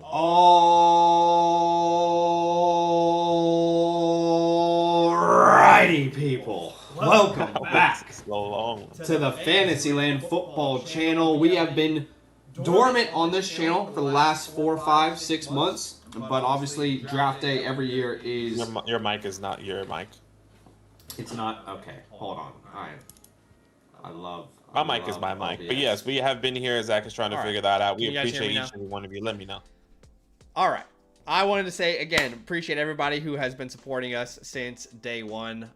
Alrighty, people. Welcome back So long. to the Fantasyland Football channel. We have been dormant on this channel for the last 4, 5, 6 months, but obviously draft day every year is... Your mic is not your mic. It's not? Okay, hold on. Alright. My mic is my mic. But yes, we have been here. Zach is trying to figure that out. We appreciate each and every one of you. Let me know. All right. I wanted to say, again, appreciate everybody who has been supporting us since day one.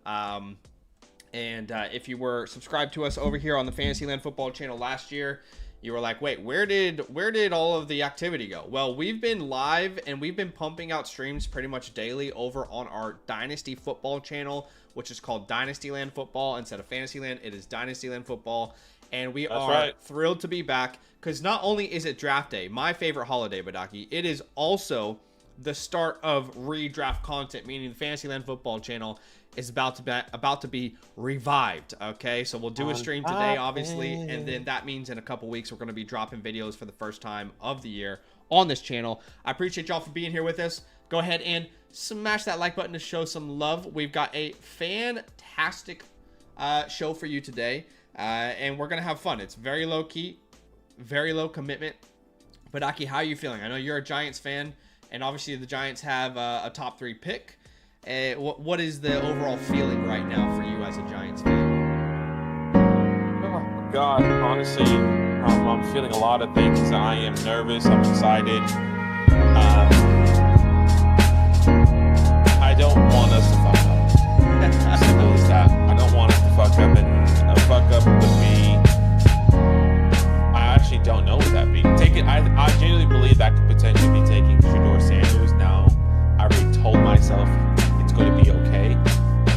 If you were subscribed to us over here on the Fantasyland Football channel last year, you were like, wait, where did all of the activity go? Well, we've been live and we've been pumping out streams pretty much daily over on our Dynasty Football channel, which is called Dynastyland Football. Instead of Fantasyland, it is Dynastyland Football. And we are thrilled to be back because not only is it draft day, my favorite holiday, Badaki, it is also the start of redraft content, meaning the Fantasyland Football channel is about to be revived. Okay, so we'll do a stream today, obviously, and then that means in a couple weeks we're going to be dropping videos for the first time of the year on this channel. I appreciate y'all for being here with us. Go ahead and smash that like button to show some love. We've got a fantastic show for you today, and we're gonna have fun. It's very low key, very low commitment. But Aki, how are you feeling? I know you're a Giants fan, and obviously the Giants have a top 3 pick. What is the overall feeling right now for you as a Giants fan? Oh God, honestly, I'm feeling a lot of things. I am nervous. I'm excited. I don't want us to fuck up. Simple as that. I don't want us to fuck up, and a fuck up would be. I actually don't know what that be. I genuinely believe that could potentially be taking Shedeur Sanders. Now, I already told myself it's going to be okay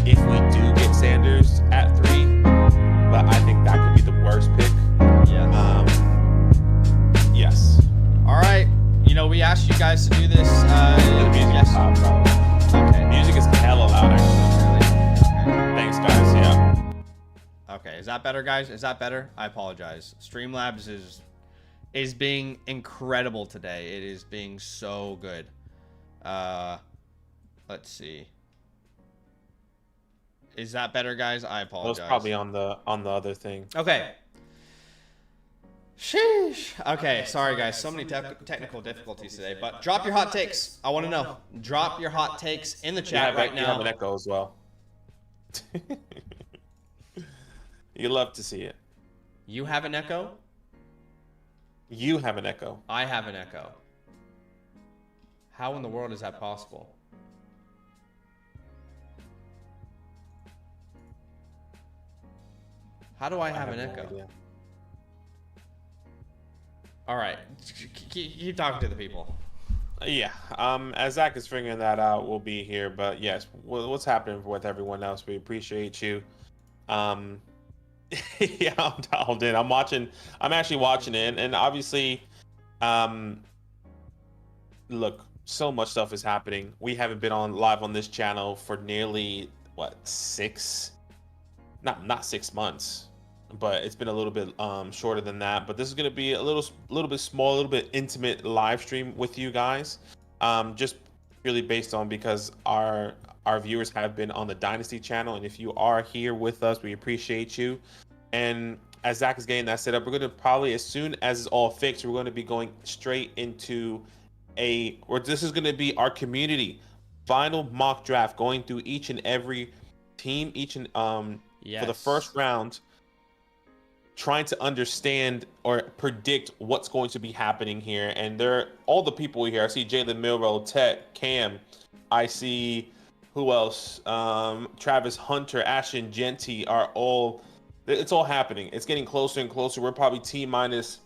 if we do get Sanders at 3, but I think that could be the worst pick. Yeah. Yes. All right. You know, we asked you guys to do this. The music is loud, bro. Okay. Music is hella loud, actually. Really? Thanks, guys. Yeah. Okay. Is that better, guys? Is that better? I apologize. Streamlabs is being incredible today. It is being so good. Let's see. Is that better, guys? I apologize. That was probably on the other thing. Okay. Sheesh. Okay, sorry guys. So many technical difficulties today, but drop your hot takes. I want to know. Drop your hot takes in the chat right now. You have an echo as well. You love to see it. You have an echo? You have an echo. I have an echo. How in the world is that possible? How do I have an echo? Idea. All right, keep talking to the people. Yeah. As Zach is figuring that out, we'll be here. But yes, what's happening with everyone else? We appreciate you. Yeah, I'm dialed in. I'm actually watching it, and obviously, look, so much stuff is happening. We haven't been live on this channel for nearly not 6 months, but it's been a little bit shorter than that. But this is going to be a little bit small, a little bit intimate live stream with you guys, just really based on because our viewers have been on the Dynasty channel, and if you are here with us, we appreciate you. And as Zach is getting that set up, we're going to probably, as soon as it's all fixed, we're going to be going straight into this is going to be our community final mock draft, going through each and every team, for the first round, trying to understand or predict what's going to be happening here. And all the people here. I see Jalen Milroe, Tet, Cam. I see who else? Travis Hunter, Ashton Genty are all. It's all happening. It's getting closer and closer. We're probably T-minus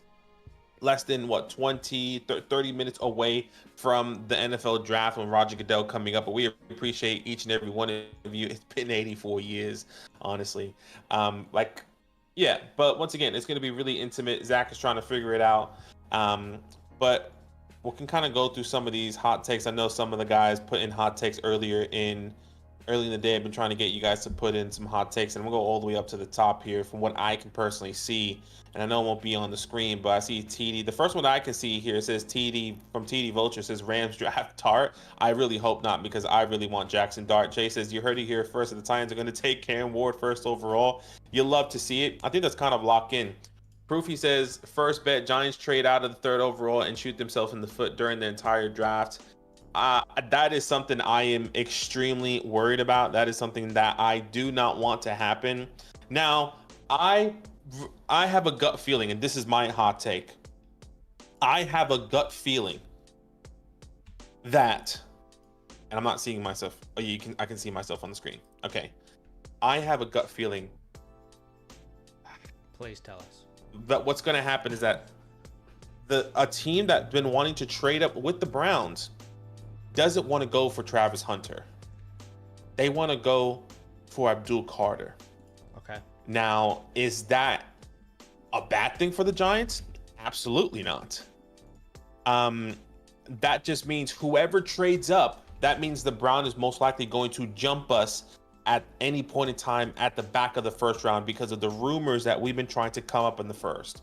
less than 30 minutes away from the NFL draft when Roger Goodell coming up. But we appreciate each and every one of you. It's been 84 years, honestly. Yeah, but once again, it's going to be really intimate. Zach is trying to figure it out. But we can kind of go through some of these hot takes. I know some of the guys put in hot takes earlier in early in the day, I've been trying to get you guys to put in some hot takes, and I'm gonna go all the way up to the top here from what I can personally see. And I know it won't be on the screen, but I see TD. The first one that I can see here says TD from TD Vulture says Rams draft Dart. I really hope not, because I really want Jackson Dart. Jay says, you heard it here first. The Titans are going to take Cam Ward first overall. You'll love to see it. I think that's kind of locked in. Proofy says, first bet, Giants trade out of the 3rd overall and shoot themselves in the foot during the entire draft. That is something I am extremely worried about. That is something that I do not want to happen. Now, I have a gut feeling, and this is my hot take. I have a gut feeling that, and I'm not seeing myself. Oh, I can see myself on the screen. Okay. I have a gut feeling. Please tell us. That what's going to happen is that a team that's been wanting to trade up with the Browns doesn't want to go for Travis Hunter. They want to go for Abdul Carter. Okay. Now, is that a bad thing for the Giants? Absolutely not. That just means whoever trades up, that means the Brown is most likely going to jump us at any point in time at the back of the 1st round because of the rumors that we've been trying to come up in the 1st.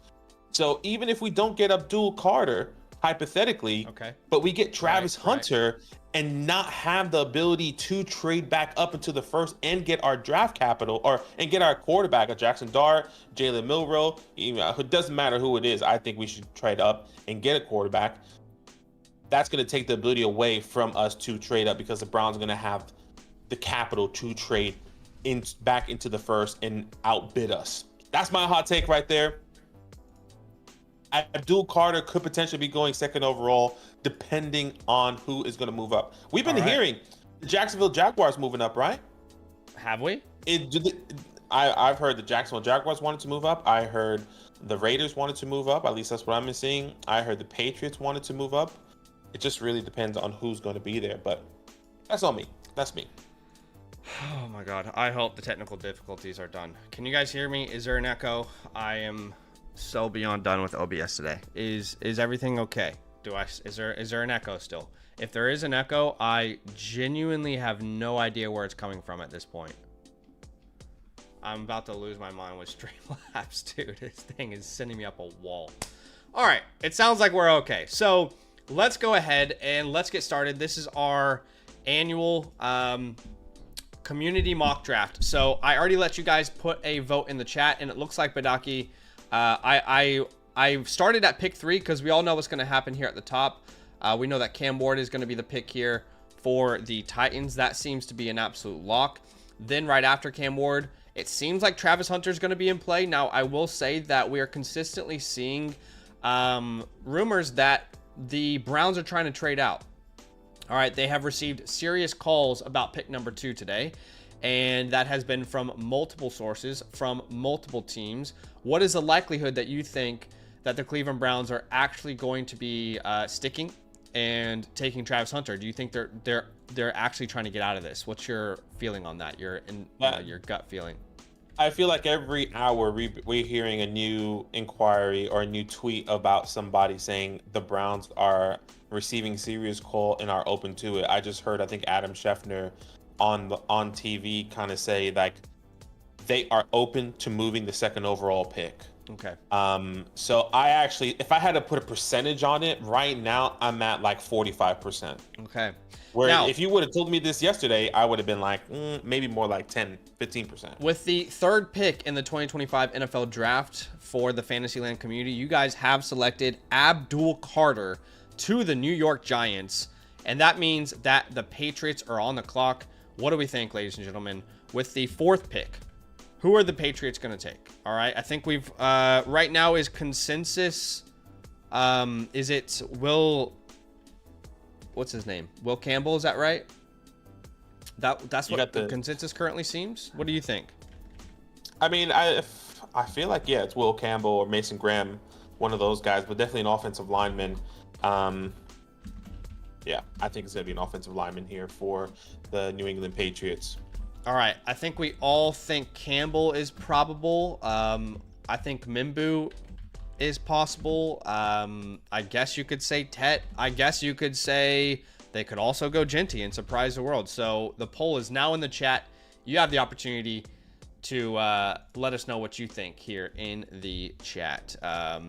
So even if we don't get Abdul Carter, hypothetically, okay, but we get Travis Hunter and not have the ability to trade back up into the 1st and get our draft capital and get our quarterback, a Jackson Dart, Jalen Milroe, it doesn't matter who it is. I think we should trade up and get a quarterback. That's going to take the ability away from us to trade up, because the Browns are going to have the capital to trade back into the 1st and outbid us. That's my hot take right there. Abdul Carter could potentially be going 2nd overall, depending on who is going to move up. We've been hearing the Jacksonville Jaguars moving up, right? Have we? I've heard the Jacksonville Jaguars wanted to move up. I heard the Raiders wanted to move up. At least that's what I've been seeing. I heard the Patriots wanted to move up. It just really depends on who's going to be there. But that's all me. That's me. Oh my God. I hope the technical difficulties are done. Can you guys hear me? Is there an echo? I am so beyond done with OBS today. Is everything okay? Is there an echo still? If there is an echo, I genuinely have no idea where it's coming from at this point. I'm about to lose my mind with Streamlabs, dude. This thing is sending me up a wall. All right, it sounds like we're okay. So let's go ahead and let's get started. This is our annual community mock draft. So I already let you guys put a vote in the chat, and it looks like Badaki, I started at pick 3 because we all know what's going to happen here at the top. We know that Cam Ward is going to be the pick here for the Titans. That seems to be an absolute lock. Then right after Cam Ward, it seems like Travis Hunter is going to be in play. Now, I will say that we are consistently seeing rumors that the Browns are trying to trade out. All right, they have received serious calls about pick number 2 today, and that has been from multiple sources, from multiple teams. What is the likelihood that you think that the Cleveland Browns are actually going to be sticking and taking Travis Hunter? Do you think they're actually trying to get out of this? What's your feeling on that? Your gut feeling? I feel like every hour we're hearing a new inquiry or a new tweet about somebody saying the Browns are receiving serious call and are open to it. I just heard, I think Adam Schefter on TV kind of say like they are open to moving the 2nd overall pick. Okay. So I actually, if I had to put a percentage on it right now, I'm at like 45%. Okay. Where now, if you would have told me this yesterday, I would have been like, maybe more like 10, 15%. With the 3rd pick in the 2025 NFL draft for the Fantasyland community, you guys have selected Abdul Carter to the New York Giants. And that means that the Patriots are on the clock. What do we think, ladies and gentlemen? With the 4th pick, who are the Patriots going to take? All right. I think we've, right now is consensus. Is it what's his name? Will Campbell. Is that right? That's what the consensus currently seems. What do you think? I mean, I feel like, yeah, it's Will Campbell or Mason Graham, one of those guys, but definitely an offensive lineman. Yeah, I think it's going to be an offensive lineman here for the New England Patriots. All right. I think we all think Campbell is probable. I think Mimbu is possible. I guess you could say Tet. I guess you could say They could also go Genty and surprise the world. So the poll is now in the chat. You have the opportunity to let us know what you think here in the chat. I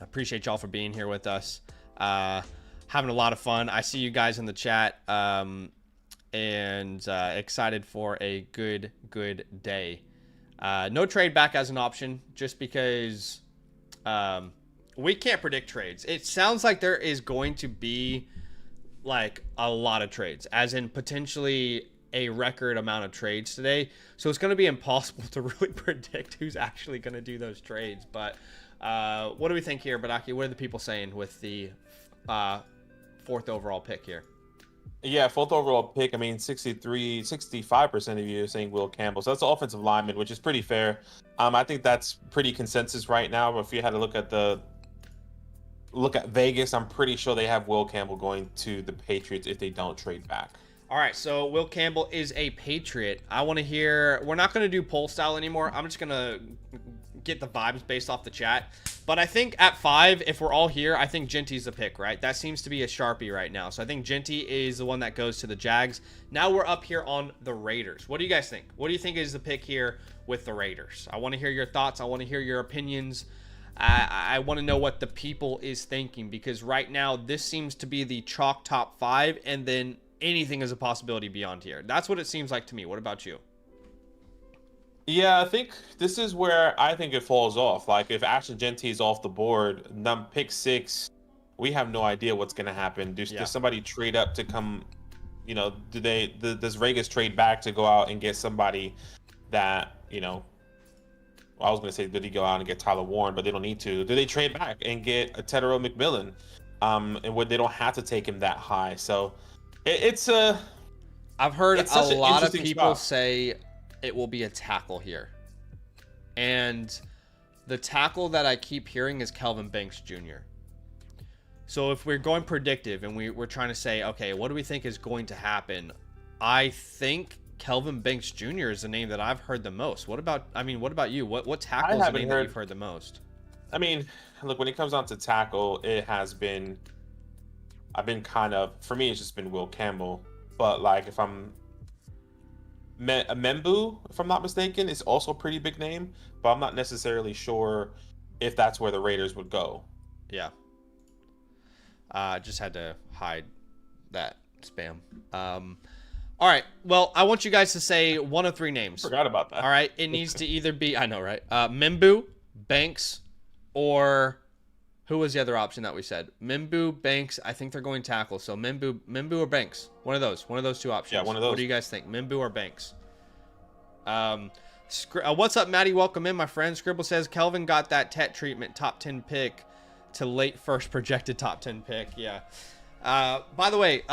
appreciate y'all for being here with us. Having a lot of fun. I see you guys in the chat, and excited for a good day. No trade back as an option, just because we can't predict trades. It sounds like there is going to be like a lot of trades, as in potentially a record amount of trades today. So it's going to be impossible to really predict who's actually going to do those trades. But what do we think here, Badaki? What are the people saying with the 4th overall pick here? Yeah, 4th overall pick. I mean, 65% of you are saying Will Campbell. So that's the offensive lineman, which is pretty fair. I think that's pretty consensus right now. But if you had to look at Vegas, I'm pretty sure they have Will Campbell going to the Patriots if they don't trade back. All right, so Will Campbell is a Patriot. I want to hear. We're not going to do poll style anymore. I'm just going to get the vibes based off the chat. But I think at 5, if we're all here, I think Genty's the pick, right? That seems to be a Sharpie right now. So I think Genty is the one that goes to the Jags. Now we're up here on the Raiders. What do you guys think? What do you think is the pick here with the Raiders? I want to hear your thoughts. I want to hear your opinions. I want to know what the people is thinking, because right now this seems to be the chalk top 5, and then anything is a possibility beyond here. That's what it seems like to me. What about you? Yeah, I think this is where I think it falls off. Like, if Ashton Genty is off the board, pick 6, we have no idea what's going to happen. Does somebody trade up to come, does Vegas trade back to go out and get somebody that, I was going to say, did he go out and get Tyler Warren, but they don't need to. Do they trade back and get a Tedero McMillan? And they don't have to take him that high. So I've heard a lot of people say it will be a tackle here. And the tackle that I keep hearing is Kelvin Banks Jr. So if we're going predictive and we're trying to say, okay, what do we think is going to happen? I think Kelvin Banks Jr. is the name that I've heard the most. What about you? What tackle is the name that you've heard the most? I mean, look, when it comes down to tackle, for me, it's just been Will Campbell. But like, if I'm Membu, if I'm not mistaken, is also a pretty big name, but I'm not necessarily sure if that's where the Raiders would go. Yeah. Just had to hide that spam. All right. Well, I want you guys to say one of 3 names. Forgot about that. All right. It needs to either be, I know, right? Membu, Banks, or who was the other option that we said? Membu, Banks. I think they're going tackle. So Membu or Banks. One of those 2 options. Yeah, one of those. What do you guys think? Membu or Banks? What's up, Maddie? Welcome in, my friend. Scribble says Kelvin got that Tet treatment, top 10 pick to late first projected top 10 pick. Yeah. By the way,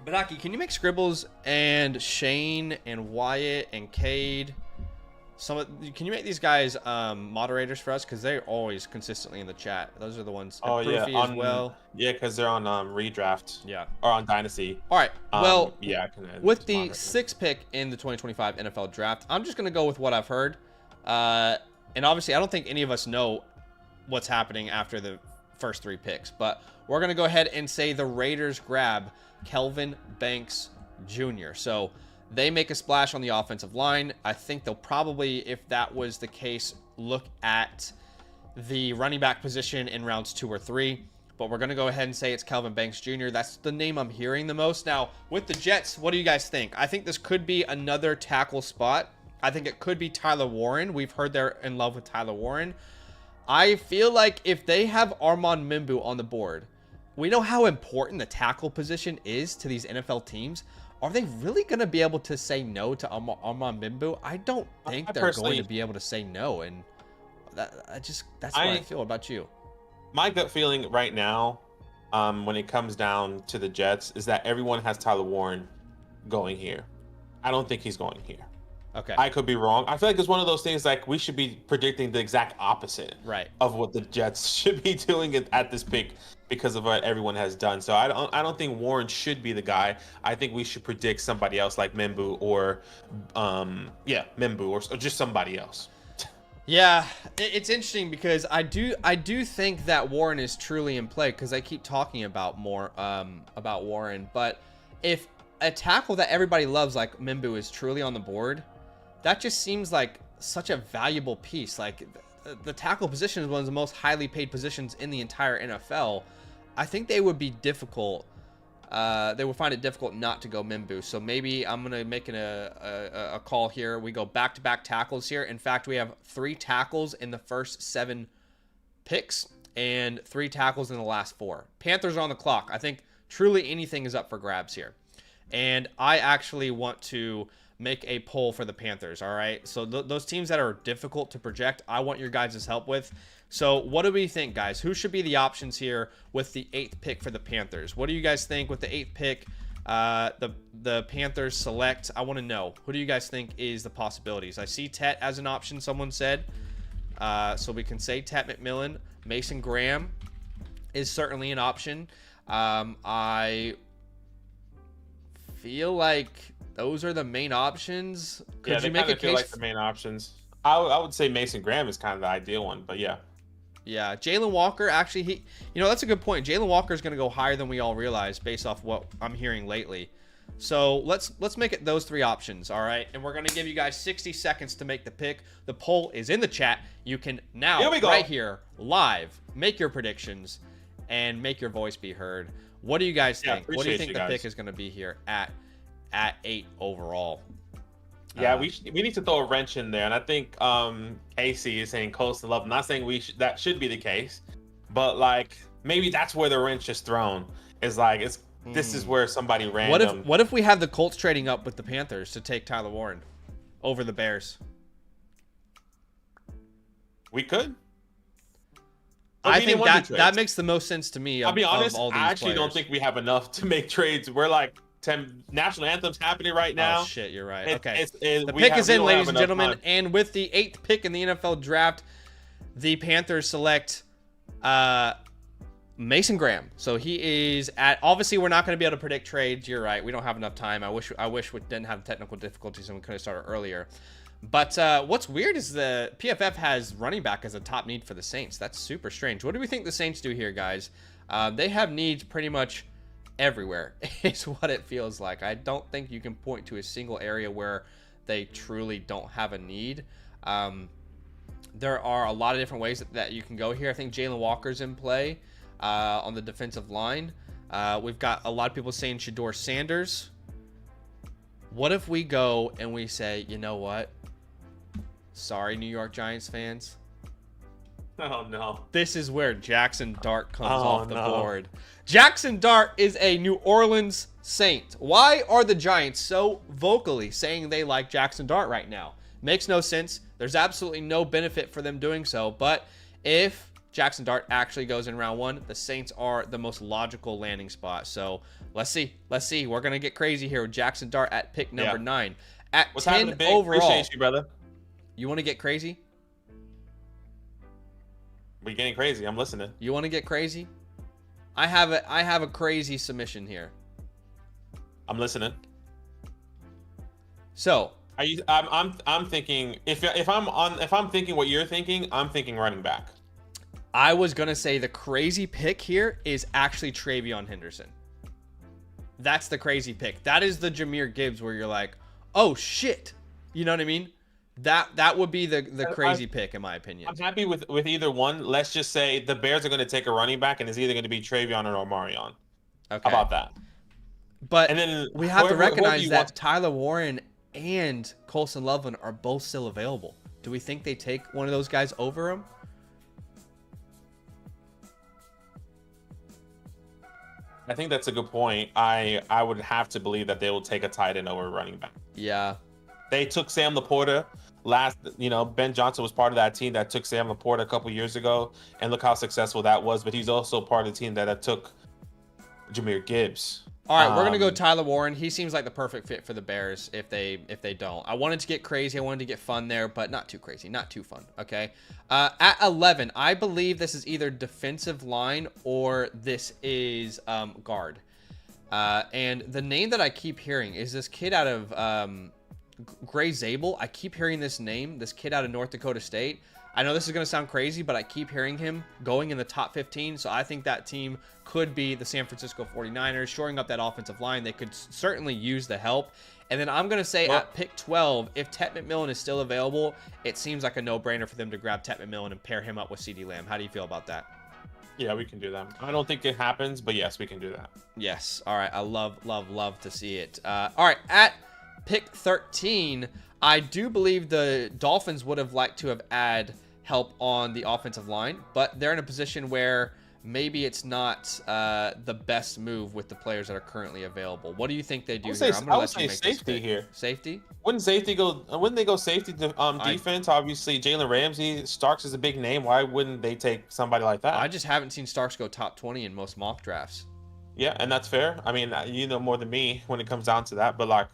Badaki, can you make Scribbles and Shane and Wyatt and Cade? Can you make these guys moderators for us, because they're always consistently in the chat? Those are the ones. Oh yeah, as well. Yeah, because they're on redraft. Yeah. Or on Dynasty. All right. Well, yeah, I can with the 6th pick in the 2025 NFL Draft, I'm just gonna go with what I've heard. And obviously, I don't think any of us know what's happening after the first 3 picks, but we're gonna go ahead and say the Raiders grab Kelvin Banks Jr. So they make a splash on the offensive line. I think they'll probably, if that was the case, look at the running back position in rounds 2 or 3. But we're going to go ahead and say it's Kelvin Banks Jr. That's the name I'm hearing the most. Now, with the Jets, what do you guys think? I think this could be another tackle spot. I think it could be Tyler Warren. We've heard they're in love with Tyler Warren. I feel like if they have Armand Membu on the board, we know how important the tackle position is to these NFL teams. Are they really going to be able to say no to Armand Membu? I don't think they're going to be able to say no, and that's what I feel. About you. My gut feeling right now, when it comes down to the Jets, is that everyone has Tyler Warren going here. I don't think he's going here. Okay. I could be wrong. I feel like it's one of those things like we should be predicting the exact opposite of what the Jets should be doing at this pick because of what everyone has done. So I don't think Warren should be the guy. I think we should predict somebody else like Membu or Membu or just somebody else. Yeah, it's interesting because I do think that Warren is truly in play because I keep talking about about Warren. But if a tackle that everybody loves like Mimbu is truly on the board, that just seems like such a valuable piece. Like the tackle position is one of the most highly paid positions in the entire NFL. I think they would be difficult. They would find it difficult not to go Mimbu. So maybe I'm going to make a call here. We go back-to-back tackles here. In fact, we have 3 tackles in the first 7 picks and 3 tackles in the last 4. Panthers are on the clock. I think truly anything is up for grabs here. And I actually want to make a poll for the Panthers, all right? So those teams that are difficult to project, I want your guys' help with. So what do we think, guys? Who should be the options here with the 8th pick for the Panthers? What do you guys think with the 8th pick? The Panthers select. I want to know. Who do you guys think is the possibilities? I see Tet as an option, someone said. So we can say Tet McMillan. Mason Graham is certainly an option. I feel like those are the main options. Could you make a case? Like the main options. I would say Mason Graham is kind of the ideal one, but yeah. Yeah, Jalen Walker, actually, that's a good point. Jalen Walker is going to go higher than we all realize based off what I'm hearing lately. So let's make it those 3 options, all right? And we're going to give you guys 60 seconds to make the pick. The poll is in the chat. You can now, right here, live, make your predictions and make your voice be heard. What do you guys think? What do you think the pick is going to be here at 8 overall? Yeah, we need to throw a wrench in there, and I think Casey is saying close to love. I'm not saying that should be the case, but like maybe that's where the wrench is thrown. Is like this is where somebody random. What if we have the Colts trading up with the Panthers to take Tyler Warren over the Bears? We could. I think that makes the most sense to me. I'll be honest. I actually don't think we have enough to make trades. We're like 10 national anthems happening right now. Oh shit, you're right. Okay, the pick is in, ladies and gentlemen, and with the 8th pick in the NFL draft, the Panthers select Mason Graham. So he is at. Obviously, we're not going to be able to predict trades. You're right. We don't have enough time. I wish we didn't have technical difficulties and we could have started earlier. But what's weird is the PFF has running back as a top need for the Saints. That's super strange. What do we think the Saints do here, guys? They have needs pretty much everywhere is what it feels like. I don't think you can point to a single area where they truly don't have a need. There are a lot of different ways that you can go here. I think Jalen Walker's in play on the defensive line. We've got a lot of people saying Shedeur Sanders. What if we go and we say, you know what? Sorry, New York Giants fans. Oh, no. This is where Jackson Dart comes off the board. Jackson Dart is a New Orleans Saint. Why are the Giants so vocally saying they like Jackson Dart right now? Makes no sense. There's absolutely no benefit for them doing so. But if Jackson Dart actually goes in round 1, the Saints are the most logical landing spot. So let's see. We're going to get crazy here with Jackson Dart at pick number 9. At What's 10 overall. Appreciate you, brother. You want to get crazy? We're getting crazy. I'm listening. You want to get crazy? I have a crazy submission here. I'm listening. So, I'm thinking if I'm thinking what you're thinking, I'm thinking running back. I was going to say the crazy pick here is actually Travion Henderson. That's the crazy pick. That is the Jahmyr Gibbs where you're like, "Oh shit." You know what I mean? That would be the crazy pick, in my opinion. I'm happy with either one. Let's just say the Bears are going to take a running back, and it's either going to be Travion or Omarion. Okay. How about that? But and then we have to recognize that Tyler Warren and Colson Loveland are both still available. Do we think they take one of those guys over him? I think that's a good point. I would have to believe that they will take a tight end over a running back. Yeah. They took Sam Laporta Ben Johnson was part of that team that took Sam Laporta a couple years ago, and look how successful that was. But he's also part of the team that took Jahmyr Gibbs. All right, we're going to go Tyler Warren. He seems like the perfect fit for the Bears if they don't. I wanted to get crazy. I wanted to get fun there, but not too crazy, not too fun, okay? At 11, I believe this is either defensive line or this is guard. And the name that I keep hearing is this kid out of Gray Zabel. I keep hearing this name, this kid out of North Dakota State. I know this is going to sound crazy, but I keep hearing him going in the top 15. So I think that team could be the San Francisco 49ers, shoring up that offensive line. They could certainly use the help. And then I'm going to say at pick 12, if Tet McMillan is still available, it seems like a no-brainer for them to grab Tet McMillan and pair him up with CeeDee Lamb. How do you feel about that? Yeah, we can do that. I don't think it happens, but yes, we can do that. Yes. All right. I love to see it. All right. At pick 13, I do believe the Dolphins would have liked to have added help on the offensive line, but they're in a position where maybe it's not the best move with the players that are currently available. What do you think they do here? I would say safety here. Safety? Wouldn't they go safety to defense? Obviously, Jalen Ramsey, Starks is a big name. Why wouldn't they take somebody like that? I just haven't seen Starks go top 20 in most mock drafts. Yeah, and that's fair. I mean, you know more than me when it comes down to that, but like,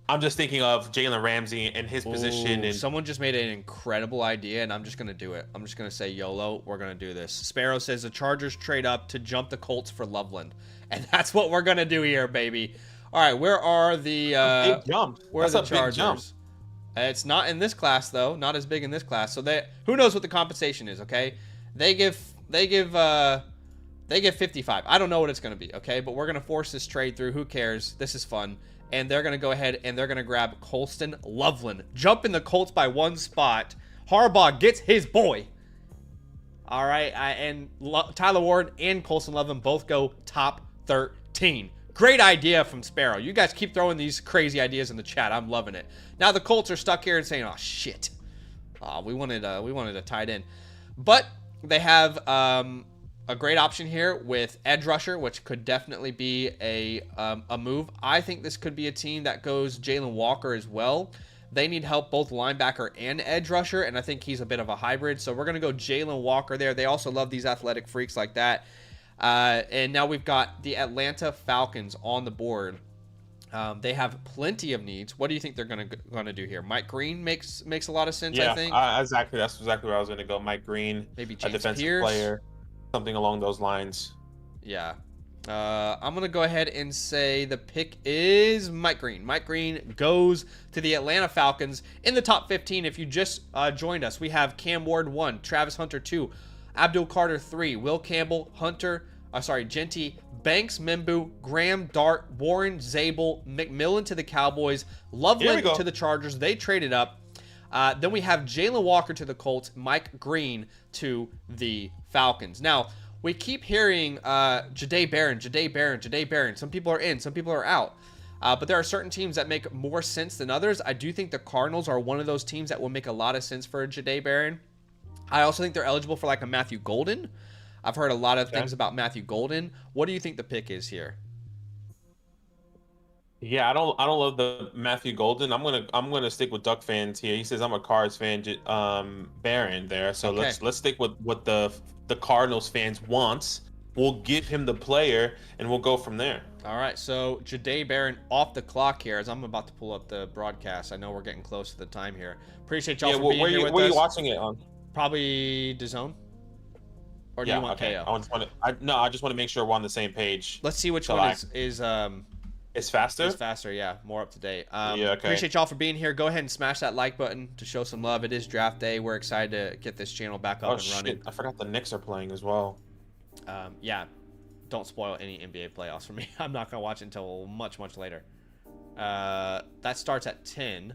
I'm just thinking of Jalen Ramsey and his position. And someone just made an incredible idea, and I'm just going to do it. I'm just going to say YOLO. We're going to do this. Sparrow says the Chargers trade up to jump the Colts for Loveland. And that's what we're going to do here, baby. All right, where are the big jump. Where are the Chargers? It's not in this class, though. Not as big in this class. So who knows what the compensation is, okay? They give 55. I don't know what it's going to be, okay? But we're going to force this trade through. Who cares? This is fun. And they're going to go ahead and they're going to grab Colston Loveland. Jumping the Colts by one spot. Harbaugh gets his boy. All right. And Tyler Ward and Colston Loveland both go top 13. Great idea from Sparrow. You guys keep throwing these crazy ideas in the chat. I'm loving it. Now the Colts are stuck here and saying, oh, shit. Oh, we wanted a tight end. But they have a great option here with edge rusher, which could definitely be a move. I think this could be a team that goes Jalen Walker as well. They need help both linebacker and edge rusher, and I think he's a bit of a hybrid. So we're going to go Jalen Walker there. They also love these athletic freaks like that. And now we've got the Atlanta Falcons on the board. They have plenty of needs. What do you think they're going to do here? Mike Green makes a lot of sense, I think. Exactly. That's exactly where I was going to go. Mike Green, maybe a defensive player. Something along those lines. Yeah. I'm going to go ahead and say the pick is Mike Green. Mike Green goes to the Atlanta Falcons in the top 15. If you just joined us, we have Cam Ward 1, Travis Hunter 2, Abdul Carter 3, Will Campbell, Genty, Banks, Mimbu, Graham, Dart, Warren, Zabel, McMillan to the Cowboys, Loveland to the Chargers. They traded up. Then we have Jalen Walker to the Colts, Mike Green to the Falcons. Now, we keep hearing Jahdae Barron. Some people are in, some people are out. But there are certain teams that make more sense than others. I do think the Cardinals are one of those teams that will make a lot of sense for Jahdae Barron. I also think they're eligible for like a Matthew Golden. I've heard a lot of things about Matthew Golden. What do you think the pick is here? Yeah, I don't love the Matthew Golden. I'm gonna stick with Duck fans here. He says I'm a Cards fan. Barron there. So let's stick with what the Cardinals fans wants. We'll give him the player and we'll go from there. All right. So Jahdae Barron off the clock here as I'm about to pull up the broadcast. I know we're getting close to the time here. Appreciate y'all for being here with us. Where are you watching it on? Probably DAZN. Or do you want KO? I just want to make sure we're on the same page. Let's see which one is It's faster? It's faster, yeah. More up to date. Okay. Appreciate y'all for being here. Go ahead and smash that like button to show some love. It is draft day. We're excited to get this channel back up and running. I forgot the Knicks are playing as well. Yeah. Don't spoil any NBA playoffs for me. I'm not going to watch it until much, much later. That starts at 10.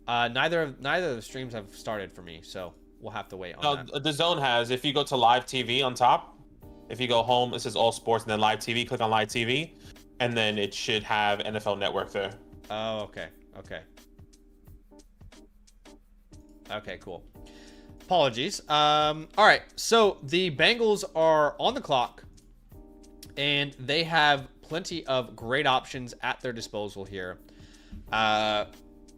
Neither of the streams have started for me, so we'll have to wait on that. The Zone has. If you go to live TV on top, if you go home, it says all sports and then live TV. Click on live TV, and then it should have NFL Network there. Oh, okay. Okay, cool. Apologies. All right, so the Bengals are on the clock, and they have plenty of great options at their disposal here.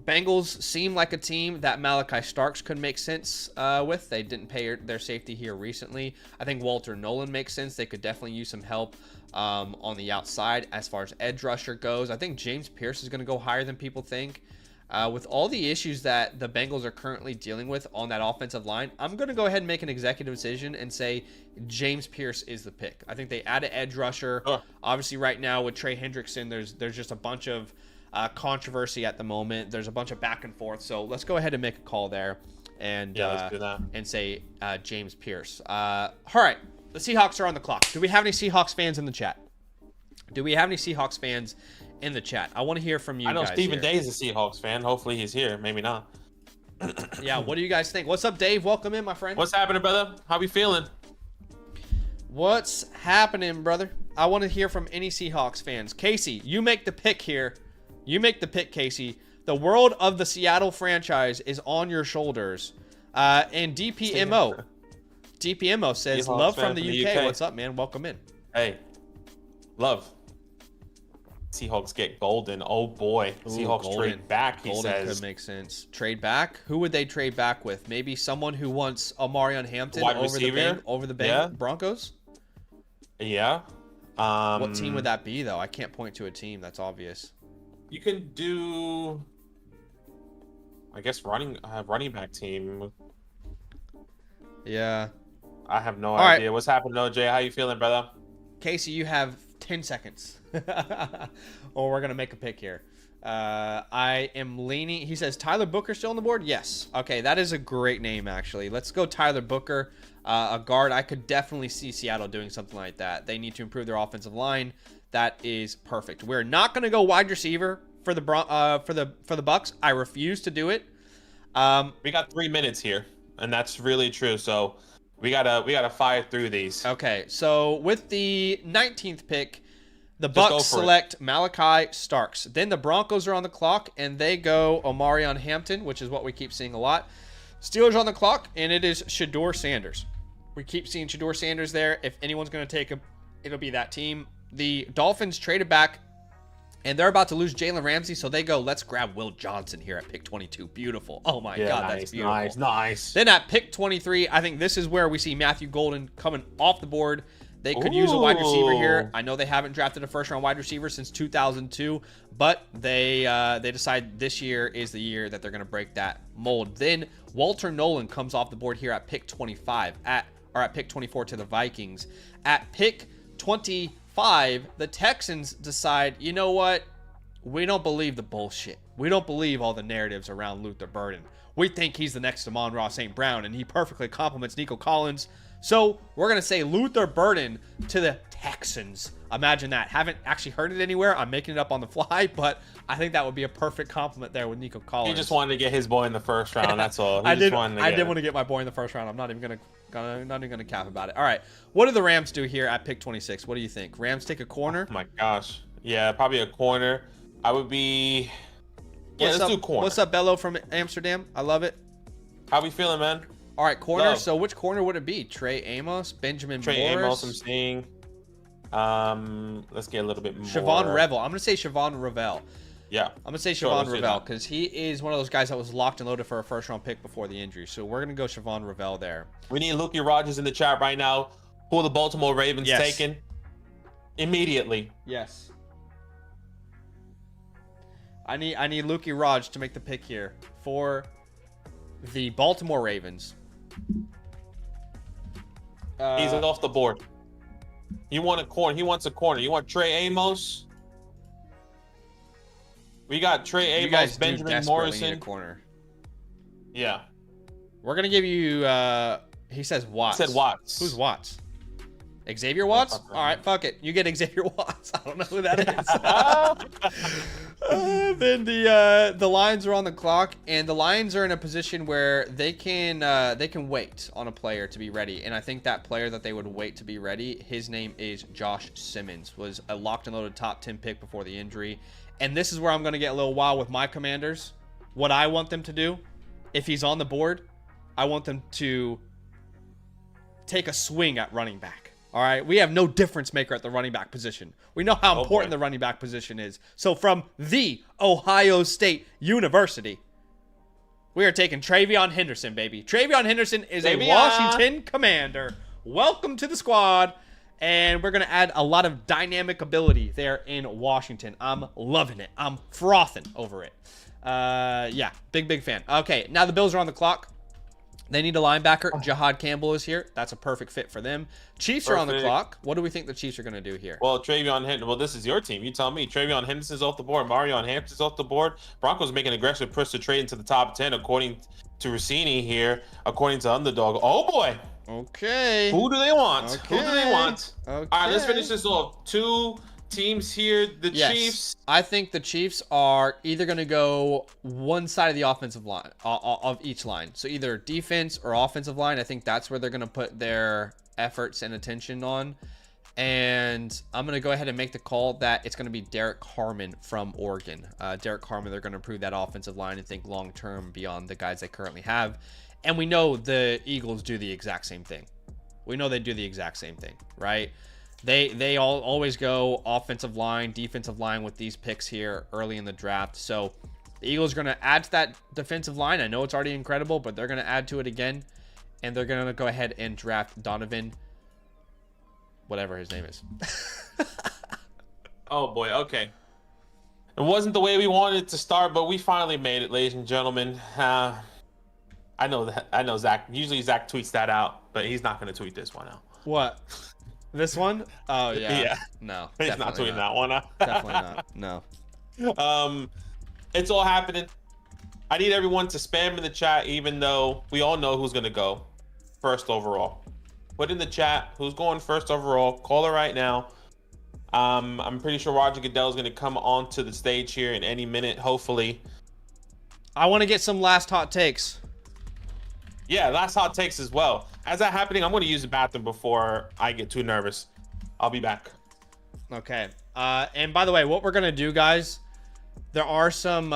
Bengals seem like a team that Malachi Starks could make sense with. They didn't pay their safety here recently. I think Walter Nolan makes sense. They could definitely use some help on the outside as far as edge rusher goes. I think James Pierce is going to go higher than people think. With all the issues that the Bengals are currently dealing with on that offensive line, I'm going to go ahead and make an executive decision and say James Pierce is the pick. I think they add an edge rusher. Obviously, right now with Trey Hendrickson, there's just a bunch of controversy at the moment. There's a bunch of back and forth. So let's go ahead and make a call there. and let's do that. and say James Pierce. All right, the Seahawks are on the clock. Do we have any Seahawks fans in the chat? I want to hear from you. I know guys Stephen here. Day is a Seahawks fan. Hopefully he's here. Maybe not. Yeah, what do you guys think? What's up, Dave? Welcome in, my friend. What's happening, brother? How we feeling? What's happening, brother? I want to hear from any Seahawks fans. Casey, you make the pick here. You make the pick, Casey. The world of the Seattle franchise is on your shoulders. And DPMO says, Seahawks love fan from the UK. What's up, man? Welcome in. Hey, love. Seahawks get Golden. Oh boy, Seahawks Golden. trade back. He Golden says. could make sense. Trade back? Who would they trade back with? Maybe someone who wants Omarion Hampton Wide over receiver? Yeah. Broncos? Yeah. What team would that be, though? I can't point to a team. That's obvious. You can do, I guess, running back team. Yeah. I have no All idea. right. What's happening, OJ? How you feeling, brother? Casey, you have 10 seconds. Or we're going to make a pick here. I am leaning. He says, Tyler Booker still on the board? Yes. Okay, that is a great name, actually. Let's go Tyler Booker, a guard. I could definitely see Seattle doing something like that. They need to improve their offensive line. That is perfect. We're not going to go wide receiver for the Bucks. I refuse to do it. We got 3 minutes here, and that's really true. So we gotta fire through these. Okay, so with the 19th pick, the Bucks select Malachi Starks. Then the Broncos are on the clock, and they go Omarion Hampton, which is what we keep seeing a lot. Steelers on the clock, and it is Shedeur Sanders. We keep seeing Shedeur Sanders there. If anyone's going to take him, it'll be that team. The Dolphins traded back, and they're about to lose Jalen Ramsey, so they go, let's grab Will Johnson here at pick 22. Beautiful. Oh, my God, nice, that's beautiful. Nice. Then at pick 23, I think this is where we see Matthew Golden coming off the board. They could use a wide receiver here. I know they haven't drafted a first-round wide receiver since 2002, but they decide this year is the year that they're going to break that mold. Then Walter Nolan comes off the board here at pick 25, at pick 24 to the Vikings. At pick 25, the Texans decide, you know what? We don't believe the bullshit. We don't believe all the narratives around Luther Burden. We think he's the next Amon-Ra St. Brown, and he perfectly complements Nico Collins. So we're going to say Luther Burden to the Texans. Imagine that. Haven't actually heard it anywhere. I'm making it up on the fly, but I think that would be a perfect compliment there with Nico Collins. He just wanted to get his boy in the first round. That's all. I did want to get my boy in the first round. I'm not even gonna cap about it. All right. What do the Rams do here at pick 26? What do you think? Rams take a corner? Oh my gosh. Yeah, probably a corner. I would be. Yeah, let's do corner. What's up, Bello from Amsterdam? I love it. How we feeling, man? All right, corner. Love. So which corner would it be? Trey Amos, Benjamin Trey Morris? Amos, I'm seeing. Let's get a little bit more. Siobhan Revel. I'm gonna say Siobhan Revel. Yeah. I'm gonna say Siobhan Revel because he is one of those guys that was locked and loaded for a first-round pick before the injury. So we're gonna go Siobhan Revel there. We need Lukey Rogers in the chat right now. Who are the Baltimore Ravens taking? Immediately. Yes. I need Lukey Raj to make the pick here for the Baltimore Ravens. He's off the board. You want a corner. He wants a corner. You want Trey Amos? We got Trey Amos, Benjamin Morrison. Need a corner. Yeah. We're gonna give you. He says Watts. He said Watts. Who's Watts? Xavier Watts? All right, fuck it. You get Xavier Watts. I don't know who that is. Then the Lions are on the clock, and the Lions are in a position where they can wait on a player to be ready. And I think that player that they would wait to be ready, his name is Josh Simmons. Was a locked and loaded top 10 pick before the injury. And this is where I'm going to get a little wild with my Commanders. What I want them to do, if he's on the board, I want them to take a swing at running back. All right, we have no difference maker at the running back position. We know how important the running back position is. So from the Ohio State University, we are taking Travion Henderson, baby. Travion Henderson is a Washington Commander. Welcome to the squad. And we're going to add a lot of dynamic ability there in Washington. I'm loving it. I'm frothing over it. Yeah, big fan. Okay, now the Bills are on the clock. They need a linebacker. Jahad Campbell is here. That's a perfect fit for them. Chiefs are on the clock. What do we think the Chiefs are going to do here? Well, Travion Henderson. Well, this is your team. You tell me. Travion Henderson's off the board. Marion Hampton's off the board. Broncos making an aggressive push to trade into the top 10, according to Rossini here. According to Underdog. Oh boy. Okay. Who do they want? Okay. Who do they want? Okay. All right, let's finish this off. 2 teams here. The Chiefs. I think the Chiefs are either going to go one side of the offensive line, of each line. So either defense or offensive line. I think that's where they're going to put their efforts and attention on. And I'm going to go ahead and make the call that it's going to be Derek Harmon from Oregon. Derek Harmon, they're going to improve that offensive line and think long-term beyond the guys they currently have. And we know the Eagles do the exact same thing. We know they do the exact same thing, right? They all always go offensive line, defensive line with these picks here early in the draft. So the Eagles are going to add to that defensive line. I know it's already incredible, but they're going to add to it again. And they're going to go ahead and draft Donovan, whatever his name is. Oh boy, okay. It wasn't the way we wanted it to start, but we finally made it, ladies and gentlemen. I know Zach. Usually Zach tweets that out, but he's not going to tweet this one out. What? This one? Oh, yeah. Yeah. No. He's not tweeting that one out. Definitely not. No. It's all happening. I need everyone to spam in the chat, even though we all know who's going to go first overall. Put in the chat who's going first overall. Call it right now. I'm pretty sure Roger Goodell is going to come onto the stage here in any minute, hopefully. I want to get some last hot takes. Yeah, last hot takes as well. As that happening, I'm going to use the bathroom before I get too nervous. I'll be back. Okay. And by the way, what we're going to do, guys, there are some,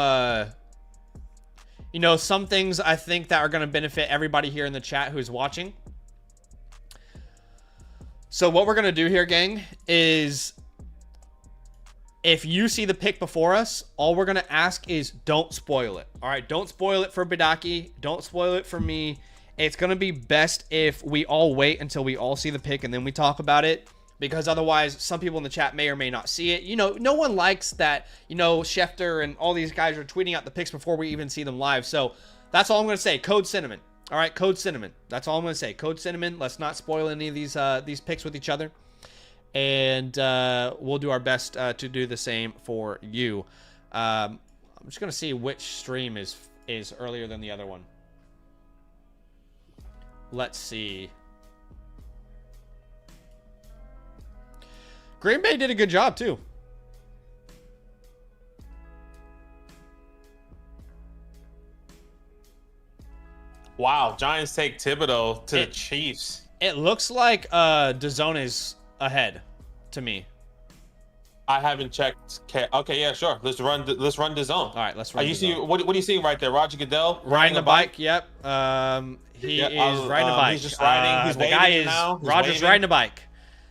some things I think that are going to benefit everybody here in the chat who's watching. So what we're going to do here, gang, is if you see the pick before us, all we're going to ask is don't spoil it. All right, don't spoil it for Badaki. Don't spoil it for me. It's going to be best if we all wait until we all see the pick and then we talk about it, because otherwise some people in the chat may or may not see it. No one likes that, Schefter and all these guys are tweeting out the picks before we even see them live. So that's all I'm going to say. Code Cinnamon. All right, Code Cinnamon. That's all I'm going to say. Code Cinnamon. Let's not spoil any of these picks with each other. And we'll do our best to do the same for you. I'm just going to see which stream is earlier than the other one. Let's see. Green Bay did a good job, too. Wow, Giants take Thibodeau to the Chiefs. It looks like DAZN is ahead to me. I haven't checked. Okay, yeah, sure. Let's run DAZN. All right, let's run. What are you seeing right there? Roger Goodell riding a bike. Yep. He is riding a bike. He's just riding. He's the guy waving is now. He's Roger's waving. riding a bike,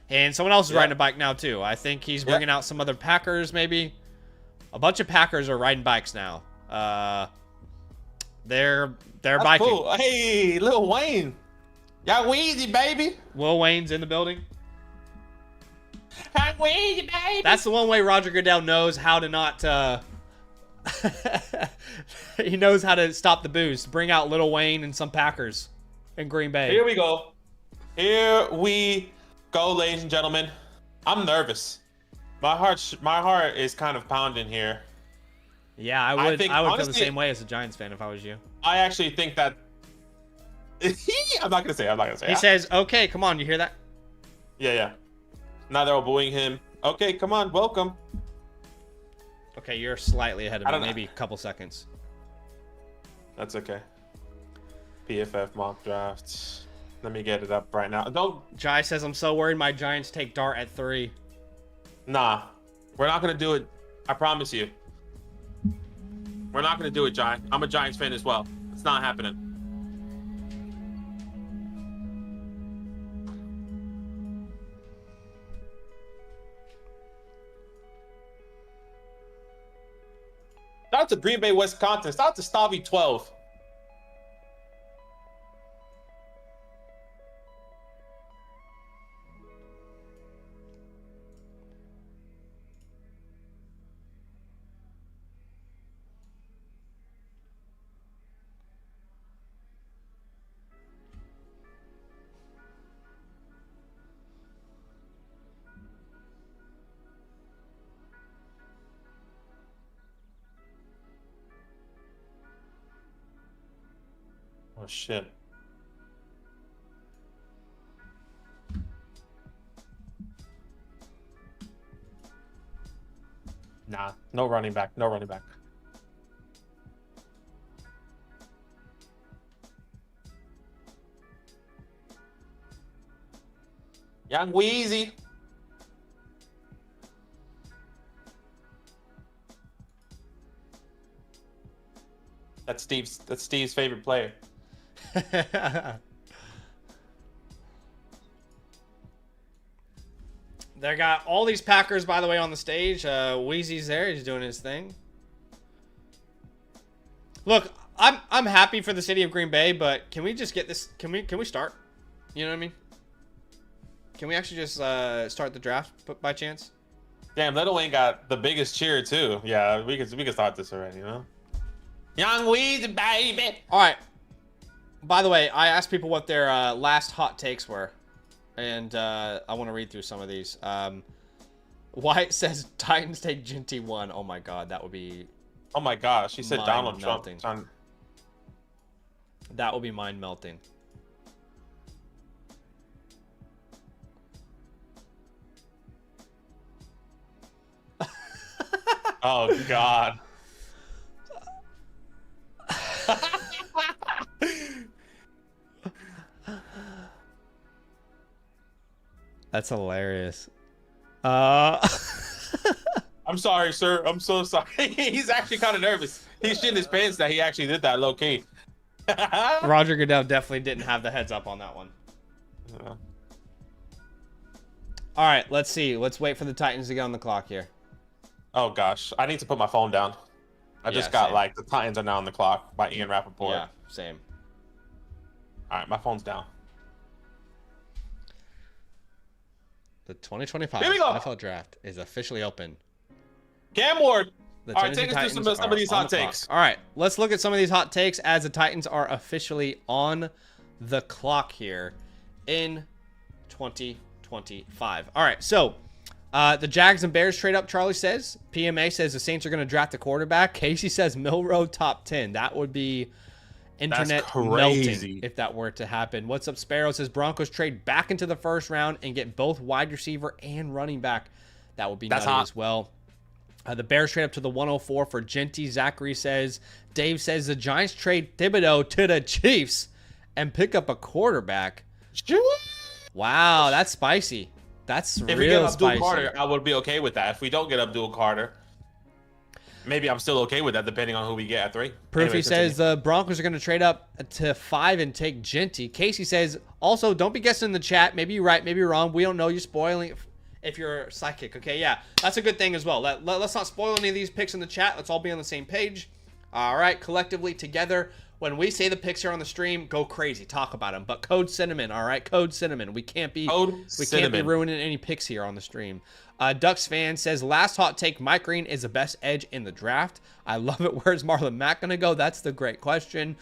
and someone else is riding a bike now too. I think he's bringing out some other Packers. Maybe a bunch of Packers are riding bikes now. They're That's biking. cool. Hey, Lil Wayne. Y'all Weezy, baby. Lil Wayne's in the building. Hey, Weezy, baby. That's the one way Roger Goodell knows how to not. He knows how to stop the booze. Bring out Lil Wayne and some Packers in Green Bay. Here we go. Here we go, ladies and gentlemen. I'm nervous. My heart is kind of pounding here. Yeah, I would feel honestly, the same way as a Giants fan if I was you. I actually think that. I'm not gonna say. He says, "Okay, come on, you hear that?" Yeah. Now they're all booing him. Okay, come on, welcome. Okay, you're slightly ahead of me, don't know. maybe a couple seconds. That's okay. PFF mock draft. Let me get it up right now. Don't. Jai says, "I'm so worried my Giants take Dart at 3." Nah, we're not gonna do it. I promise you. We're not gonna do it, Jai. I'm a Giants fan as well. It's not happening. Shout out to Green Bay, Wisconsin. Shout out to Stavi 12. Oh shit. Nah, no running back. No running back. Young Wheezy. That's Steve's favorite player. They got all these Packers, by the way, on the stage. Wheezy's there. He's doing his thing. Look, I'm happy for the city of Green Bay, but can we just get this? Can we start? You know what I mean? Can we actually just start the draft by chance? Damn, Little Wayne got the biggest cheer too. Yeah, we can start this already, you know? Young Weezy, baby. All right. By the way, I asked people what their last hot takes were, and I want to read through some of these. Wyatt says Titans take Ginty 1. Oh my God, that would be. Oh my gosh, he said Donald Trump. That would be mind melting. Oh God. That's hilarious. I'm sorry, sir. I'm so sorry. He's actually kind of nervous. He's shitting his pants that he actually did that low key. Roger Goodell definitely didn't have the heads up on that one. Yeah. All right, let's see. Let's wait for the Titans to get on the clock here. Oh gosh, I need to put my phone down. I just got same. like the Titans are now on the clock by Ian Rappaport. Yeah, same. All right, my phone's down. The 2025 Here we go. NFL Draft is officially open. Cam Ward. The All right, Tennessee take us through Titans some of these are on hot the clock. takes. All right, let's look at some of these hot takes as the Titans are officially on the clock here in 2025. All right, so the Jags and Bears trade up, Charlie says. PMA says the Saints are going to draft a quarterback. Casey says Milroe top 10. That would be internet melting if that were to happen. What's up, Sparrow says Broncos trade back into the first round and get both wide receiver and running back. That would be nutty as well. The Bears trade up to the 104 for Ginty. Zachary says. Dave says the Giants trade Thibodeau to the Chiefs and pick up a quarterback. Wow, that's spicy. That's if we real get Abdul spicy. Carter, I would be okay with that. If we don't get Abdul Carter, maybe I'm still okay with that, depending on who we get at 3. Proofy Anyway, says the Broncos are going to trade up to 5 and take Ginty. Casey says, also, don't be guessing in the chat. Maybe you're right, maybe you're wrong. We don't know. You're spoiling if you're psychic. Okay, yeah, that's a good thing as well. Let's not spoil any of these picks in the chat. Let's all be on the same page. All right, collectively together. When we say the picks here on the stream, go crazy, talk about them. But code cinnamon, all right, code cinnamon. We can't be ruining any picks here on the stream. Ducks fan says last hot take: Mike Green is the best edge in the draft. I love it. Where's Marlon Mack gonna go? That's the great question.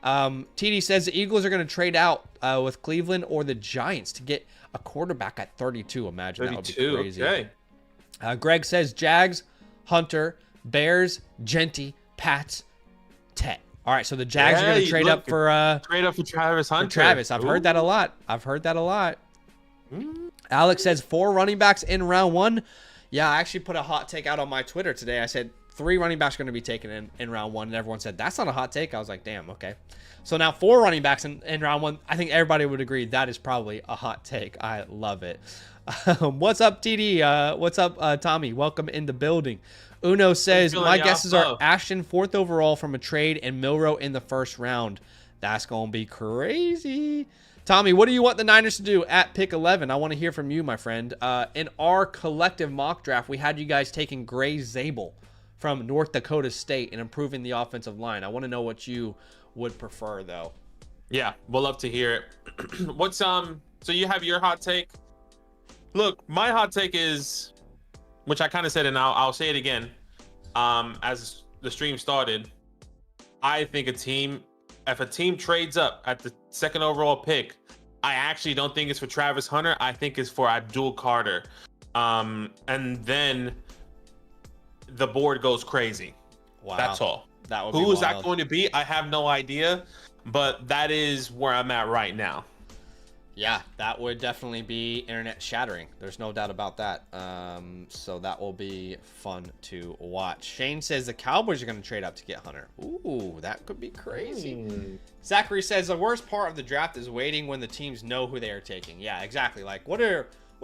TD says the Eagles are gonna trade out with Cleveland or the Giants to get a quarterback at 32. Imagine 32, that would be crazy. Okay. Greg says Jags, Hunter, Bears, Ginty, Pats, Tet. All right, so the Jags are going to trade up for Travis Hunter. For Travis. I've heard that a lot. Alex says 4 running backs in round 1. Yeah, I actually put a hot take out on my Twitter today. I said 3 running backs are going to be taken in round 1, and everyone said that's not a hot take. I was like, damn, okay. So now 4 running backs in round 1. I think everybody would agree that is probably a hot take. I love it. What's up, TD? What's up, Tommy? Welcome in the building. Uno says, my guesses are Ashton 4th overall from a trade and Milroe in the first round. That's going to be crazy. Tommy, what do you want the Niners to do at pick 11? I want to hear from you, my friend. In our collective mock draft, we had you guys taking Gray Zabel from North Dakota State and improving the offensive line. I want to know what you would prefer, though. Yeah, we'll love to hear it. So you have your hot take? Look, my hot take is, which I kind of said, and I'll say it again. As the stream started, I think if a team trades up at the 2nd overall pick, I actually don't think it's for Travis Hunter. I think it's for Abdul Carter. And then the board goes crazy. Wow. That's all. That would be Who is wild. that going to be? I have no idea, but that is where I'm at right now. Yeah, that would definitely be internet shattering. There's no doubt about that. So that will be fun to watch. Shane says the Cowboys are going to trade up to get Hunter. Ooh, that could be crazy. Zachary says the worst part of the draft is waiting when the teams know who they are taking. Yeah, exactly. Like, what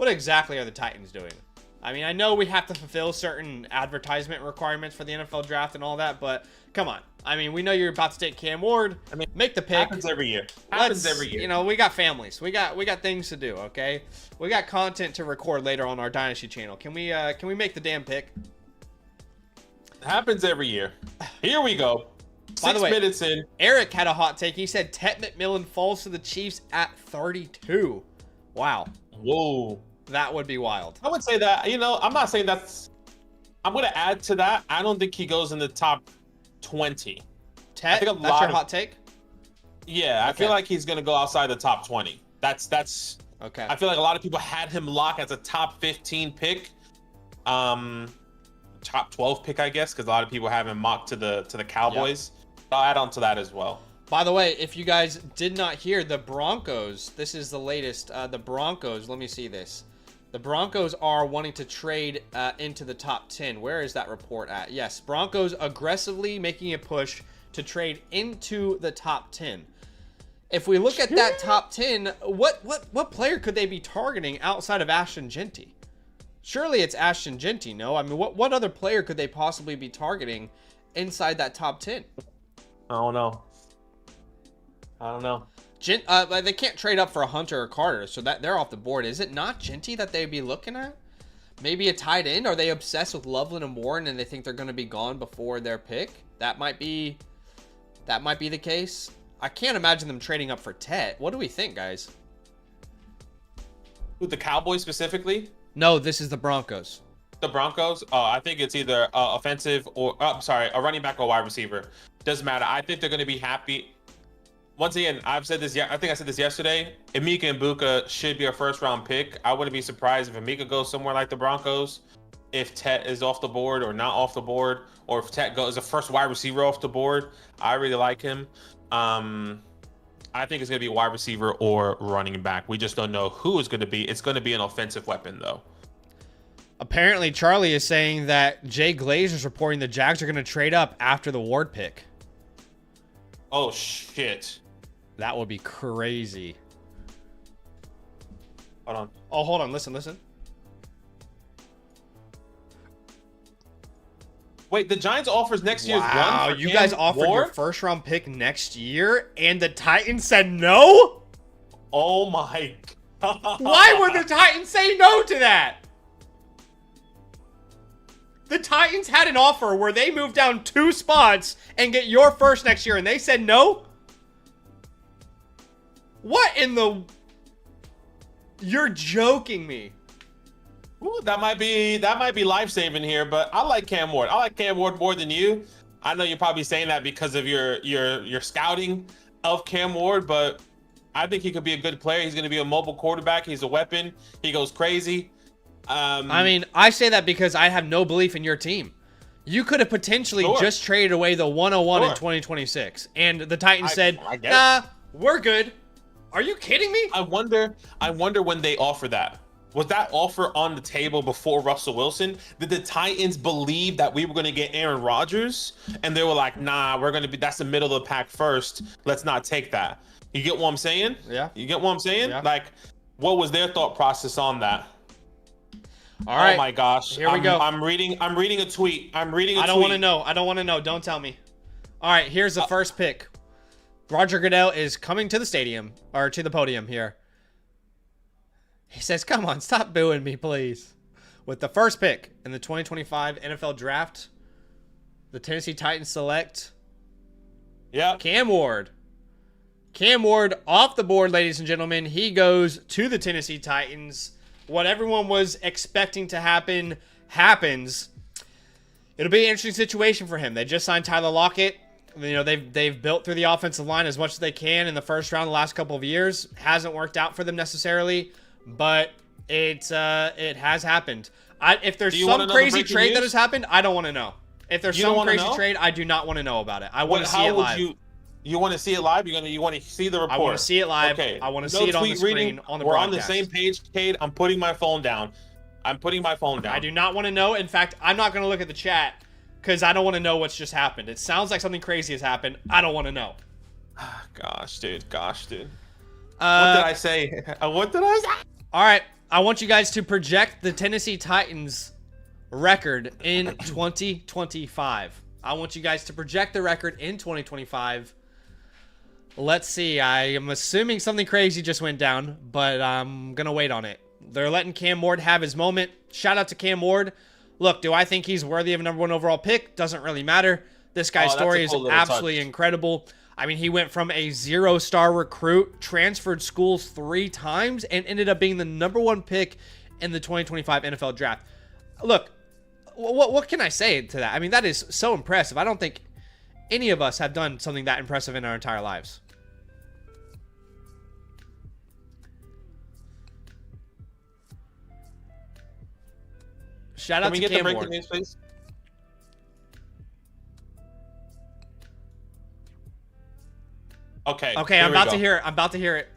exactly are the Titans doing? I mean, I know we have to fulfill certain advertisement requirements for the NFL draft and all that, but come on. I mean, we know you're about to take Cam Ward. I mean, make the pick. Happens every year. Happens every year. You know, we got families. We got things to do. Okay, we got content to record later on our Dynasty channel. Can we make the damn pick? Happens every year. Here we go. By the way, 6 minutes in. Eric had a hot take. He said Ted McMillan falls to the Chiefs at 32. Wow. Whoa. That would be wild. I would say that, you know, I'm not saying that's... I'm going to add to that. I don't think he goes in the top 20. Ted, that's your hot take? Yeah, I feel like he's going to go outside the top 20. That's okay. I feel like a lot of people had him locked as a top 15 pick. Top 12 pick, I guess, because a lot of people have him mocked to the Cowboys. Yep. I'll add on to that as well. By the way, if you guys did not hear, the Broncos, this is the latest. The Broncos, let me see this. The Broncos are wanting to trade into the top 10. Where is that report at? Yes, Broncos aggressively making a push to trade into the top 10. If we look at that top 10, what player could they be targeting outside of Ashton Genty? Surely it's Ashton Genty, no? I mean, what other player could they possibly be targeting inside that top 10? I don't know. They can't trade up for a Hunter or Carter, so that they're off the board. Is it not Genty that they'd be looking at? Maybe a tight end? Are they obsessed with Loveland and Warren and they think they're going to be gone before their pick? That might be the case. I can't imagine them trading up for Tet. What do we think, guys? Who, the Cowboys specifically? No, this is the Broncos. The Broncos? I think it's either offensive or, a running back or wide receiver. Doesn't matter. I think they're going to be happy. Once again, I think I said this yesterday. Emeka and Buka should be a first-round pick. I wouldn't be surprised if Emeka goes somewhere like the Broncos, if Tet is off the board or not off the board, or if Tet goes a first wide receiver off the board. I really like him. I think it's going to be wide receiver or running back. We just don't know who it's going to be. It's going to be an offensive weapon, though. Apparently, Charlie is saying that Jay Glazer's reporting the Jags are going to trade up after the Ward pick. Oh, shit. That would be crazy. Hold on. Oh, hold on. Listen. Wait, the Giants offers next year's one? Wow, you guys offered Ward? your first-round pick next year, and the Titans said no? Oh, my God. Why would the Titans say no to that? The Titans had an offer where they moved down 2 spots and get your first next year, and they said no? What in the... You're joking me. Ooh, that might be life-saving here, but I like Cam Ward. I like Cam Ward more than you. I know you're probably saying that because of your scouting of Cam Ward, but I think he could be a good player. He's going to be a mobile quarterback. He's a weapon. He goes crazy. I mean, I say that because I have no belief in your team. You could have potentially just traded away the 101 in 2026, and the Titans said, "Nah, we're good." Are you kidding me? I wonder when they offer that. Was that offer on the table before Russell Wilson? Did the Titans believe that we were going to get Aaron Rodgers, and they were like, "Nah, that's the middle of the pack first. Let's not take that." You get what I'm saying? Yeah. You get what I'm saying? Yeah. Like, what was their thought process on that? All right. Oh my gosh. Here we go. I'm reading a tweet. I don't want to know. I don't want to know. Don't tell me. All right, here's the first pick. Roger Goodell is coming to the stadium, or to the podium here. He says, "Come on, stop booing me, please." With the first pick in the 2025 NFL Draft, the Tennessee Titans select Cam Ward. Cam Ward off the board, ladies and gentlemen. He goes to the Tennessee Titans. What everyone was expecting to happen happens. It'll be an interesting situation for him. They just signed Tyler Lockett. You know, they've built through the offensive line as much as they can in the first round the last couple of years. Hasn't worked out for them necessarily, but it has happened. If there's some crazy trade that has happened, I don't want to know. If there's You don't some wanna crazy know? trade, I do not want to know about it. I want to see How it would live. you want to see it live? You want to see the report? I want to see it live. Okay. I want to No see it on the tweet screen reading. on the We're broadcast. on the same page, Cade. I'm putting my phone down. I'm putting my phone down. I do not want to know. In fact, I'm not going to look at the chat because I don't want to know what's just happened. It sounds like something crazy has happened. I don't want to know. Gosh, dude. What did I say? What did I say? All right. I want you guys to project the Tennessee Titans record in 2025. I want you guys to project the record in 2025. Let's see. I am assuming something crazy just went down, but I'm going to wait on it. They're letting Cam Ward have his moment. Shout out to Cam Ward. Look, do I think he's worthy of a number 1 overall pick? Doesn't really matter. This guy's story is absolutely incredible. I mean, he went from a 0-star recruit, transferred schools 3 times, and ended up being the number 1 pick in the 2025 NFL draft. Look, what can I say to that? I mean, that is so impressive. I don't think any of us have done something that impressive in our entire lives. Shout out to Cam Ward. Can we get the breaking news, please? Okay. Okay, I'm about to hear it. I'm about to hear it.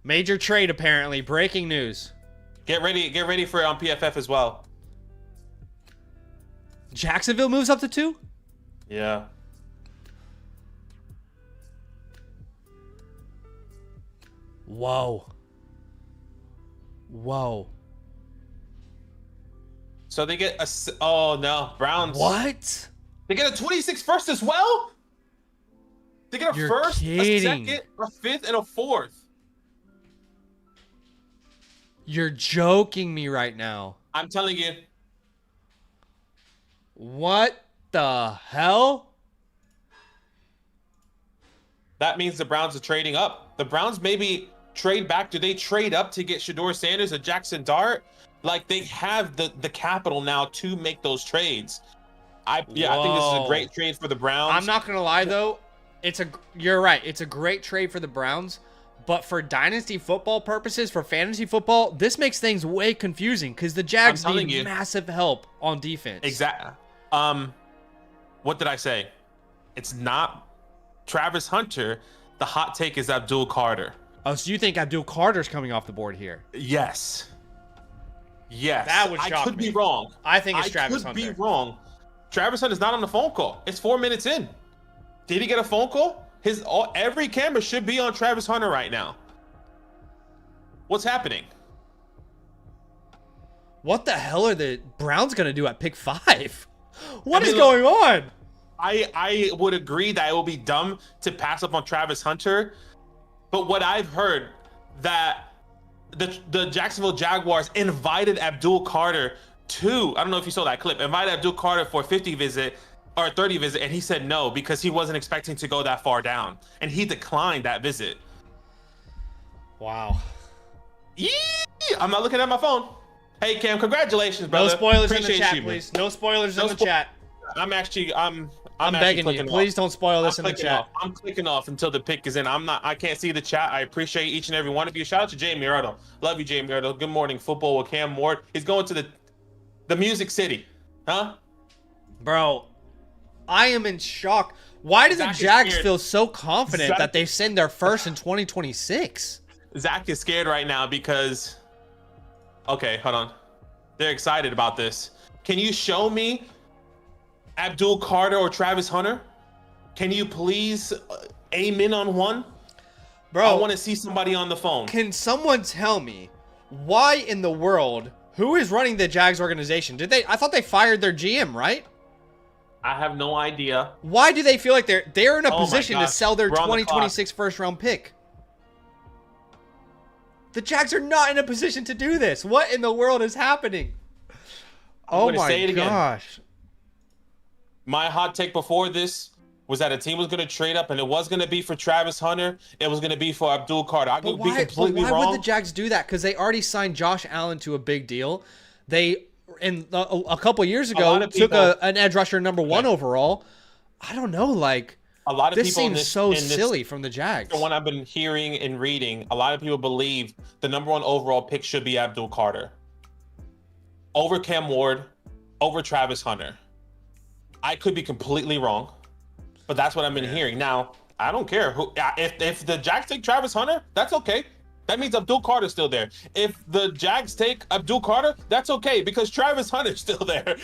Major trade, apparently. Breaking news. Get ready for it on PFF as well. Jacksonville moves up to 2? Yeah. Whoa. So they get a... Oh, no. Browns. What? They get a 26 first as well? They get a You're first, kidding. a second, a fifth, and a fourth. You're joking me right now. I'm telling you. What the hell? That means the Browns are trading up. The Browns maybe trade back. Do they trade up to get Shedeur Sanders or Jackson Dart? Like, they have the capital now to make those trades. I think this is a great trade for the Browns. I'm not gonna lie though, you're right. It's a great trade for the Browns, but for dynasty football purposes, for fantasy football, this makes things way confusing because the Jags need massive help on defense. Exactly. What did I say? It's not Travis Hunter. The hot take is Abdul Carter. Oh, so you think Abdul Carter's coming off the board here? Yes. That would shock me. I could be wrong. I think it's Travis Hunter. I could be wrong. Travis Hunter's not on the phone call. It's 4 minutes in. Did he get a phone call? Every camera should be on Travis Hunter right now. What's happening? What the hell are the Browns going to do at pick 5? What is going on? I would agree that it will be dumb to pass up on Travis Hunter. But what I've heard, that the Jacksonville Jaguars invited Abdul Carter to, I don't know if you saw that clip, invited Abdul Carter for a 50 visit or a 30 visit, and he said no because he wasn't expecting to go that far down. And he declined that visit. Wow. Yeah, I'm not looking at my phone. Hey, Cam, congratulations, brother. No spoilers in the chat, please. No spoilers in the chat. I'm begging you. Please don't spoil this in the chat. I'm clicking off until the pick is in. I can't see the chat. I appreciate each and every one of you. Shout out to Jay Murado. Love you, Jay Murado. Good morning, football with Cam Ward. He's going to the Music City. Huh? Bro, I am in shock. Why do the Jags feel so confident that they send their first in 2026? Zach is scared right now because... Okay, hold on. They're excited about this. Can you show me Abdul Carter or Travis Hunter? Can you please aim in on one? Bro, I want to see somebody on the phone. Can someone tell me why in the world, who is running the Jags organization? I thought they fired their GM, right? I have no idea. Why do they feel like they're in a position to sell their 2026 first round pick? The Jags are not in a position to do this. What in the world is happening? Oh my gosh. My hot take before this was that a team was going to trade up, and it was going to be for Travis Hunter. It was going to be for Abdul Carter. I could be completely wrong. Why would the Jags do that? Because they already signed Josh Allen to a big deal. They, a couple years ago, took an edge rusher number 1 overall. I don't know, like... A lot of this people seems so silly from the Jags. From what I've been hearing and reading, a lot of people believe the number 1 overall pick should be Abdul Carter over Cam Ward, over Travis Hunter. I could be completely wrong, but that's what I've been hearing. Now, I don't care who. If the Jags take Travis Hunter, that's okay. That means Abdul Carter's still there. If the Jags take Abdul Carter, that's okay because Travis Hunter's still there.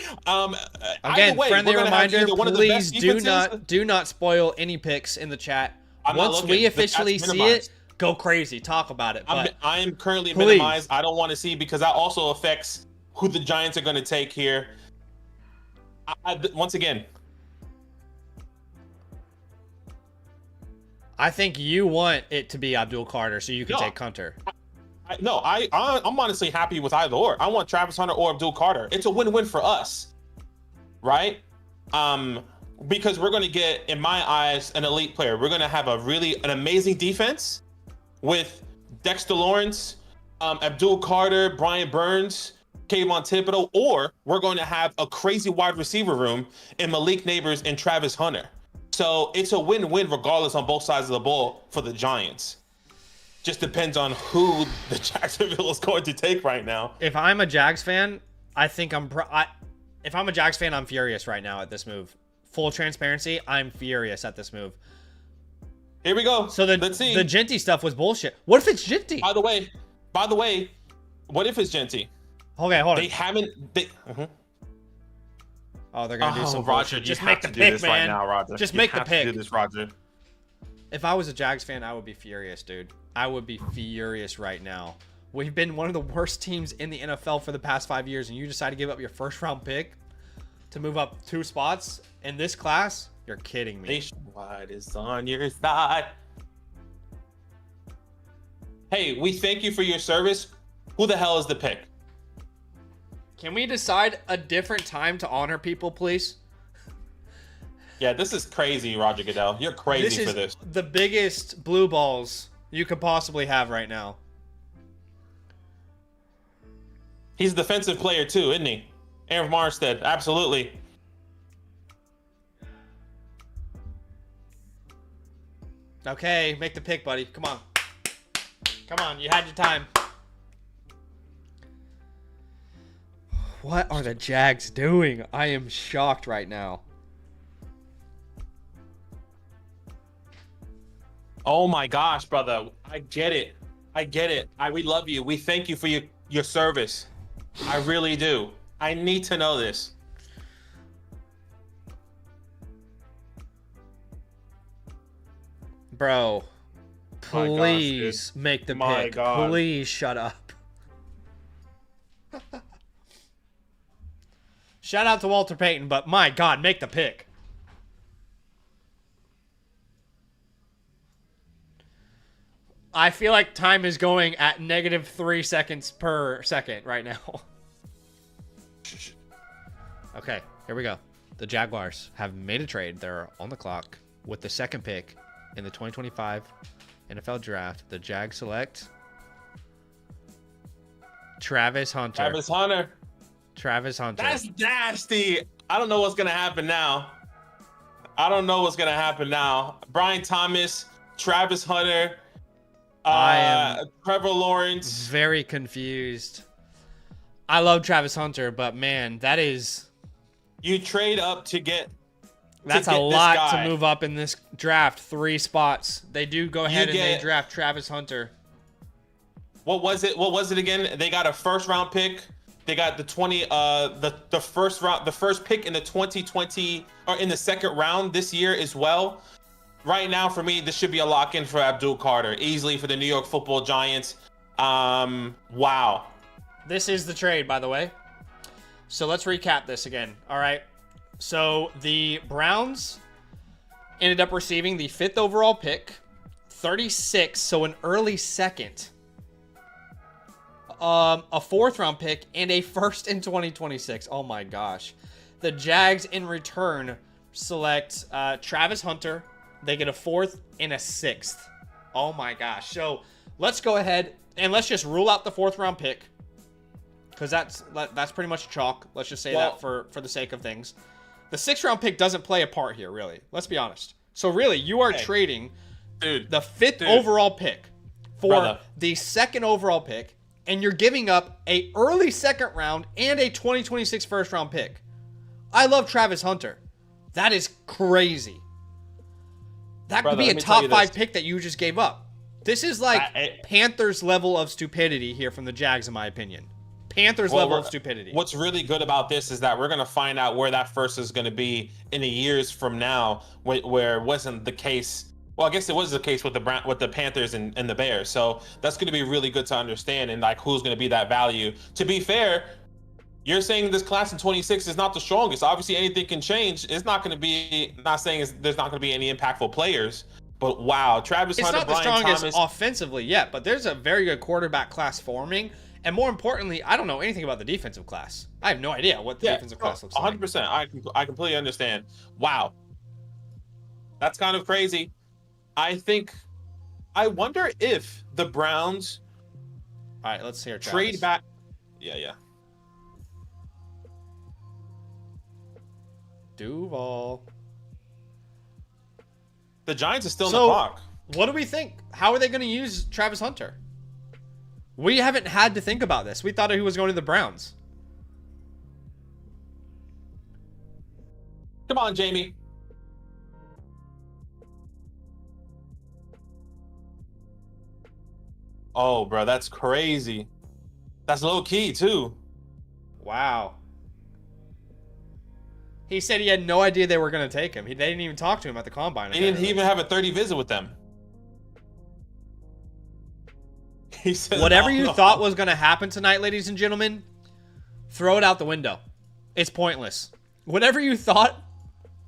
Again, way, friendly reminder: please do do not spoil any picks in the chat. I'm Once we officially see it, go crazy, talk about it. But I am currently minimized. I don't want to see because that also affects who the Giants are going to take here. Once again, I think you want it to be Abdul Carter so you can take Hunter. I'm honestly happy with either or. I want Travis Hunter or Abdul Carter. It's a win-win for us, right? Because we're going to get, in my eyes, an elite player. We're going to have an amazing defense with Dexter Lawrence, Abdul Carter, Brian Burns, Kayvon Thibodeau, or we're going to have a crazy wide receiver room in Malik Neighbors and Travis Hunter. So it's a win-win regardless on both sides of the ball for the Giants. Just depends on who the Jacksonville is going to take right now. If I'm a Jags fan, I think if I'm a Jags fan, I'm furious right now at this move. Full transparency, I'm furious at this move. Here we go. So let's see. The Genty stuff was bullshit. What if it's Genty? By the way, what if it's Genty? Okay, hold on. They haven't. Oh, they're gonna do some Roger. bullshit. Just make the pick, man. Right now, Roger. Just make the pick. Do this, Roger. If I was a Jags fan, I would be furious, dude. I would be furious right now. We've been one of the worst teams in the NFL for the past 5 years, and you decide to give up your first-round pick to move up 2 spots in this class? You're kidding me. Nationwide is on your side. Hey, we thank you for your service. Who the hell is the pick? Can we decide a different time to honor people, please? Yeah, this is crazy, Roger Goodell. You're crazy for this. The biggest blue balls you could possibly have right now. He's a defensive player too, isn't he? Aaron Marstead, absolutely. Okay, make the pick, buddy. Come on. Come on, you had your time. What are the Jags doing? I am shocked right now. Oh my gosh, brother. I get it. We love you. We thank you for your service. I really do. I need to know this. Bro, please make the pick. Please shut up. Shout out to Walter Payton, but my God, make the pick. I feel like time is going at -3 seconds per second right now. Okay, here we go. The Jaguars have made a trade. They're on the clock with the second pick in the 2025 NFL Draft. The Jags select Travis Hunter. That's nasty. I don't know what's going to happen now. Brian Thomas, Travis Hunter, I am Trevor Lawrence. very confused. I love Travis Hunter, but man, that is... You trade up to get... That's a lot to move up in this draft. 3 spots. They do go ahead and they draft Travis Hunter. What was it again? They got a first-round pick. They got the first pick in the 2020 or in the second round this year as well. Right now, for me, this should be a lock-in for Abdul Carter, easily for the New York Football Giants. Wow. This is the trade, by the way. So let's recap this again. All right. So the Browns ended up receiving the 5th overall pick, 36, so an early second. A 4th round pick and a first in 2026. Oh my gosh. The Jags in return select Travis Hunter. They get a 4th and a 6th. Oh my gosh. So let's go ahead and let's just rule out the 4th round pick, because that's pretty much chalk. Let's just say that for the sake of things. The 6th round pick doesn't play a part here, really. Let's be honest. So really, you are trading the 5th overall pick for the 2nd overall pick. And you're giving up a early 2nd round and a 2026 first round pick. I love Travis Hunter. That is crazy. That Brother, could be let a me tell top you 5 this. pick that you just gave up. This is like Panthers level of stupidity here from the Jags, in my opinion. Panthers level of stupidity. What's really good about this is that we're going to find out where that first is going to be in a years from now, where it wasn't the case. Well, I guess it was the case with the Panthers and the Bears. So that's going to be really good to understand, and like who's going to be that value. To be fair, you're saying this class in 26 is not the strongest. Obviously, anything can change. It's not going to be. Not saying there's not going to be any impactful players. But wow, Travis Hunter, It's not the Brian strongest Thomas, offensively yet, but there's a very good quarterback class forming. And more importantly, I don't know anything about the defensive class. I have no idea what the defensive class looks like. 100%. I completely understand. Wow. That's kind of crazy. I wonder if the Browns All right, let's hear Travis. trade back. Yeah. Duval. The Giants are still in the clock. What do we think? How are they going to use Travis Hunter? We haven't had to think about this. We thought he was going to the Browns. Come on, Jamie. Oh, bro, that's crazy. That's low key, too. Wow. He said he had no idea they were going to take him. They didn't even talk to him at the combine. He didn't even have a 30 visit with them. He said, whatever you thought was going to happen tonight, ladies and gentlemen, throw it out the window. It's pointless. Whatever you thought,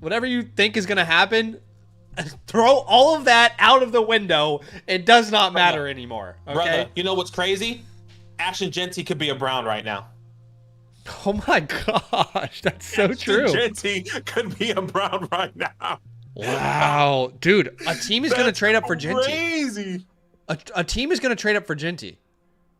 whatever you think is going to happen, throw all of that out of the window. It does not matter anymore. Okay? Brother, you know what's crazy? Ashton Genty could be a Brown right now. Oh my gosh, that's so true. Genty could be a Brown right now. Wow, dude, a team is going to trade up for Genty. Crazy. A team is going to trade up for Genty.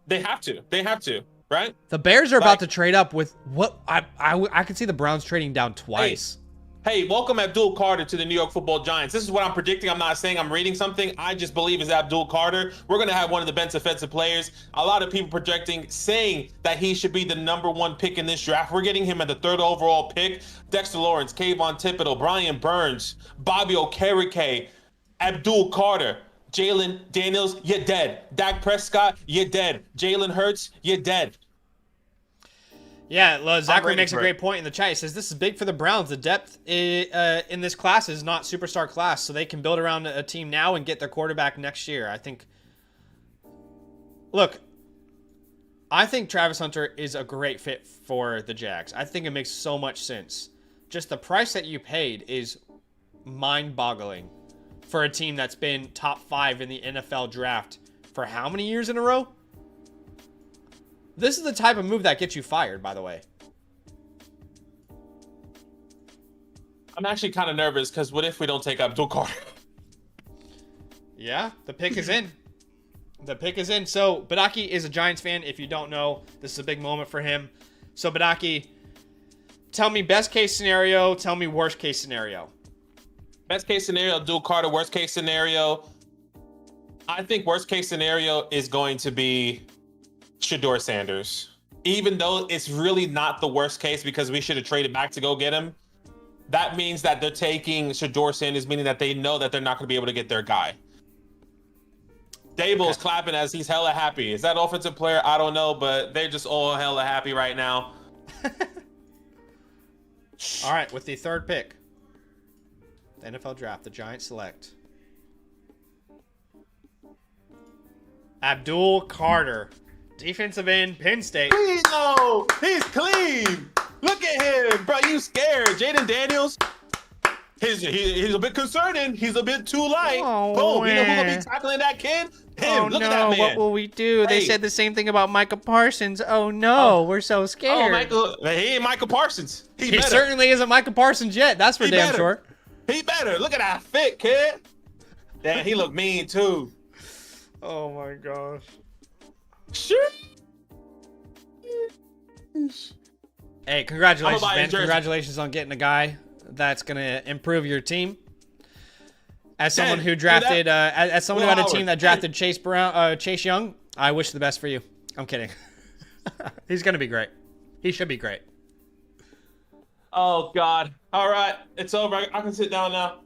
They have to. They have to, right? The Bears are about to trade up with what I could see the Browns trading down twice. Hey, welcome Abdul Carter to the New York Football Giants. This is what I'm predicting. I'm not saying I'm reading something. I just believe is Abdul Carter. We're going to have one of the best offensive players. A lot of people projecting, saying that he should be the #1 pick in this draft. We're getting him at the 3rd overall pick. Dexter Lawrence, Kayvon Thibodeau, Brian Burns, Bobby Okereke, Abdul Carter, Jalen Daniels, you're dead. Dak Prescott, you're dead. Jalen Hurts, you're dead. Yeah, Zachary makes a great point in the chat. He says, this is big for the Browns. The depth in this class is not superstar class, so they can build around a team now and get their quarterback next year. I think Travis Hunter is a great fit for the Jags. I think it makes so much sense. Just the price that you paid is mind-boggling for a team that's been top 5 in the NFL draft for how many years in a row? This is the type of move that gets you fired, by the way. I'm actually kind of nervous because what if we don't take Abdul Carter? Yeah, the pick is in. The pick is in. So, Badaki is a Giants fan. If you don't know, this is a big moment for him. So, Badaki, tell me best case scenario. Tell me worst case scenario. Best case scenario, Abdul Carter. Worst case scenario, I think worst case scenario is going to be Shedeur Sanders. Even though it's really not the worst case because we should have traded back to go get him, that means that they're taking Shedeur Sanders, meaning that they know that they're not going to be able to get their guy. Dable's clapping as he's hella happy. Is that offensive player? I don't know, but they're just all hella happy right now. All right, with the 3rd pick, the NFL draft, the Giants select Abdul Carter, defensive end, Penn State. No, he's clean. Look at him, bro. You scared? Jaden Daniels. He's a bit concerning. He's a bit too light. Oh, boom. You know who's gonna be tackling that kid? Him. Look at that man. What will we do? They said the same thing about Micah Parsons. Oh no, we're so scared. He ain't Michael Parsons. He certainly isn't Micah Parsons yet. That's for damn sure. He better. Look at that fit, kid. Damn, he look mean too. Oh my gosh. Sure. Hey, congratulations, man. Congratulations on getting a guy that's going to improve your team. As someone who drafted, as someone who had a team that drafted Chase Young, I wish the best for you. I'm kidding. He's going to be great. He should be great. Oh God. All right, it's over. I can sit down now.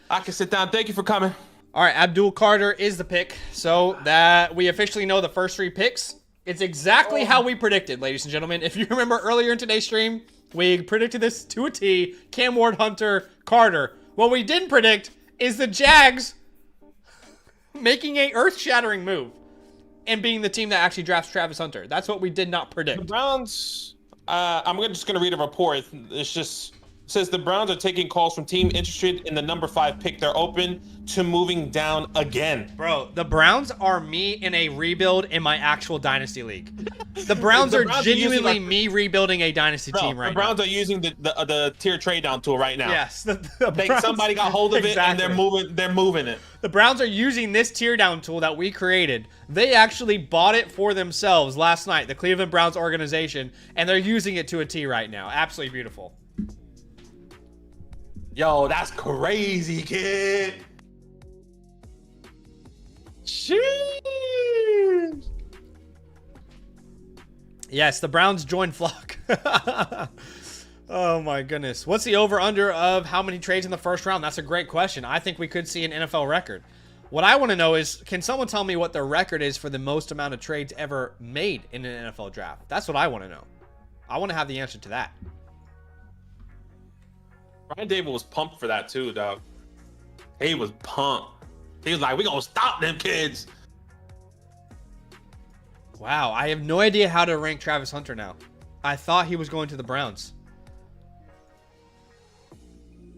I can sit down. Thank you for coming. All right, Abdul Carter is the pick. So that we officially know the first 3 picks. It's exactly how we predicted, ladies and gentlemen. If you remember earlier in today's stream, we predicted this to a T. Cam Ward, Hunter, Carter. What we didn't predict is the Jags making a earth-shattering move and being the team that actually drafts Travis Hunter. That's what we did not predict. The Browns. I'm just gonna read a report. It's just says the Browns are taking calls from team interested in the number 5 pick. They're open to moving down again. Bro, the Browns are me in a rebuild in my actual dynasty league. The Browns are genuinely me rebuilding a dynasty team right now. The Browns are using the tier trade down tool right now. Yes, the Browns, somebody got hold of it and they're moving it. The Browns are using this tear down tool that we created. They actually bought it for themselves last night, the Cleveland Browns organization, and they're using it to a T right now. Absolutely beautiful. Yo, that's crazy, kid. Sheesh. Yes, the Browns joined flock. Oh my goodness. What's the over-under of how many trades in the first round? That's a great question. I think we could see an NFL record. What I want to know is, can someone tell me what the record is for the most amount of trades ever made in an NFL draft? That's what I want to know. I want to have the answer to that. Brian Dable was pumped for that too, dog. He was pumped. He was like, "We gonna stop them kids." Wow, I have no idea how to rank Travis Hunter now. I thought he was going to the Browns.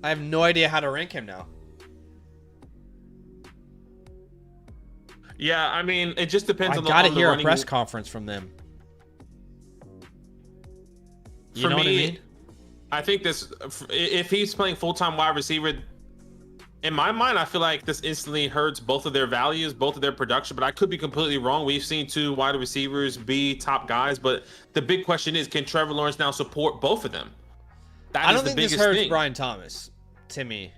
I have no idea how to rank him now. Yeah, I mean, it just depends I on the gotta hear a press conference from them. You know what I mean? I think this, if he's playing full-time wide receiver, in my mind, I feel like this instantly hurts both of their values, both of their production, but I could be completely wrong. We've seen 2 wide receivers be top guys, but the big question is, can Trevor Lawrence now support both of them? I don't think this hurts Brian Thomas, to me.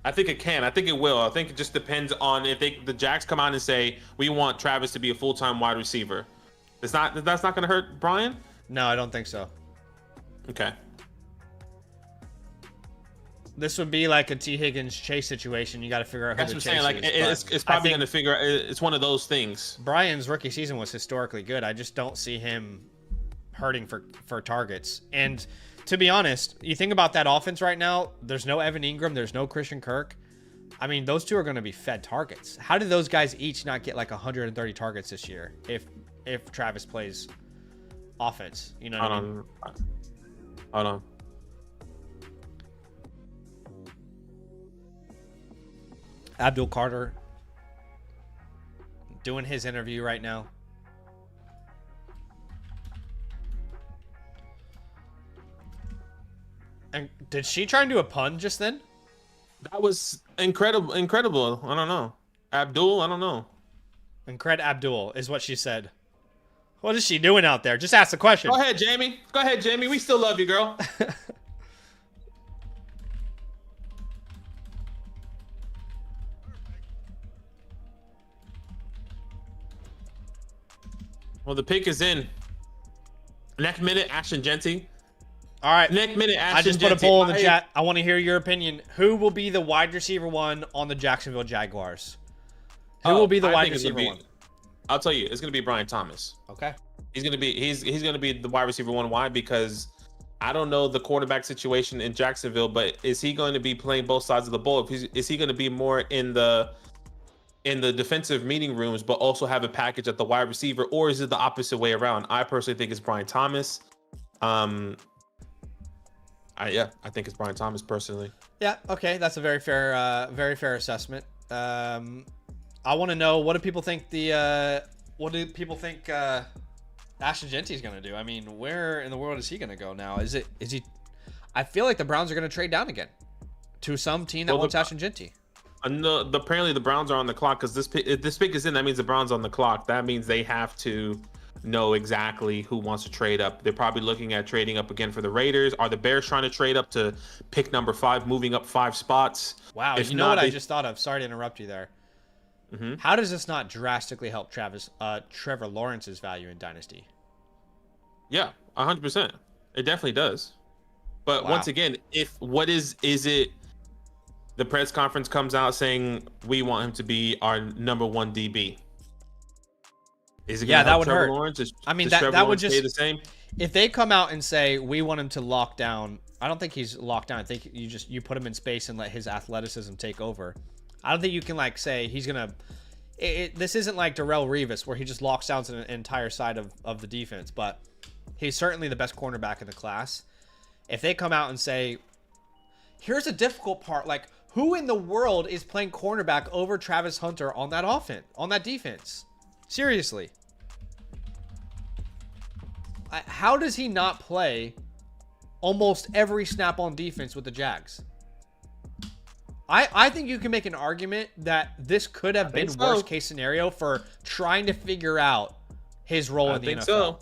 I think it can. I think it will. I think it just depends on if the Jags come out and say, we want Travis to be a full-time wide receiver. That's not going to hurt Brian? No, I don't think so. Okay. This would be like a T. Higgins Chase situation. You got to figure out who the Chase is. It's probably going to figure. It's one of those things. Brian's rookie season was historically good. I just don't see him hurting for targets. And to be honest, you think about that offense right now. There's no Evan Ingram. There's no Christian Kirk. I mean, those 2 are going to be fed targets. How did those guys each not get like 130 targets this year if Travis plays offense? You know what I mean? Hold on. Abdul Carter doing his interview right now. And did she try and do a pun just then? That was incredible. I don't know. Abdul, I don't know. Abdul is what she said. What is she doing out there? Just ask the question. Go ahead, Jamie. We still love you, girl. Well, the pick is in. Next minute, Ashton Genty. All right. Next minute, Ashton I just put a poll in the chat. I want to hear your opinion. Who will be the wide receiver 1 on the Jacksonville Jaguars? Who will be the wide receiver 1? I'll tell you, it's going to be Brian Thomas. Okay. He's going to be the wide receiver 1. Why? Because I don't know the quarterback situation in Jacksonville, but is he going to be playing both sides of the ball? Is he going to be more in the defensive meeting rooms, but also have a package at the wide receiver, or is it the opposite way around? I personally think it's Brian Thomas. I think it's Brian Thomas personally. Yeah, okay, that's a very fair assessment. I want to know, what do people think Ashton Genty's going to do? I mean, where in the world is he going to go now? Is he? I feel like the Browns are going to trade down again to some team that wants Ashton Genty. No, apparently the Browns are on the clock because if this pick is in, that means the Browns on the clock. That means they have to know exactly who wants to trade up. They're probably looking at trading up again for the Raiders. Are the Bears trying to trade up to pick number 5, moving up 5 spots? Wow, if you know what I just thought of? Sorry to interrupt you there. Mm-hmm. How does this not drastically help Trevor Lawrence's value in Dynasty? Yeah, 100%. It definitely does. But once again, if what is it? The press conference comes out saying we want him to be our number 1 DB. Is it going to help Trevor Lawrence? Does Trevor Lawrence stay the same? If they come out and say we want him to lock down, I don't think he's locked down. I think you put him in space and let his athleticism take over. I don't think you can like say he's gonna. This isn't like Darrelle Revis where he just locks down an entire side of the defense, but he's certainly the best cornerback in the class. If they come out and say, here's a difficult part, like who in the world is playing cornerback over Travis Hunter on that offense, on that defense? Seriously. How does he not play almost every snap on defense with the Jags? I think you can make an argument that this could have been worst case scenario for trying to figure out his role in the NFL. So.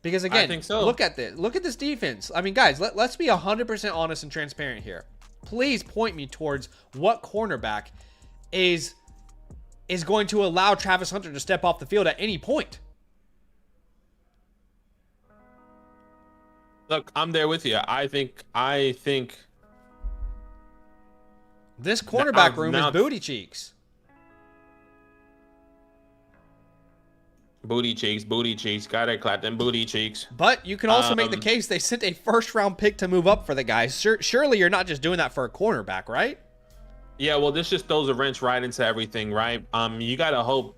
Because again, look at this. Look at this defense. I mean, guys, let's be 100% honest and transparent here. Please point me towards what cornerback is going to allow Travis Hunter to step off the field at any point. Look, I'm there with you. I think this cornerback room is booty cheeks. Booty cheeks. Gotta clap them booty cheeks. But you can also make the case they sent a first-round pick to move up for the guy. Surely you're not just doing that for a cornerback, right? Yeah, well, this just throws a wrench right into everything, right? You gotta hope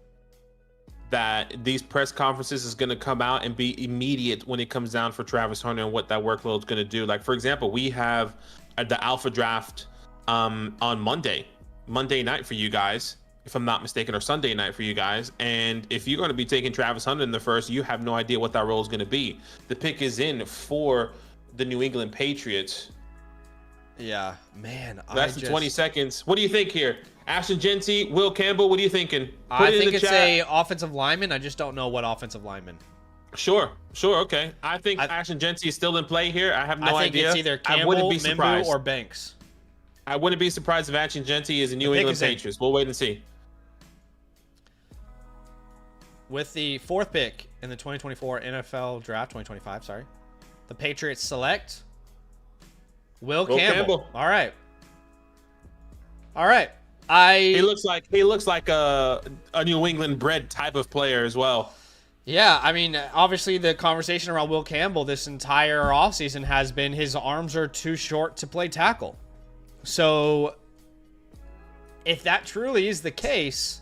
that these press conferences is going to come out and be immediate when it comes down for Travis Hunter and what that workload is going to do. Like, for example, we have the alpha draft on Monday night for you guys, if I'm not mistaken, or Sunday night for you guys. And if you're going to be taking Travis Hunter in the first, you have no idea what that role is going to be. The pick is in for the New England Patriots. Yeah, man. That's 20 seconds. What do you think here? Ashton Jeanty, Will Campbell, what are you thinking? I think it's a offensive lineman. I just don't know what offensive lineman. Sure, okay. I think Ashton Jeanty is still in play here. I have no idea. I think it's either Campbell, Mimbu, or Banks. I wouldn't be surprised if Ashton Jeanty is a New England Patriots. We'll wait and see. With the 4th pick in the 2024 NFL Draft, 2025, sorry, the Patriots select Will Campbell. All right. He looks like a New England bred type of player as well. Yeah, I mean, obviously the conversation around Will Campbell this entire offseason has been his arms are too short to play tackle. So if that truly is the case,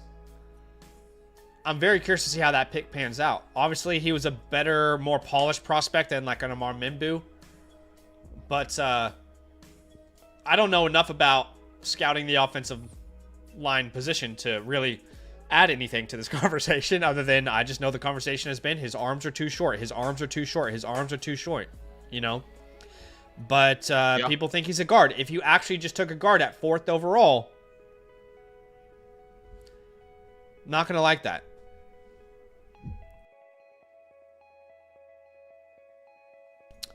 I'm very curious to see how that pick pans out. Obviously, he was a better, more polished prospect than like an Amar Mimbu. But I don't know enough about scouting the offensive line position to really add anything to this conversation other than I just know the conversation has been his arms are too short, you know? But people think he's a guard. If you actually just took a guard at 4th overall, not going to like that.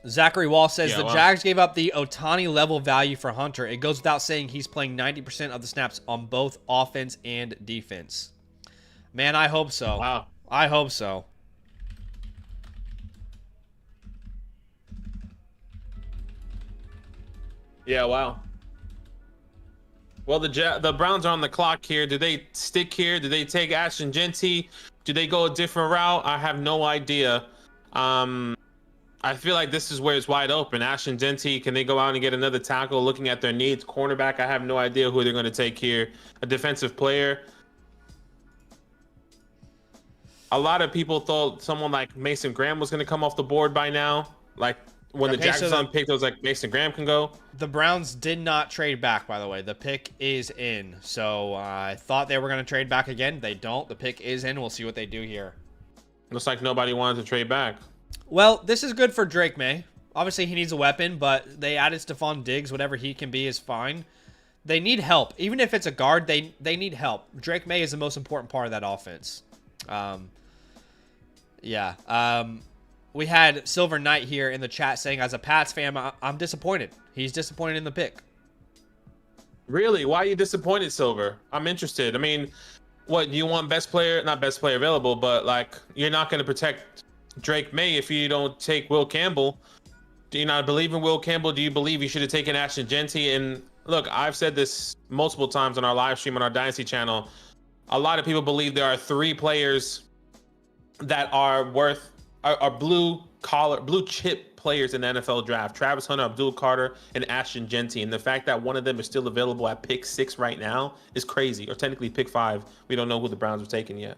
Zachary Wall says the Jags gave up the Ohtani level value for Hunter. It goes without saying he's playing 90% of the snaps on both offense and defense. Man, I hope so. Wow. I hope so. Yeah, wow. Well, the Browns are on the clock here. Do they stick here? Do they take Ashton Jeanty? Do they go a different route? I have no idea. I feel like this is where it's wide open. Ashton Jeanty, can they go out and get another tackle? Looking at their needs, cornerback, I have no idea who they're going to take here. A defensive player. A lot of people thought someone like Mason Graham was going to come off the board by now. Like when the Jags on picked, it was like Mason Graham can go. The Browns did not trade back, by the way. The pick is in. So I thought they were going to trade back again. They don't. The pick is in. We'll see what they do here. Looks like nobody wanted to trade back. Well, this is good for Drake May. Obviously, he needs a weapon, but they added Stephon Diggs. Whatever he can be is fine. They need help. Even if it's a guard, they need help. Drake May is the most important part of that offense. We had Silver Knight here in the chat saying, as a Pats fan, I'm disappointed. He's disappointed in the pick. Really? Why are you disappointed, Silver? I'm interested. I mean, what, you want best player, not best player available, but like you're not going to protect Drake May if you don't take Will Campbell. Do you not believe in Will Campbell? Do you believe you should have taken Ashton Genty? And look, I've said this multiple times on our live stream on our Dynasty channel. A lot of people believe there are 3 players that are blue chip players in the NFL draft: Travis Hunter, Abdul Carter, and Ashton Genty. And the fact that one of them is still available at pick 6 right now is crazy, or technically pick 5. We don't know who the Browns have taken yet.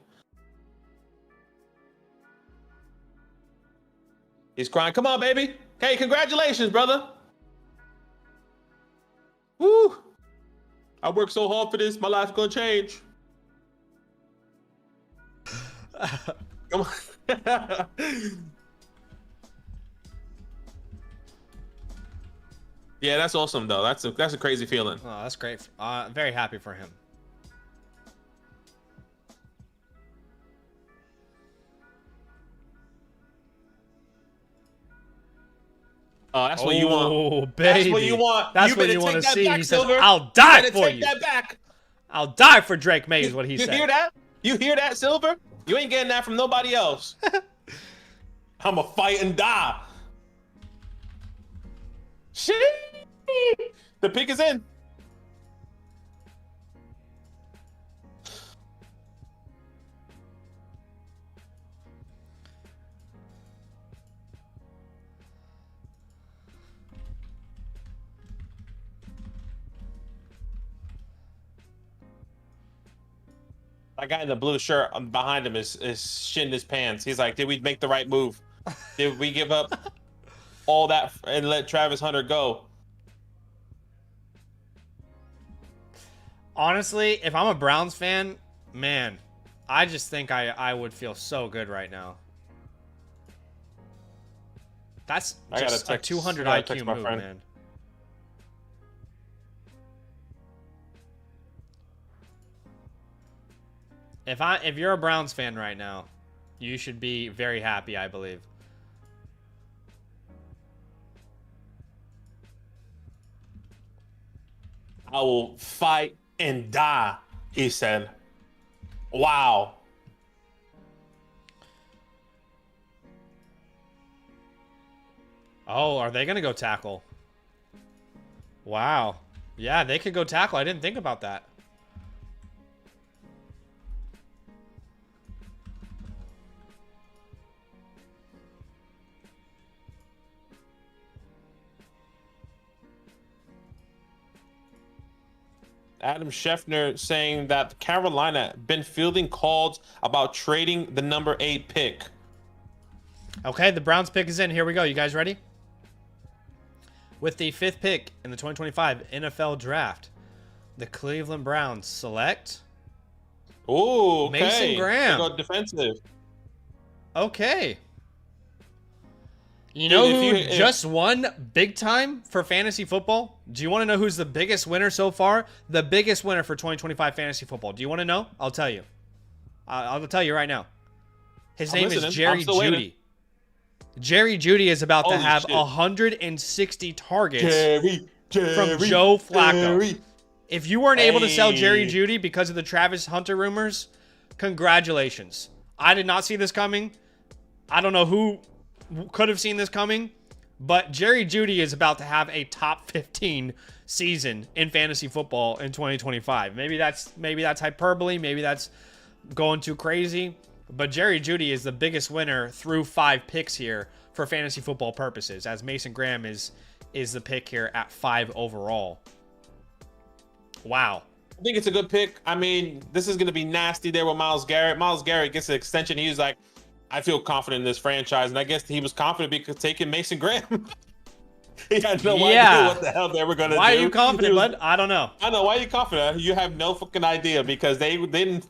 He's crying. Come on, baby. Hey, congratulations, brother. Woo. I worked so hard for this. My life's going to change. Come on. Yeah, that's awesome, though. That's a crazy feeling. Oh, that's great. I'm very happy for him. Oh, that's what you want. Oh, baby. That's what you want. That's what you want to see. He says, I'll die for you. That back. I'll die for Drake May is what he said. You hear that? You hear that, Silver? You ain't getting that from nobody else. I'm a fight and die. Shit. The pick is in. That guy in the blue shirt behind him is shitting his pants. He's like, did we make the right move? Did we give up all that and let Travis Hunter go? Honestly, if I'm a Browns fan, man, I just think I would feel so good right now. That's just a 200 IQ move, man. If you're a Browns fan right now, you should be very happy, I believe. I will fight and die, he said. Wow. Oh, are they going to go tackle? Wow. Yeah, they could go tackle. I didn't think about that. Adam Scheffner saying that Carolina been fielding calls about trading the number 8 pick. Okay, the Browns pick is in. Here we go. You guys ready? With the 5th pick in the 2025 NFL Draft, the Cleveland Browns select... Ooh, okay. Mason Graham. Go defensive. Okay. You know who just won big time for fantasy football? Do you want to know who's the biggest winner so far? The biggest winner for 2025 fantasy football. Do you want to know? I'll tell you. I'll tell you right now. His name is Jerry Jeudy. Jerry Jeudy is about to have 160 targets from Joe Flacco. If you weren't able to sell Jerry Jeudy because of the Travis Hunter rumors, congratulations. I did not see this coming. I don't know who could have seen this coming, but Jerry Jeudy is about to have a top 15 season in fantasy football in 2025. Maybe that's hyperbole, maybe that's going too crazy, but Jerry Jeudy is the biggest winner through 5 picks here for fantasy football purposes, as Mason Graham is the pick here at 5 overall. Wow. I think it's a good pick. I mean, this is going to be nasty there with Myles Garrett. Myles Garrett gets an extension. He was like, I feel confident in this franchise. And I guess he was confident because taking Mason Graham. He had no idea what the hell they were going to do. Why are you confident, bud? I don't know. I know. Why are you confident? You have no fucking idea because they didn't.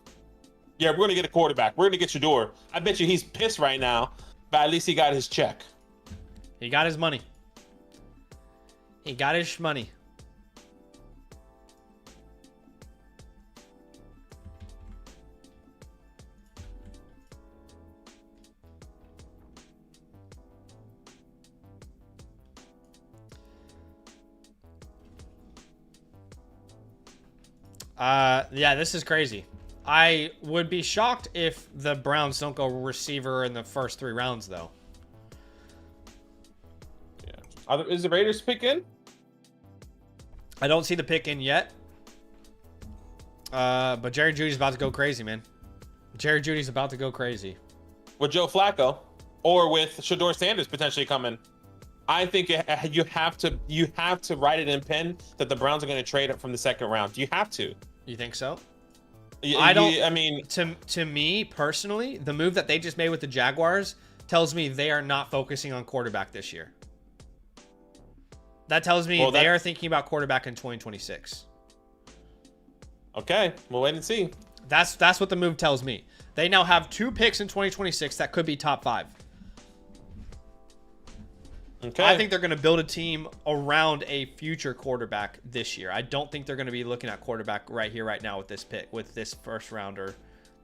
Yeah, we're going to get a quarterback. We're going to get Shador. I bet you he's pissed right now, but at least he got his check. He got his money. He got his money. Yeah, this is crazy. I would be shocked if the Browns don't go receiver in the first 3 rounds, though. Yeah, Is the Raiders pick in? I don't see the pick in yet. But Jerry Jeudy's about to go crazy, man. Jerry Jeudy's about to go crazy. With Joe Flacco or with Shador Sanders potentially coming. I think you have to write it in pen that the Browns are going to trade up from the second round. You have to. You think so? I mean, to me personally, the move that they just made with the Jaguars tells me they are not focusing on quarterback this year. That tells me they are thinking about quarterback in 2026. Okay, we'll wait and see. That's what the move tells me. They now have 2 picks in 2026 that could be top 5. Okay. I think they're going to build a team around a future quarterback this year. I don't think they're going to be looking at quarterback right here, right now with this pick, with this first round or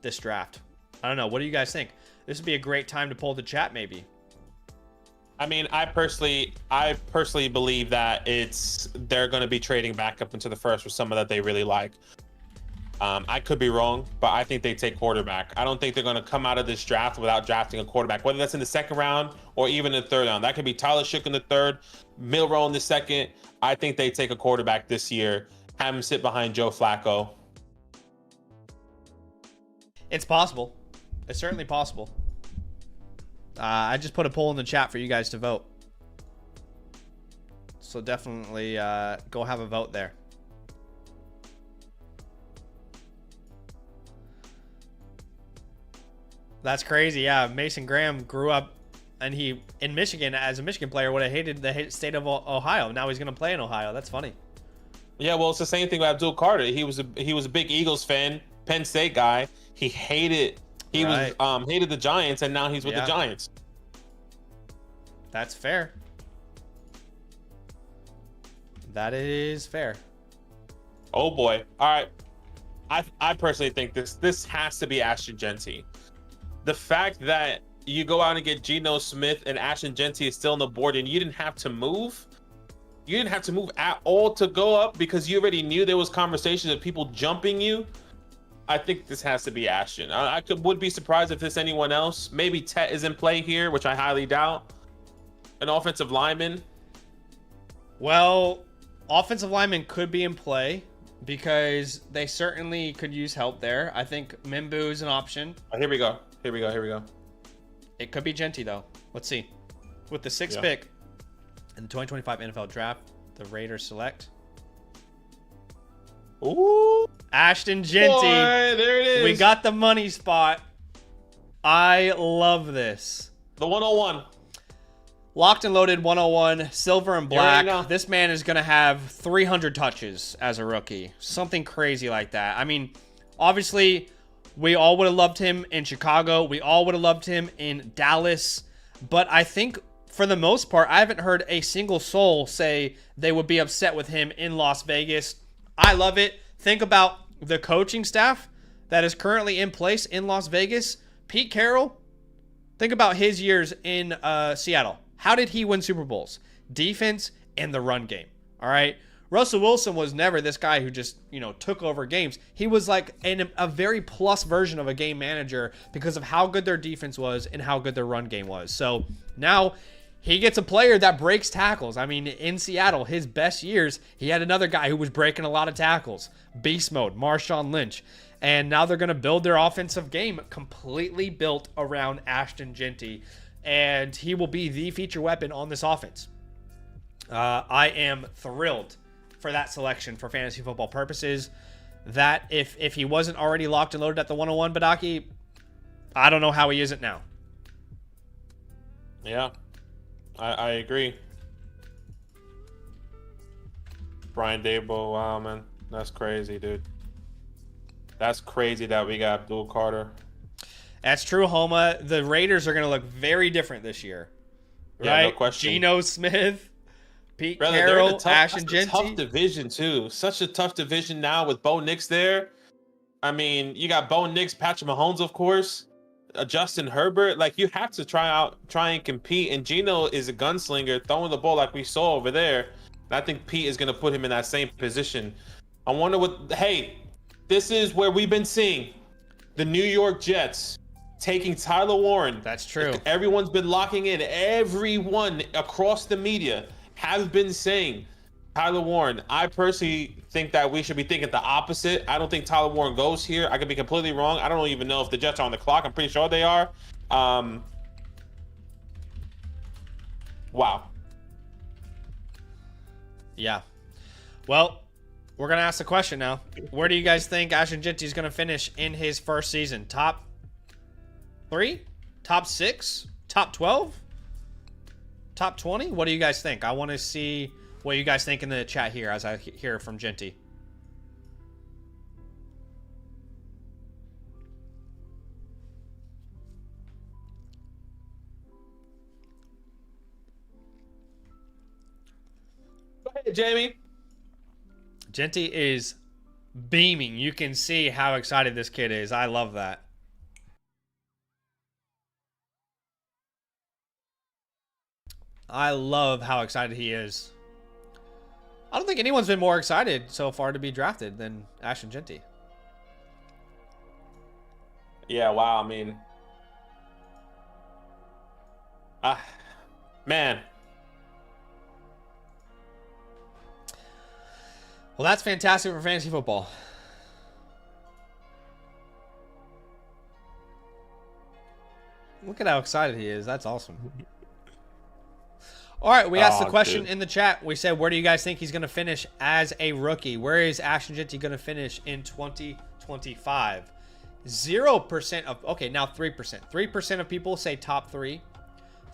this draft. I don't know. What do you guys think? This would be a great time to pull the chat, maybe. I mean, I personally believe that they're going to be trading back up into the first with someone that they really like. I could be wrong, but I think they take quarterback. I don't think they're going to come out of this draft without drafting a quarterback, whether that's in the second round or even the third round. That could be Tyler Shook in the third, Milroe in the second. I think they take a quarterback this year, have him sit behind Joe Flacco. It's possible. It's certainly possible. I just put a poll in the chat for you guys to vote. So definitely go have a vote there. That's crazy. Yeah, Mason Graham grew up and he in Michigan as a Michigan player would have hated the state of Ohio. Now he's going to play in Ohio. That's funny. Yeah, well, it's the same thing with Abdul Carter. He was a big Eagles fan, Penn State guy. He hated the Giants, and now he's with the Giants. That's fair. That is fair. Oh boy. All right. I personally think this has to be Ashton Genty. The fact that you go out and get Geno Smith and Ashton Genty is still on the board and you didn't have to move. You didn't have to move at all to go up because you already knew there was conversations of people jumping you. I think this has to be Ashton. Would be surprised if this anyone else. Maybe Tet is in play here, which I highly doubt. An offensive lineman. Well, offensive lineman could be in play because they certainly could use help there. I think Mimbu is an option. Oh, here we go. It could be Genty, though. Let's see. With the 6th pick in the 2025 NFL Draft, the Raiders select. Ooh. Ashton Genty. Boy, there it is. We got the money spot. I love this. The 101. Locked and loaded 101, silver and black. This man is going to have 300 touches as a rookie. Something crazy like that. I mean, obviously, we all would have loved him in Chicago. We all would have loved him in Dallas. But I think, for the most part, I haven't heard a single soul say they would be upset with him in Las Vegas. I love it. Think about the coaching staff that is currently in place in Las Vegas. Pete Carroll, think about his years in Seattle. How did he win Super Bowls? Defense and the run game. All right. Russell Wilson was never this guy who just, took over games. He was like a very plus version of a game manager because of how good their defense was and how good their run game was. So now he gets a player that breaks tackles. I mean, in Seattle, his best years, he had another guy who was breaking a lot of tackles. Beast mode, Marshawn Lynch. And now they're going to build their offensive game completely built around Ashton Genty. And he will be the feature weapon on this offense. I am thrilled for that selection for fantasy football purposes. That if he wasn't already locked and loaded at the 101, Badaki, I don't know how he isn't now. Yeah, I agree. Brian Dable, wow, man. That's crazy, dude. That's crazy that we got Abdul Carter. That's true, Homa. The Raiders are going to look very different this year. Right? Yeah, no question. Geno Smith, Pete Carroll, Ashton Genty. Tough division, too. Such a tough division now with Bo Nix there. I mean, you got Bo Nix, Patrick Mahomes, of course. Justin Herbert. Like, you have to try and compete. And Geno is a gunslinger, throwing the ball like we saw over there. And I think Pete is going to put him in that same position. I wonder hey, this is where we've been seeing the New York Jets taking Tyler Warren. That's true. Everyone's been locking in. Everyone across the media have been saying Tyler Warren. I personally think that we should be thinking the opposite. I don't think Tyler Warren goes here. I could be completely wrong. I don't even know if the Jets are on the clock. I'm pretty sure they are. Wow. Yeah. Well, we're going to ask the question now. Where do you guys think Ashton Jeanty is going to finish in his first season? Top 3? Top 6? Top 12? Top 20? What do you guys think? I want to see what you guys think in the chat here as I hear from Jeanty. Go ahead, Jamie. Jeanty is beaming. You can see how excited this kid is. I love that. I love how excited he is. I don't think anyone's been more excited so far to be drafted than Ashton Jeanty. Yeah, wow. I mean, man. Well, that's fantastic for fantasy football. Look at how excited he is. That's awesome. All right, we asked the question in the chat. We said, where do you guys think he's going to finish as a rookie? Where is Ashton Jeanty going to finish in 2025? 0% of, okay, now 3%. 3% of people say top 3.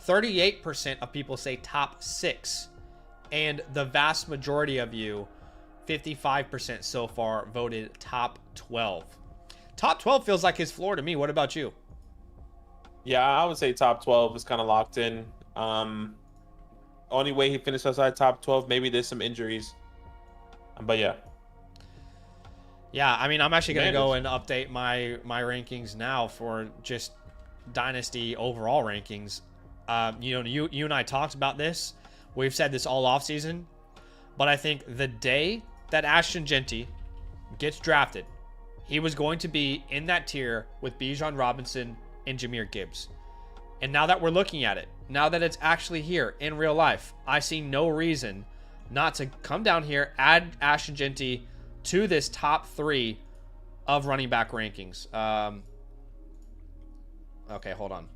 38% of people say top 6. And the vast majority of you, 55% so far, voted top 12. Top 12 feels like his floor to me. What about you? Yeah, I would say top 12 is kind of locked in. Only way he finished outside top 12, maybe there's some injuries. But yeah. Yeah, I mean, I'm actually going to go and update my rankings now for just Dynasty overall rankings. You and I talked about this. We've said this all offseason. But I think the day that Ashton Jeanty gets drafted, he was going to be in that tier with Bijan Robinson and Jahmyr Gibbs. And now that we're looking at it, now that it's actually here in real life, I see no reason not to come down here, add Ashton Jeanty to this top 3 of running back rankings. Okay, hold on.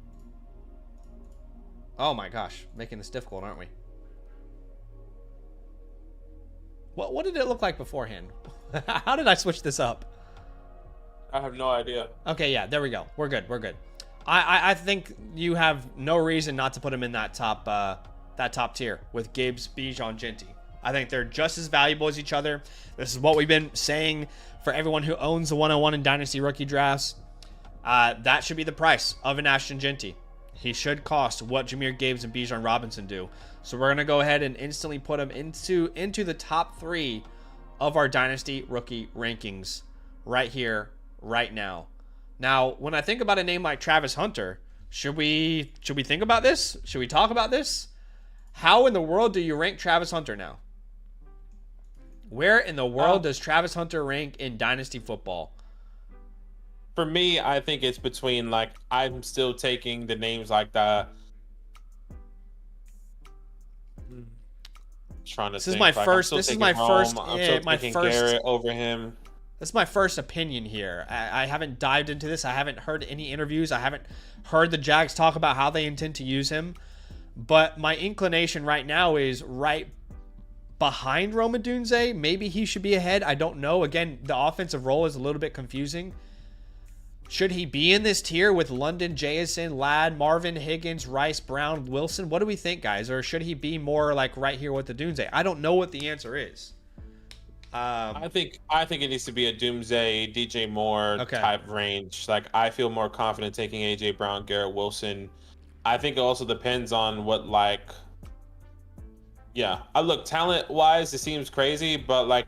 Oh my gosh, making this difficult, aren't we? What did it look like beforehand? How did I switch this up? I have no idea. Okay, yeah, there we go. We're good. We're good. I think you have no reason not to put him in that top tier with Gibbs, Bijan, Jeanty. I think they're just as valuable as each other. This is what we've been saying for everyone who owns the 101 in Dynasty rookie drafts. That should be the price of an Ashton Jeanty. He should cost what Jahmyr Gibbs and Bijan Robinson do. So we're going to go ahead and instantly put him into the top 3 of our Dynasty rookie rankings right here, right now. Now, when I think about a name like Travis Hunter, should we think about this? Should we talk about this? How in the world do you rank Travis Hunter now? Where in the world does Travis Hunter rank in Dynasty football? For me, I think it's between, like, I'm still taking the names like the... Trying to this is my first. This is my first. My first. Garrett over him. This is my first opinion here. I haven't dived into this. I haven't heard any interviews. I haven't heard the Jags talk about how they intend to use him. But my inclination right now is right behind Rome Odunze. Maybe he should be ahead. I don't know. Again, the offensive role is a little bit confusing. Should he be in this tier with London, Jason, Ladd, Marvin, Higgins, Rice, Brown, Wilson? What do we think, guys? Or should he be more like right here with the Odunze? I don't know what the answer is. I think it needs to be a Doomsday, DJ Moore type range. Like, I feel more confident taking AJ Brown, Garrett Wilson. I think it also depends on what, like, I look, talent wise, it seems crazy, but like,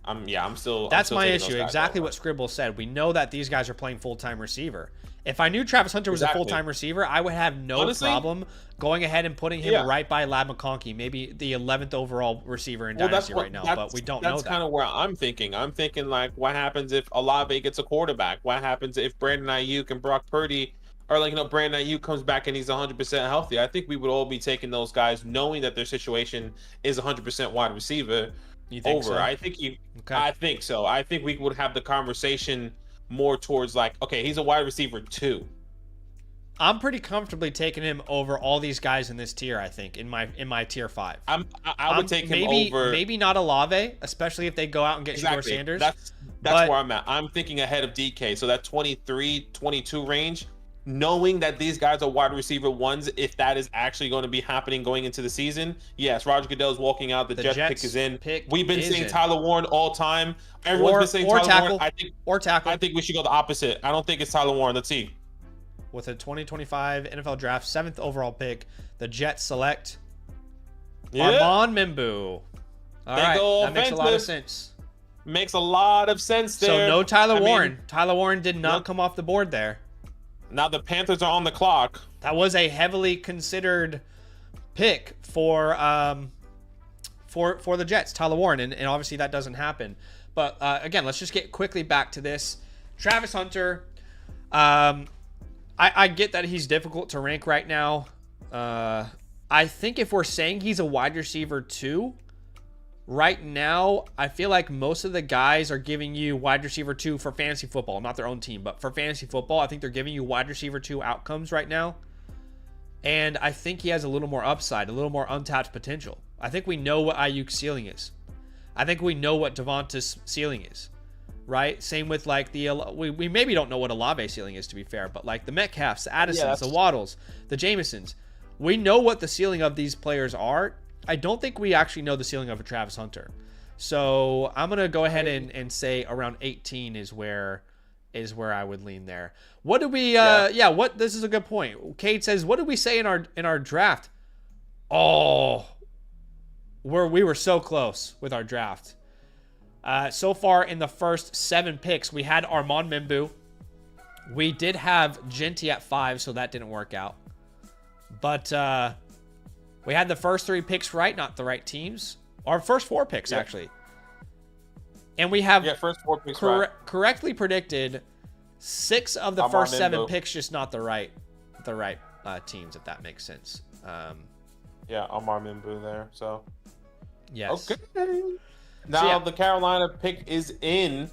I'm still. That's my issue. Exactly what Scribble said. We know that these guys are playing full-time receiver. If I knew Travis Hunter was a full-time receiver, I would have no problem going ahead and putting him right by Ladd McConkey, maybe the 11th overall receiver in Dynasty right now. But we don't know that. That's kind of where I'm thinking. I'm thinking, like, what happens if Olave gets a quarterback? What happens if Brandon Ayuk and Brock Purdy or like, Brandon Ayuk comes back and he's 100% healthy, I think we would all be taking those guys knowing that their situation is 100% wide receiver You think over. so? I think Okay. I think so. I think we would have the conversation more towards like, okay, he's a wide receiver 2. I'm pretty comfortably taking him over all these guys in this tier. I think in my tier 5. I would take him over. Maybe not Olave, especially if they go out and get Shedeur Sanders. That's where I'm at. I'm thinking ahead of DK. So that 23, 22 range, knowing that these guys are wide receiver 1s, if that is actually going to be happening going into the season. Yes, Roger Goodell's walking out. The Jets pick is in. We've been saying Tyler Warren all time. Everyone's been saying Tyler Warren. I think we should go the opposite. I don't think it's Tyler Warren. Let's see. With a 2025 NFL Draft 7th overall pick, the Jets select Armand Mimbu. All right, that makes a lot of sense. Makes a lot of sense there. So no Tyler Warren. Tyler Warren did not come off the board there. Now the Panthers are on the clock. That was a heavily considered pick for the Jets, Tyler Warren, and obviously that doesn't happen. But again, let's just get quickly back to this. Travis Hunter. I get that he's difficult to rank right now. I think if we're saying he's a wide receiver 2, right now, I feel like most of the guys are giving you wide receiver 2 for fantasy football, not their own team, but for fantasy football, I think they're giving you wide receiver 2 outcomes right now. And I think he has a little more upside, a little more untapped potential. I think we know what Ayuk's ceiling is. I think we know what Devonta's ceiling is. Right? Same with like we maybe don't know what Olave's ceiling is, to be fair, but like the Metcalfs, the Addisons, the Waddles, the Jamesons, we know what the ceiling of these players are. I don't think we actually know the ceiling of a Travis Hunter. So I'm gonna go ahead and say around 18 is where I would lean there. What do we this is a good point. Cade says, what did we say in our draft? Oh, we were so close with our draft. So far in the first 7 picks, we had Armand Mimbu. We did have Genty at 5, so that didn't work out. But we had the first 3 picks right, not the right teams. Our first 4 picks, actually. And we have first 4 picks correctly predicted 6 of the first 7 picks, just not the right teams, if that makes sense. Armand Mimbu there. So yes. Okay. Now the Carolina pick is in.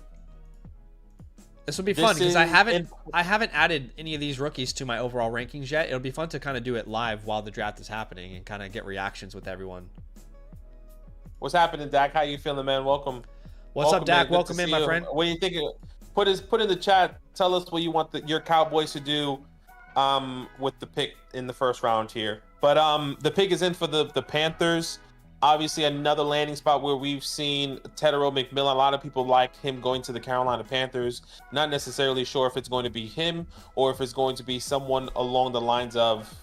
This will be fun because I haven't added any of these rookies to my overall rankings yet. It'll be fun to kind of do it live while the draft is happening and kind of get reactions with everyone. What's happening, Dak? How you feeling, man? Welcome. What's up, Dak? Welcome in, my friend. What do you think? Put in the chat. Tell us what you want your Cowboys to do with the pick in the first round here. But the pick is in for the Panthers. Obviously, another landing spot where we've seen Tedero McMillan. A lot of people like him going to the Carolina Panthers. Not necessarily sure if it's going to be him or if it's going to be someone along the lines of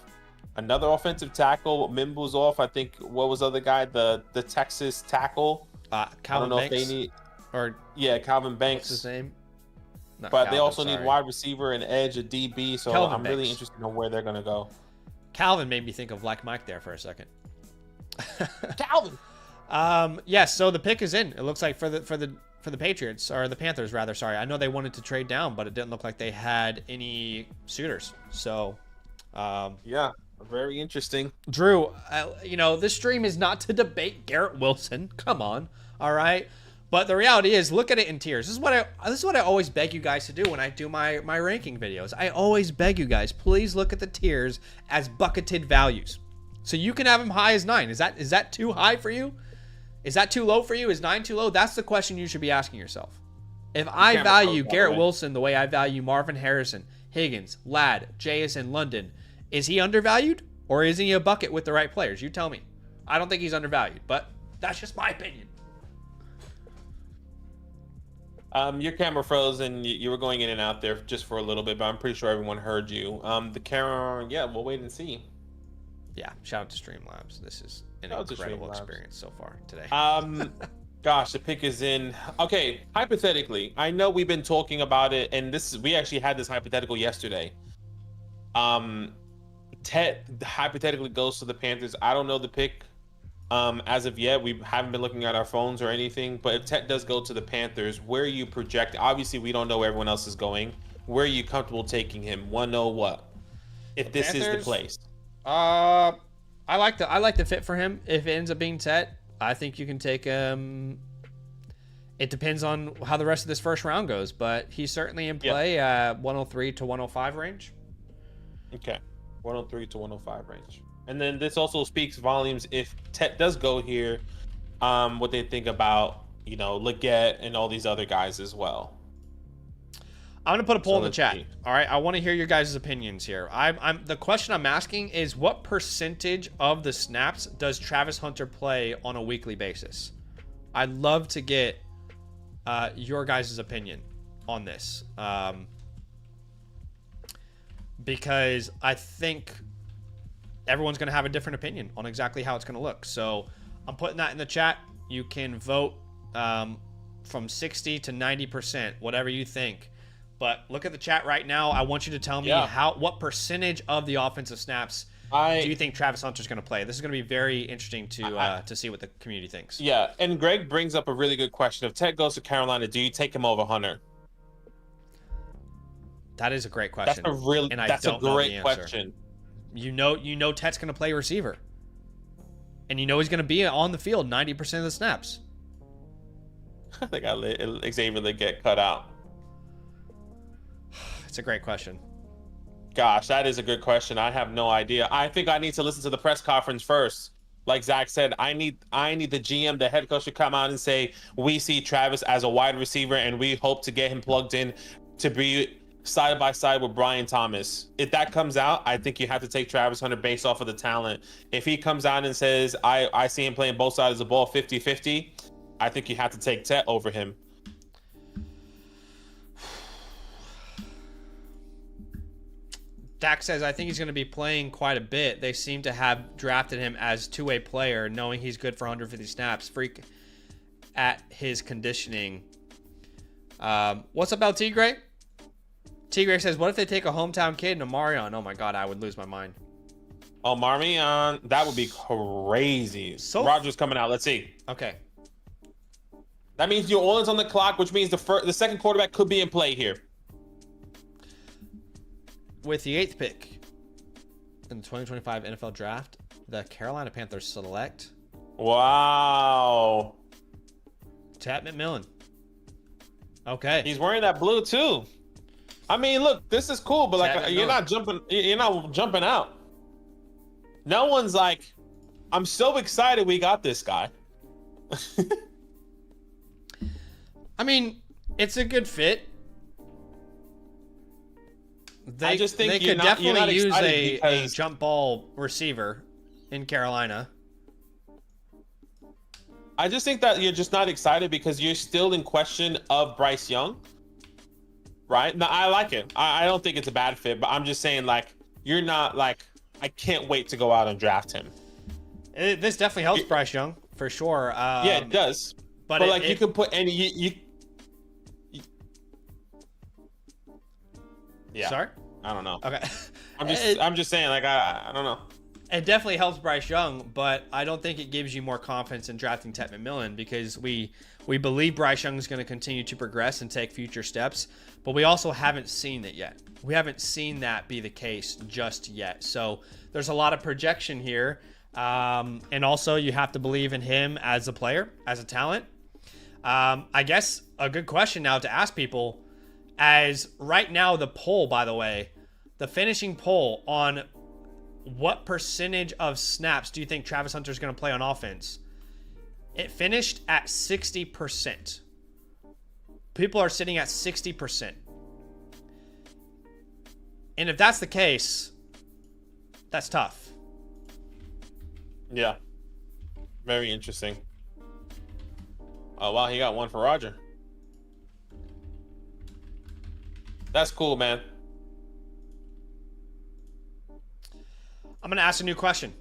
another offensive tackle. Mimbu's off. I think, what was the other guy? The Texas tackle? Calvin Banks. If they need, Calvin Banks. What's his name? But Calvin, they also need wide receiver, an edge, a DB. So I'm really interested in where they're going to go. Calvin made me think of Like Mike there for a second. Calvin. Yes, so the pick is in. It looks like for the Patriots, or the Panthers rather. Sorry, I know they wanted to trade down, but it didn't look like they had any suitors. So, very interesting. Drew, this stream is not to debate Garrett Wilson. Come on, all right. But the reality is, look at it in tiers. This is what I always beg you guys to do when I do my ranking videos. I always beg you guys, please look at the tiers as bucketed values. So you can have him high as 9. Is that too high for you? Is that too low for you? Is 9 too low? That's the question you should be asking yourself. If I value Garrett Wilson the way I value Marvin Harrison, Higgins, Ladd, JSN, London, is he undervalued? Or is he a bucket with the right players? You tell me. I don't think he's undervalued, but that's just my opinion. Your camera froze and you were going in and out there just for a little bit, but I'm pretty sure everyone heard you. The camera, we'll wait and see. Yeah, shout out to Streamlabs. This is an incredible experience so far today. Gosh, the pick is in. Okay, hypothetically, I know we've been talking about it, and we actually had this hypothetical yesterday. Ted hypothetically goes to the Panthers. I don't know the pick as of yet. We haven't been looking at our phones or anything, but if Ted does go to the Panthers, where are you projecting? Obviously, we don't know where everyone else is going. Where are you comfortable taking him? Want to know what? if this is the Panthers? place. I like the fit for him. If it ends up being Tet, I think you can take It depends on how the rest of this first round goes, but he's certainly in play at 103 to 105 range. Okay, 103 to 105 range. And then this also speaks volumes if Tet does go here, what they think about, Leggett and all these other guys as well. I'm gonna put a poll in the chat. See. All right, I want to hear your guys' opinions here. The question I'm asking is, what percentage of the snaps does Travis Hunter play on a weekly basis? I'd love to get your guys' opinion on this, because I think everyone's gonna have a different opinion on exactly how it's gonna look. So I'm putting that in the chat. You can vote from 60 to 90%, whatever you think. But look at the chat right now. I want you to tell me what percentage of the offensive snaps do you think Travis Hunter's going to play? This is going to be very interesting to see what the community thinks. Yeah, and Greg brings up a really good question. If Ted goes to Carolina, do you take him over Hunter? That is a great question. That's a great question. You know Ted's going to play receiver. And you know he's going to be on the field 90% of the snaps. I think Xavier get cut out. It's a great question. Gosh, that is a good question. I have no idea. I think I need to listen to the press conference first. Like Zach said, I need the GM, the head coach, to come out and say, we see Travis as a wide receiver and we hope to get him plugged in to be side by side with Brian Thomas. If that comes out, I think you have to take Travis Hunter based off of the talent. If he comes out and says, I see him playing both sides of the ball 50-50, I think you have to take Tet over him. Dak says, I think he's going to be playing quite a bit. They seem to have drafted him as two-way player, knowing he's good for 150 snaps. Freak at his conditioning. What's up, LT Gray? T-Gray says, what if they take a hometown kid and Omarion? Oh my God, I would lose my mind. Omarion, that would be crazy. Rodgers coming out. Let's see. Okay. That means New Orleans on the clock, which means the second quarterback could be in play here. With the 8th pick in the 2025 NFL Draft, the Carolina Panthers select. Wow. Tat McMillan. Okay. He's wearing that blue too. I mean, look, this is cool, but like you're not jumping out. No one's like, I'm so excited we got this guy. I mean, it's a good fit. I just think they could definitely use a jump ball receiver in Carolina. I just think that you're just not excited because you're still in question of Bryce Young. Right? No, I like it. I don't think it's a bad fit, but I'm just saying, like, you're not like, I can't wait to go out and draft him. This definitely helps Bryce Young, for sure. Yeah, it does. But you could put any... Yeah. Sorry? I don't know. Okay. I'm just saying, like, I don't know. It definitely helps Bryce Young, but I don't think it gives you more confidence in drafting Tet McMillan because we believe Bryce Young is going to continue to progress and take future steps, but we also haven't seen it yet. We haven't seen that be the case just yet. So there's a lot of projection here, and also you have to believe in him as a player, as a talent. I guess a good question now to ask people, as right now the poll, by the way, the finishing poll on what percentage of snaps do you think Travis Hunter is going to play on offense? It finished at 60%. People are sitting at 60%. And if that's the case, that's tough. Yeah. Very interesting. Oh, wow. He got one for Roger. That's cool, man. I'm going to ask a new question.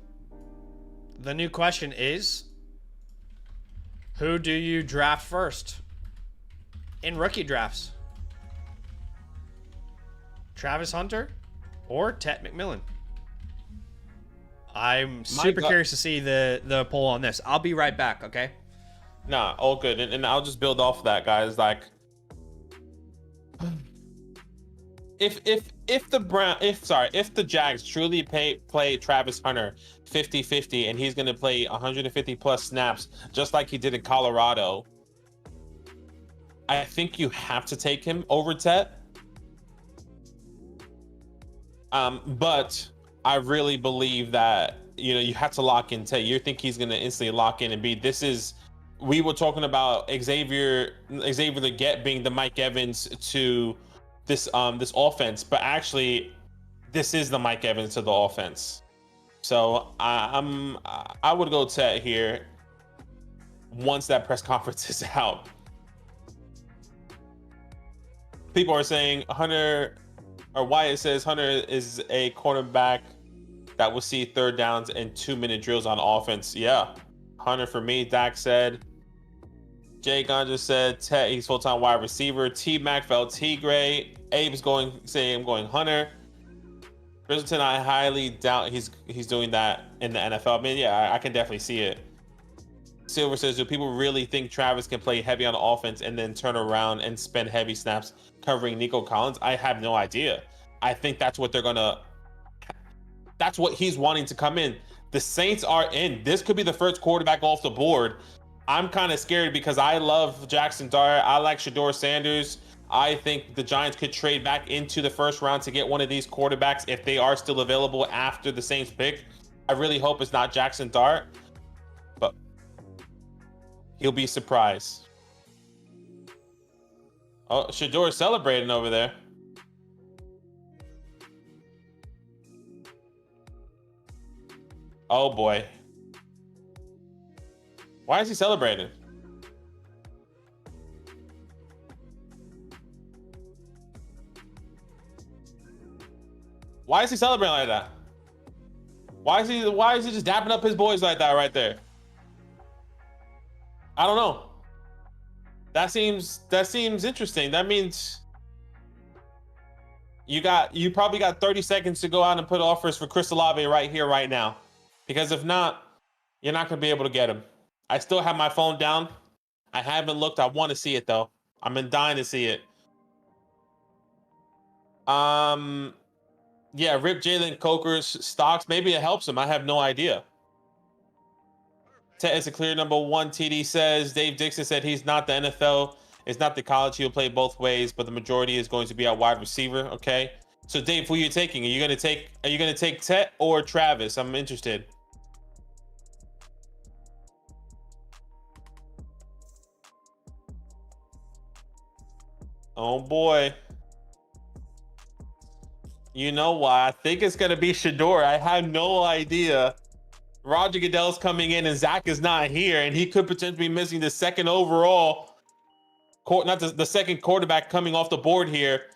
The new question is, who do you draft first in rookie drafts? Travis Hunter or Tet McMillan? I'm super curious to see the poll on this. I'll be right back, okay? Nah, all good. And I'll just build off of that, guys. Like, if the Jags truly play Travis Hunter 50-50 and he's going to play 150 plus snaps just like he did in Colorado, I think you have to take him over Tet. But I really believe that, you know, you have to lock in Tet. You think he's going to instantly lock in and be, we were talking about Xavier Leggett being the Mike Evans to this offense, but actually this is the Mike Evans to the offense. So I would go Tet here once that press conference is out. People are saying Hunter, or Wyatt says Hunter is a cornerback that will see third downs and 2-minute drills on offense. Yeah, Hunter for me. Dak said. Jay Ganja said Tet, he's full-time wide receiver. T Mac felt T Gray. Abe's saying I'm going Hunter. Bridgerton, I highly doubt he's doing that in the NFL. I mean, yeah, I can definitely see it. Silver says, do people really think Travis can play heavy on offense and then turn around and spend heavy snaps covering Nico Collins? I have no idea. I think that's what he's wanting to come in. The Saints are in. This could be the first quarterback off the board. I'm kind of scared because I love Jackson Dart. I like Shedeur Sanders. I think the Giants could trade back into the first round to get one of these quarterbacks if they are still available after the Saints pick. I really hope it's not Jackson Dart, but he'll be surprised. Oh, Shedeur is celebrating over there. Oh boy. Why is he celebrating? Why is he celebrating like that? Why is he just dapping up his boys like that right there? I don't know. That seems interesting. That means you probably got 30 seconds to go out and put offers for Chris Olave right here, right now. Because if not, you're not gonna be able to get him. I still have my phone down. I haven't looked. I want to see it though. I've been dying to see it. Yeah, rip Jalen Coker's stocks. Maybe it helps him. I have no idea. Tet is a clear number one. TD says. Dave Dixon said he's not the NFL. It's not the college. He'll play both ways, but the majority is going to be a wide receiver. Okay. So Dave, who are you taking? Are you gonna take Tet or Travis? I'm interested. Oh boy. You know why? I think it's gonna be Shedeur. I have no idea. Roger Goodell's coming in and Zach is not here, and he could potentially be missing the second overall, not the second quarterback coming off the board here.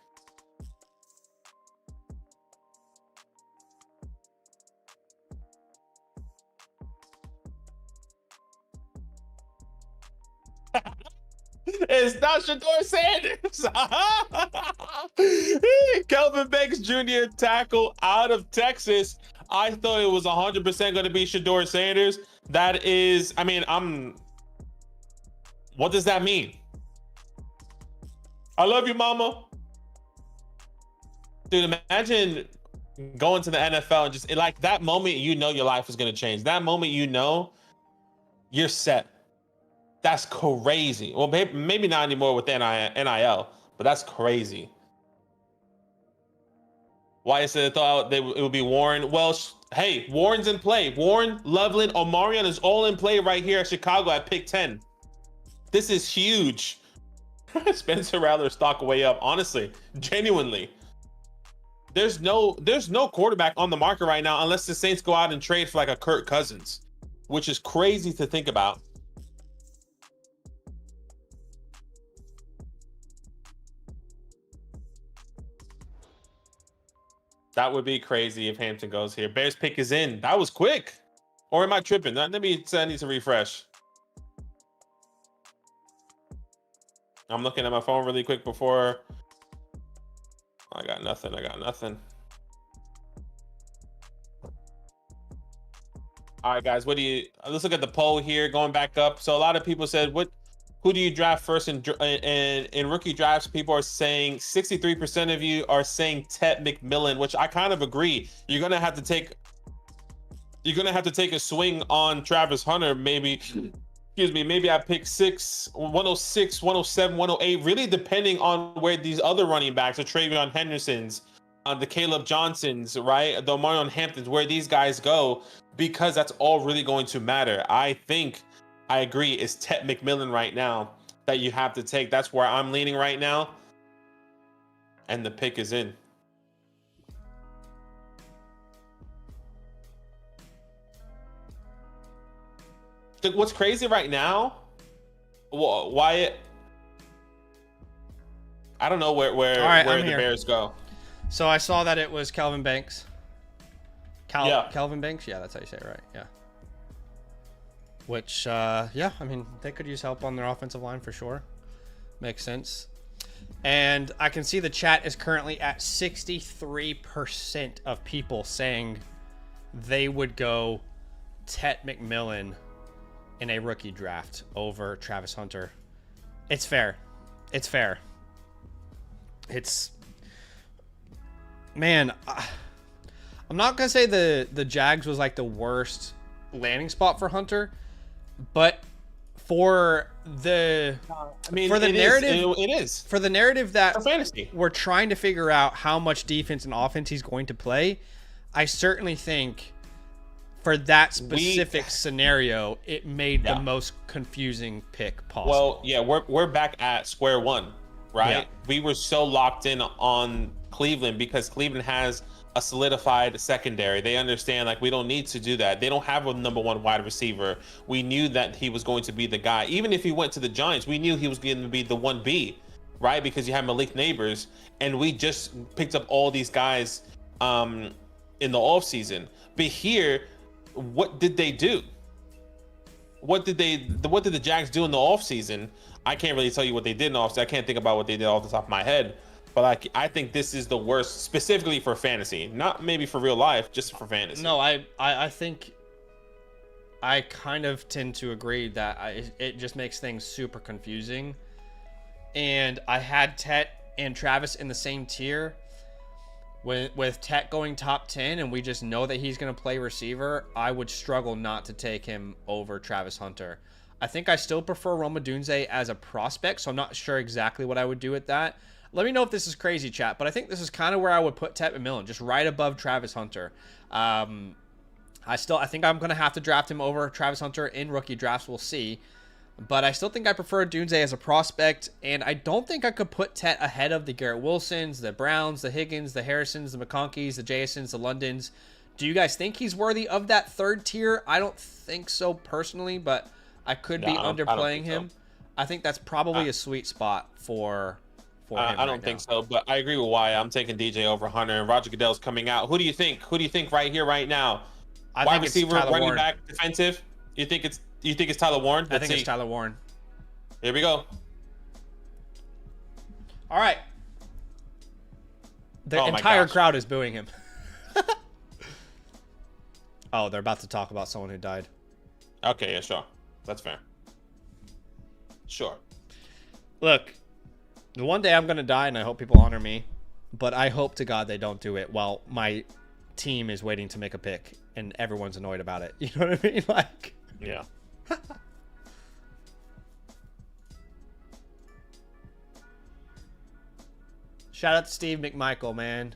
It's not Shedeur Sanders. Kelvin Banks Jr. tackle out of Texas. I thought it was 100% going to be Shedeur Sanders. That is, I mean, what does that mean? I love you, mama. Dude, imagine going to the NFL and just like that moment, you know your life is going to change. That moment, you know you're set. That's crazy. Well, maybe not anymore with NIL, but that's crazy. Why is it thought it would be Warren? Well, hey, Warren's in play. Warren, Loveland, Omarion is all in play right here at Chicago at pick 10. This is huge. Spencer Rattler stock way up. Honestly, genuinely. There's no quarterback on the market right now unless the Saints go out and trade for like a Kirk Cousins, which is crazy to think about. That would be crazy if Hampton goes here. Bears pick is in. That was quick. Or am I tripping? I need to refresh. I'm looking at my phone really quick before. I got nothing. All right, guys. Let's look at the poll here going back up. So a lot of people said, what who do you draft first in rookie drafts? People are saying 63% of you are saying Ted McMillan, which I kind of agree. You're gonna have to take a swing on Travis Hunter, maybe. Excuse me, maybe I pick 106, 107, 108, really depending on where these other running backs, the Travion Hendersons, the Caleb Johnsons, right? The Omarion Hamptons, where these guys go, because that's all really going to matter. I agree, it's Ted McMillan right now that you have to take. That's where I'm leaning right now. And the pick is in. What's crazy right now, Wyatt, I don't know where the Bears go. So I saw that it was Kelvin Banks. Yeah. Kelvin Banks? Yeah, that's how you say it, right? Yeah. Which, yeah, I mean, they could use help on their offensive line for sure. Makes sense. And I can see the chat is currently at 63% of people saying they would go Ted McMillan in a rookie draft over Travis Hunter. It's fair. It's fair. It's, man, I'm not gonna say the Jags was like the worst landing spot for Hunter, but for the narrative, it is for the narrative that for fantasy, we're trying to figure out how much defense and offense he's going to play. I certainly think for that specific scenario, it made the most confusing pick possible. Well, yeah, we're back at square one, right? Yeah. We were so locked in on Cleveland because Cleveland has a solidified secondary. They understand, like, we don't need to do that. They don't have a number one wide receiver. We knew that he was going to be the guy. Even if he went to the Giants, we knew he was going to be the 1B, right? Because you have Malik Neighbors, and we just picked up all these guys in the offseason. But here, what did they do? What did the Jags do in the offseason? I can't really tell you what they did in the offseason. I can't think about what they did off the top of my head. But I think this is the worst, specifically for fantasy. Not maybe for real life, just for fantasy. No, I think I kind of tend to agree that it just makes things super confusing. And I had Tet and Travis in the same tier. With Tet going top 10 and we just know that he's going to play receiver, I would struggle not to take him over Travis Hunter. I think I still prefer Rome Odunze as a prospect, so I'm not sure exactly what I would do with that. Let me know if this is crazy, chat, but I think this is kind of where I would put Ted McMillan, just right above Travis Hunter. I think I'm going to have to draft him over Travis Hunter in rookie drafts. We'll see. But I still think I prefer Odunze as a prospect, and I don't think I could put Tet ahead of the Garrett Wilsons, the Browns, the Higgins, the Harrisons, the McConkeys, the Jasons, the Londons. Do you guys think he's worthy of that third tier? I don't think so personally, but I could be underplaying him. So. I think that's probably a sweet spot for him. I don't think so, but I agree with Wyatt. I'm taking DJ over Hunter, and Roger Goodell's coming out. Who do you think? Who do you think right here, right now? Wide receiver, running back, defensive? You think it's Tyler Warren? I think it's Tyler Warren. Here we go. All right. The entire crowd is booing him. Oh, they're about to talk about someone who died. Okay, yeah, sure. That's fair. Sure. Look, the one day I'm going to die, and I hope people honor me, but I hope to God they don't do it while my team is waiting to make a pick, and everyone's annoyed about it. You know what I mean? Like, yeah. Shout out to Steve McMichael, man.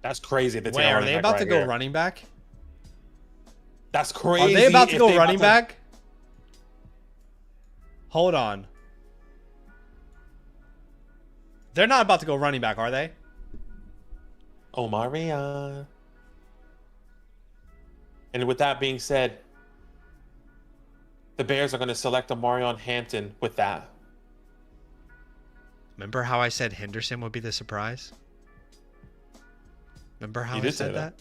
That's crazy. Wait, are they about to go running back? That's crazy. Are they about to go running back? Hold on. They're not about to go running back, are they? Omarion. And with that being said, the Bears are going to select Omarion Hampton with that. Remember how I said Henderson would be the surprise? Remember how I said that?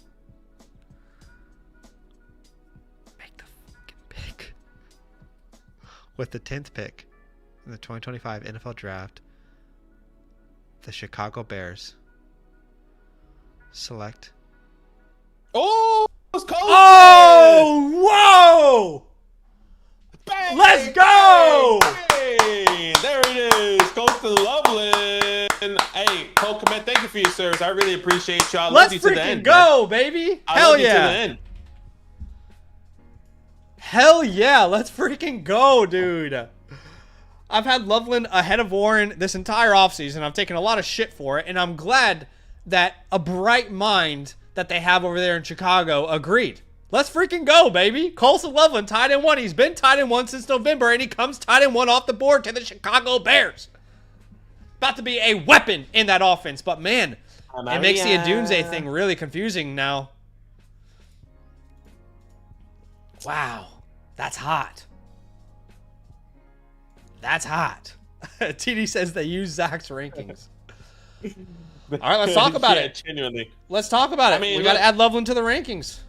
Make the fucking pick. with the 10th pick in the 2025 NFL Draft, the Chicago Bears select. Oh, it's close. Oh, whoa! Bang, Let's go! Hey, there it is. Goes to Loveland. Hey, Cole Komet, thank you for your service. I really appreciate you. I Let's love you to the freaking end, go, man. baby! I Hell love you to the yeah! end. Hell yeah! Let's freaking go, dude. I've had Loveland ahead of Warren this entire offseason. I've taken a lot of shit for it, and I'm glad that a bright mind that they have over there in Chicago agreed. Let's freaking go, baby. Colson Loveland, tight end 1. He's been tight end 1 since November, and he comes tight end 1 off the board to the Chicago Bears. About to be a weapon in that offense, but man, it makes the Adunze thing really confusing now. Wow, that's hot. That's hot. TD says they use Zach's rankings. All right, let's talk about it. Genuinely. Let's talk about it. I mean, we got to add Loveland to the rankings.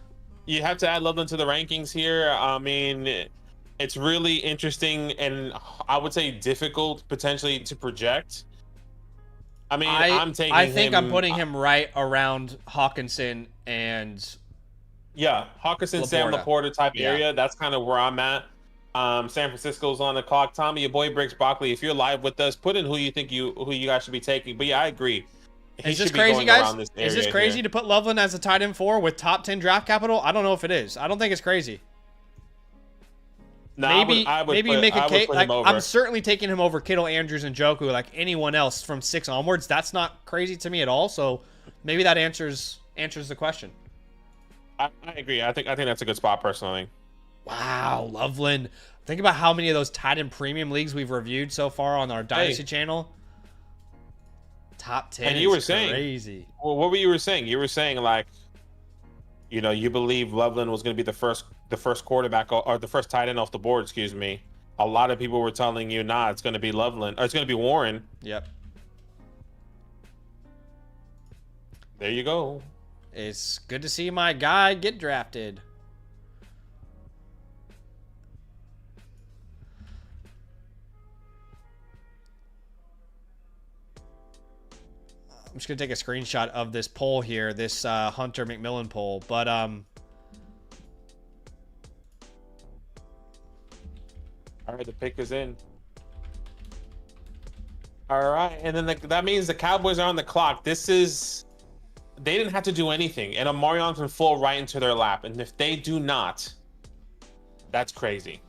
You have to add Loveland to the rankings here. I mean, it's really interesting and I would say difficult potentially to project. I mean, I'm taking I think him, I'm putting him right around Hawkinson and Hawkinson, Sam Laporta type area. That's kind of where I'm at. San Francisco's on the clock. Tommy, your boy Briggs Broccoli, if you're live with us, put in who you guys should be taking. But yeah, I agree. Is this crazy, guys? Is this crazy to put Loveland as a tight end 4 with top 10 draft capital? I don't know if it is. I don't think it's crazy. No, maybe you make a case. Like, over. I'm certainly taking him over Kittle, Andrews, and Njoku, like anyone else from 6 onwards. That's not crazy to me at all. So maybe that answers the question. I agree. I think that's a good spot personally. Wow, Loveland. Think about how many of those tight end premium leagues we've reviewed so far on our Dynasty channel. Top 10. And you were crazy. Saying, well, what were you saying? You were saying like, you know, you believe Loveland was going to be the first quarterback or the first tight end off the board. Excuse me. A lot of people were telling you, nah, it's going to be Loveland or it's going to be Warren. Yep. There you go. It's good to see my guy get drafted. I'm just gonna take a screenshot of this poll here, this Hunter McMillan poll. But all right, the pick is in. All right, and then that means the Cowboys are on the clock. They didn't have to do anything, and Omarion can fall right into their lap. And if they do not, that's crazy.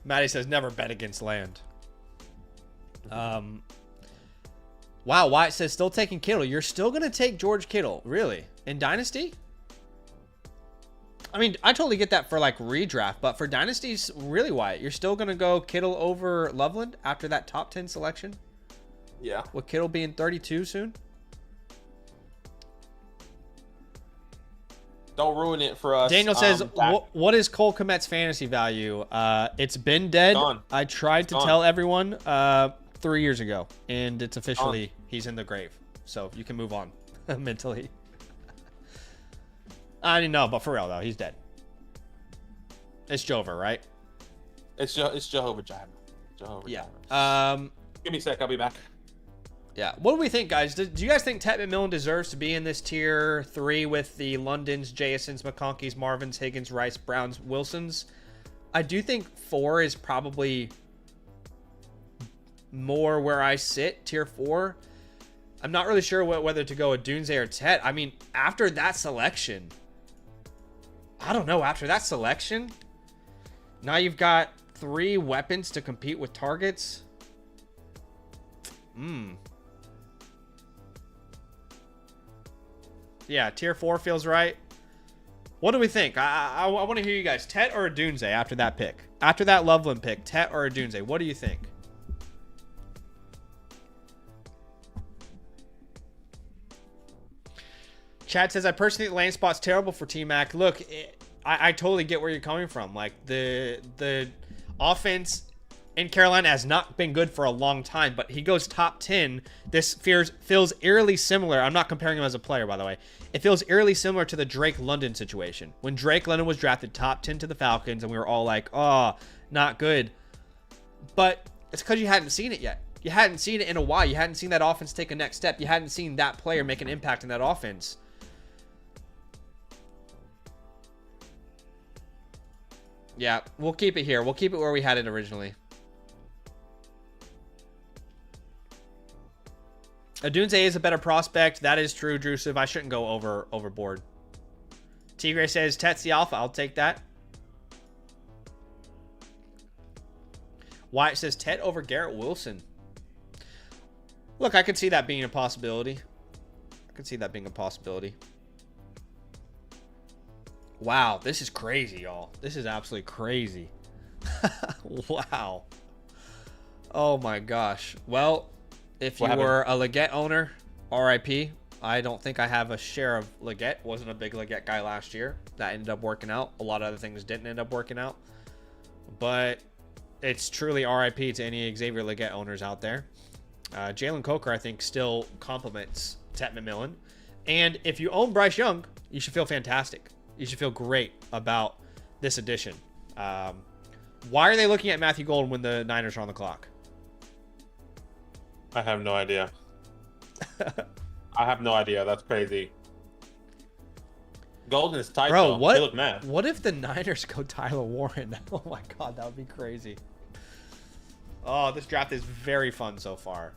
Maddie says never bet against land. Wow, Wyatt says still taking Kittle. You're still going to take George Kittle, really? In Dynasty? I mean, I totally get that for like redraft, but for Dynasties, really, Wyatt, you're still going to go Kittle over Loveland after that top 10 selection? Yeah. With Kittle being 32 soon? Don't ruin it for us. Daniel says, what is Cole Kmet's fantasy value? It's been dead. Gone. I tried to tell everyone 3 years ago, and it's officially, he's in the grave. So you can move on mentally. I didn't know, but for real, though, he's dead. It's Jover, right? It's Jehovah Jireh. Yeah. Give me a sec. I'll be back. Yeah. What do we think, guys? Do you guys think Ted McMillan deserves to be in this tier 3 with the Londons, Jasons, McConkeys, Marvins, Higgins, Rice, Browns, Wilsons? I do think 4 is probably more where I sit, tier 4. I'm not really sure whether to go with Dunze or Tet. I mean, after that selection, I don't know. After that selection, now you've got 3 weapons to compete with targets. Yeah, tier 4 feels right. What do we think? I want to hear you guys. Tet or Dunze after that pick? After that Loveland pick, Tet or Dunze? What do you think? Chad says, I personally think land spot's terrible for T-Mac. Look, I totally get where you're coming from. Like, the offense in Carolina has not been good for a long time, but he goes top 10. This feels eerily similar. I'm not comparing him as a player, by the way. It feels eerily similar to the Drake London situation. When Drake London was drafted top 10 to the Falcons, and we were all like, oh, not good. But it's because you hadn't seen it yet. You hadn't seen it in a while. You hadn't seen that offense take a next step. You hadn't seen that player make an impact in that offense. Yeah, we'll keep it here. We'll keep it where we had it originally. Adunze is a better prospect. That is true, Drusiv. I shouldn't go overboard. Tigre says, Tet's the alpha. I'll take that. Wyatt says, Tet over Garrett Wilson. Look, I could see that being a possibility. Wow, this is crazy, y'all. This is absolutely crazy. Wow. Oh, my gosh. Well, if you were a Leggett owner, RIP. I don't think I have a share of Leggett. Wasn't a big Leggett guy last year. That ended up working out. A lot of other things didn't end up working out. But it's truly RIP to any Xavier Leggett owners out there. Jalen Coker, I think, still compliments Tet McMillan. And if you own Bryce Young, you should feel fantastic. You should feel great about this addition. Why are they looking at Matthew Golden when the Niners are on the clock? I have no idea. I have no idea. That's crazy. Golden is tight, bro. though. They look mad. What if the Niners go Tyler Warren? Oh my God, that would be crazy. Oh, this draft is very fun so far.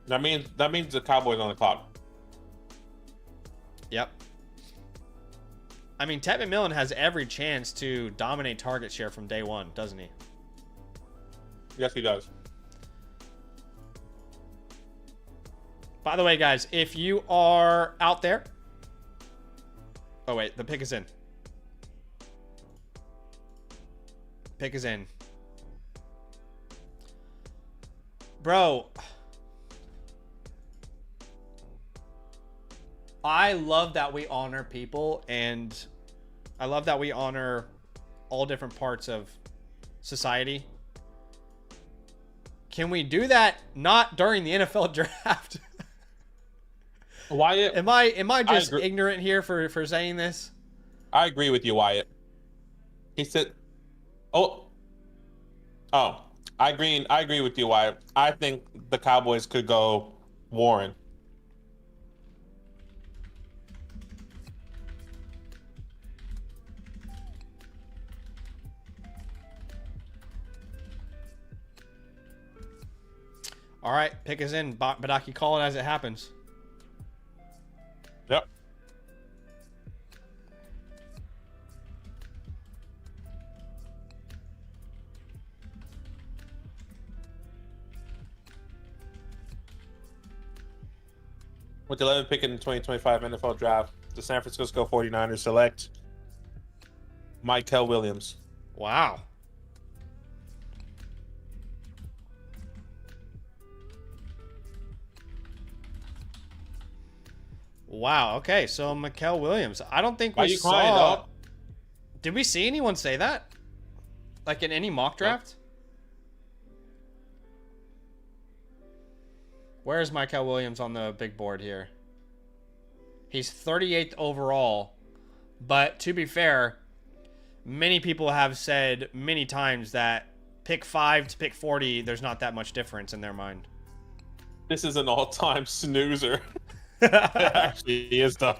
That means the Cowboys on the clock. Yep. I mean, Tet McMillan has every chance to dominate target share from day one, doesn't he? Yes, he does. By the way, guys, if you are out there... Oh, wait. The pick is in. Pick is in. Bro. I love that we honor people, and I love that we honor all different parts of society. Can we do that not during the NFL draft? Wyatt, am I just ignorant here for saying this? I agree with you, Wyatt. He said, "Oh, I agree with you, Wyatt. I think the Cowboys could go Warren." All right, pick is in. Badaki, call it as it happens. Yep. With the 11th pick in the 2025 NFL Draft, the San Francisco 49ers select Mykel Williams. Wow. Wow. Okay, so Mykel Williams. I don't think we saw. Crying, dog? Did we see anyone say that? Like in any mock draft? Where is Mykel Williams on the big board here? He's 38th overall. But to be fair, many people have said many times that pick 5 to pick 40, there's not that much difference in their mind. This is an all-time snoozer. It actually is, though.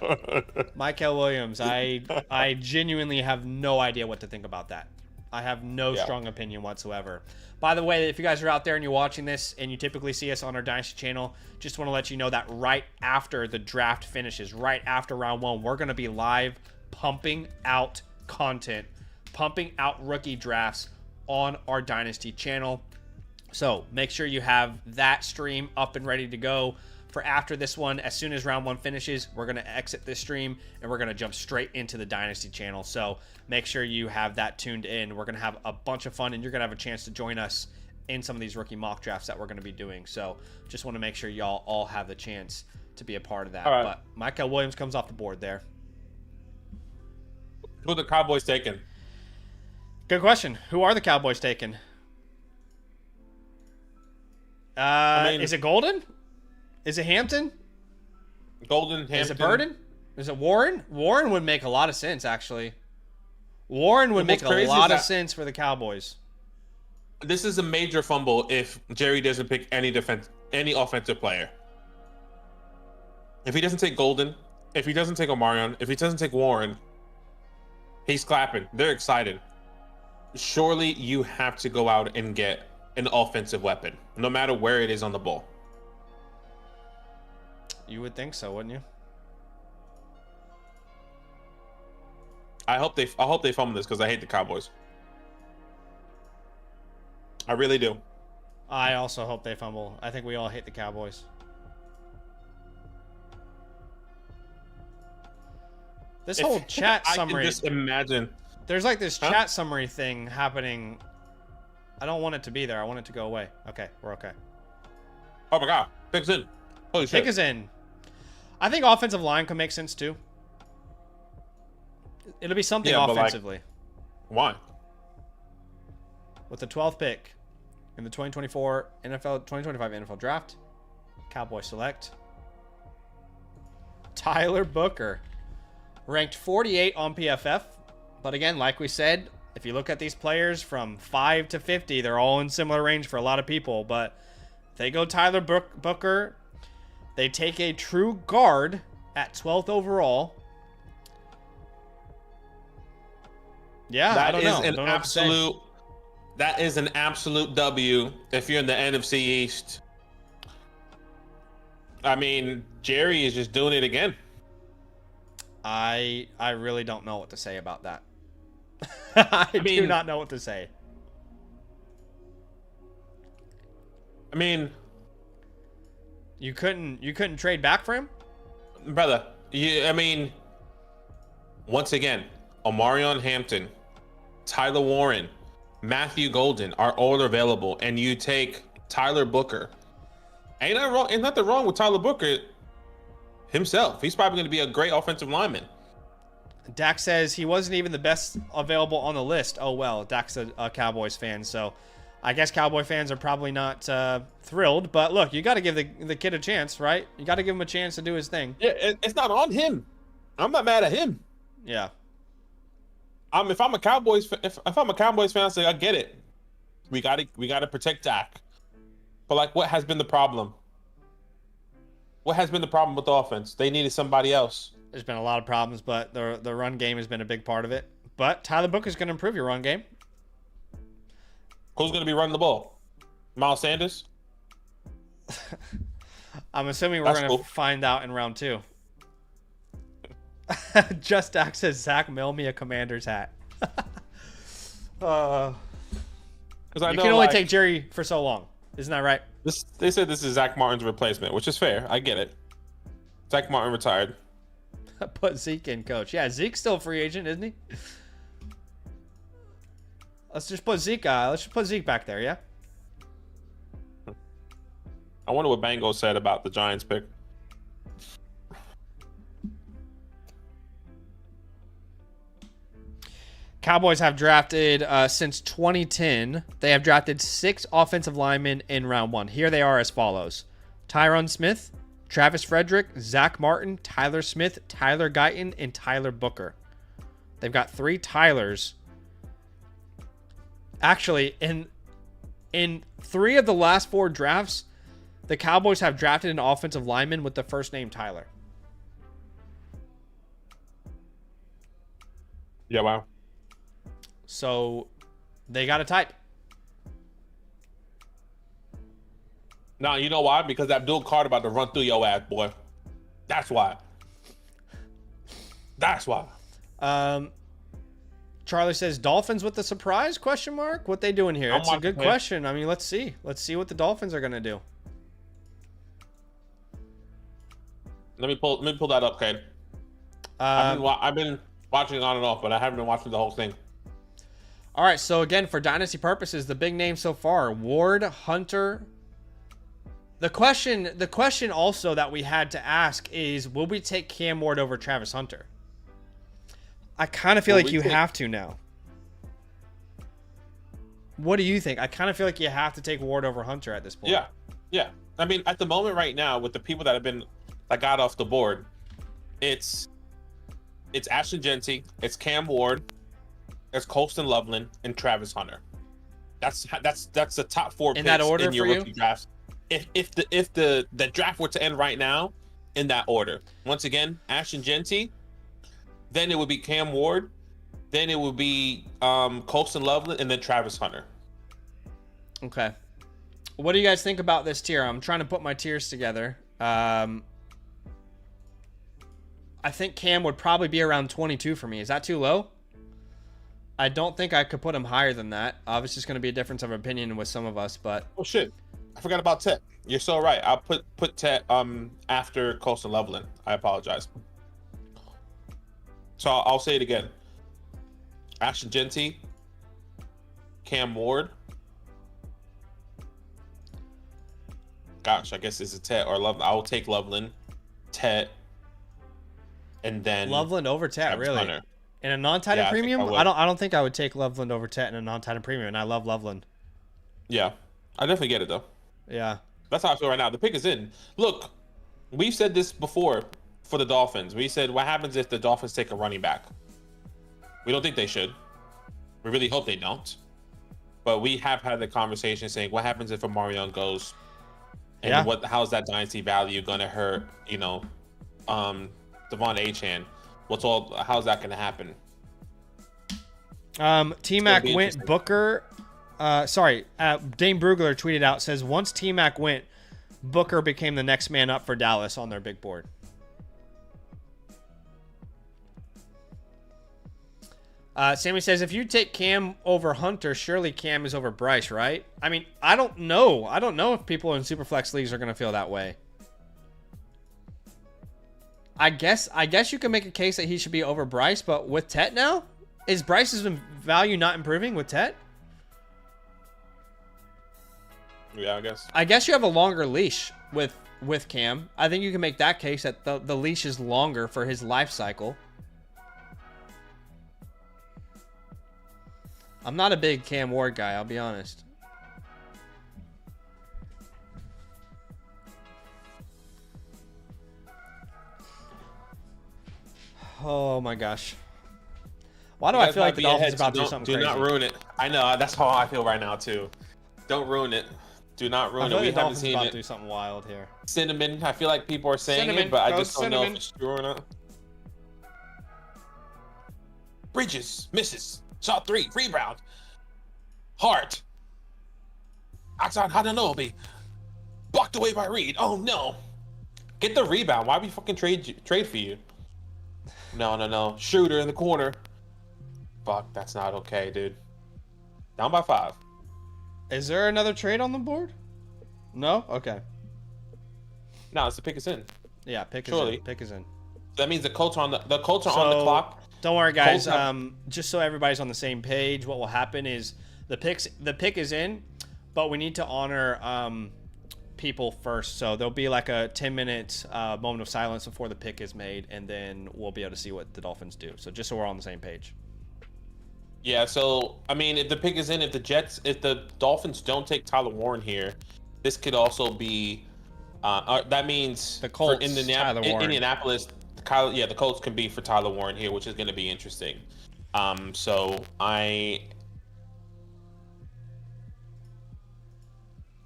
Mykel Williams, I genuinely have no idea what to think about that. I have no strong opinion whatsoever. By the way, if you guys are out there and you're watching this and you typically see us on our Dynasty channel, just want to let you know that right after the draft finishes, right after round 1, we're going to be live pumping out content, pumping out rookie drafts on our Dynasty channel. So make sure you have that stream up and ready to go. For after this one, as soon as round 1 finishes, we're going to exit this stream and we're going to jump straight into the Dynasty channel. So make sure you have that tuned in. We're going to have a bunch of fun and you're going to have a chance to join us in some of these rookie mock drafts that we're going to be doing. So just want to make sure y'all all have the chance to be a part of that. Right. But Mykel Williams comes off the board there. Who are the Cowboys taking? Good question. Who are the Cowboys taking? Is it Golden? Is it Hampton? Golden, Hampton. Is it Burden? Is it Warren? Warren would make a lot of sense, actually. Warren would make What's a crazy lot is of that- sense for the Cowboys. This is a major fumble if Jerry doesn't pick any offensive player. If he doesn't take Golden, if he doesn't take Omarion, if he doesn't take Warren, he's clapping. They're excited. Surely you have to go out and get an offensive weapon, no matter where it is on the ball. You would think so, wouldn't you? I hope they fumble this because I hate the Cowboys. I really do. I also hope they fumble. I think we all hate the Cowboys. This whole chat summary. I can just imagine. There's like this chat summary thing happening. I don't want it to be there. I want it to go away. Okay, we're okay. Oh my God, Pick's in. Holy shit. Pick is in. I think offensive line can make sense too. It'll be something Yeah, but, like, offensively. Why? With the 12th pick in the 2025 NFL Draft, Cowboys select Tyler Booker, ranked 48 on PFF. But again, like we said, if you look at these players from 5 to 50, they're all in similar range for a lot of people. But they go Tyler Booker. They take a true guard at 12th overall. Yeah, I don't know. Don't know what to say. That is an absolute W if you're in the NFC East. I mean, Jerry is just doing it again. I really don't know what to say about that. I do not know what to say. I mean, you couldn't trade back for him? brother, once again, Omarion Hampton, Tyler Warren, Matthew Golden are all available, and you take Tyler Booker. Ain't nothing wrong with Tyler Booker himself. He's probably going to be a great offensive lineman. Dak says he wasn't even the best available on the list. Oh, well, Dak's a Cowboys fan, so I guess Cowboy fans are probably not thrilled. But look, you got to give the kid a chance, right? You got to give him a chance to do his thing. Yeah, it's not on him. I'm not mad at him. Yeah. If I'm a Cowboys fan, I say I get it. We got to protect Dak. But like, what has been the problem? What has been the problem with the offense? They needed somebody else. There's been a lot of problems, but the run game has been a big part of it. But Tyler Booker's going to improve your run game. Who's going to be running the ball? Miles Sanders? I'm assuming we're going to find out in round 2. Just Dak says, Zach, mail me a Commander's hat. You can only take Jerry for so long. Isn't that right? They said this is Zach Martin's replacement, which is fair. I get it. Zach Martin retired. Put Zeke in, coach. Yeah, Zeke's still a free agent, isn't he? Let's just put Zeke back there, yeah? I wonder what Bango said about the Giants pick. Cowboys have drafted, since 2010, they have drafted 6 offensive linemen in round 1. Here they are as follows. Tyron Smith, Travis Frederick, Zach Martin, Tyler Smith, Tyler Guyton, and Tyler Booker. They've got 3 Tylers. Actually, in 3 of the last 4 drafts, the Cowboys have drafted an offensive lineman with the first name Tyler. Yeah, wow. So they got a type. Now, you know why? Because Abdul Carter about to run through your ass, boy. That's why. That's why. Charlie says, Dolphins with the surprise? Question mark. What they doing here? That's a good question. I mean, let's see. Let's see what the Dolphins are gonna do. Let me pull that up, Cade. I've been watching on and off, but I haven't been watching the whole thing. All right, so again, for dynasty purposes, the big names so far: Ward, Hunter. The question also that we had to ask is, will we take Cam Ward over Travis Hunter? I kind of feel like you have to now. What do you think? I kind of feel like you have to take Ward over Hunter at this point. Yeah. I mean, at the moment right now, with the people that got off the board, it's Ashton Genty, it's Cam Ward, There's Colston Loveland and Travis Hunter. That's the top 4 In picks that order in your for you? rookie drafts. If the draft were to end right now, in that order. Once again, Ashton Genty, then it would be Cam Ward, then it would be Colston Loveland, and then Travis Hunter. Okay. What do you guys think about this tier? I'm trying to put my tiers together. I think Cam would probably be around 22 for me. Is that too low? I don't think I could put him higher than that. Obviously, it's going to be a difference of opinion with some of us, but... Oh, shit. I forgot about Tet. You're so right. I'll put Tet after Colston Loveland. I apologize. So I'll say it again. Ashton Genty, Cam Ward. Gosh, I guess it's a Tet or Loveland. I'll take Loveland, Tet, and then Loveland over Tet, Travis really? Hunter. In a non-titan Yeah, premium? I don't think I would take Loveland over Tet in a non-titan premium, and I love Loveland. Yeah, I definitely get it though. Yeah. That's how I feel right now. The pick is in. Look, we've said this before for the Dolphins. We said, what happens if the Dolphins take a running back? We don't think they should. We really hope they don't. But we have had the conversation saying, what happens if Omarion goes? And Yeah. how's that dynasty value going to hurt, Devon Achane? How's that going to happen? T-Mac be went interesting. Booker. Dane Brugler tweeted out, says, once T-Mac went, Booker became the next man up for Dallas on their big board. Sammy says, if you take Cam over Hunter, surely Cam is over Bryce, right? I mean, I don't know. I don't know if people in Superflex leagues are going to feel that way. I guess you can make a case that he should be over Bryce, but with Tet now? Is Bryce's value not improving with Tet? Yeah, I guess. I guess you have a longer leash with Cam. I think you can make that case that the leash is longer for his life cycle. I'm not a big Cam Ward guy, I'll be honest. Oh my gosh. Why do I feel like the Dolphins are about to do something crazy? Do not ruin it. I know, that's how I feel right now too. Don't ruin it. Do not ruin it. We haven't seen it. About to do something wild here. Cinnamon. I feel like people are saying Cinnamon. it, but I Go just don't know if Cinnamon. it's true or not. Bridges misses. Shot 3. Rebound. Hart. Oxon Hananobi. Blocked away by Reed. Oh no. Get the rebound. Why we fucking trade for you? No. Shooter in the corner. Fuck, that's not okay, dude. Down by 5. Is there another trade on the board? No? Okay. No, it's the pick is in. Yeah, pick is Surely. in. Pick is in. That means the Colts are on the Colts are on the clock. Don't worry, guys. Colts have- Just so everybody's on the same page, what will happen is the pick is in, but we need to honor people first. So there'll be like a 10-minute moment of silence before the pick is made, and then we'll be able to see what the Dolphins do. So just so we're on the same page. Yeah, so I mean, if the pick is in, if the Dolphins don't take Tyler Warren here, this could also be. That means The Colts, for Tyler Warren. Indianapolis, the Colts can be for Tyler Warren here, which is going to be interesting.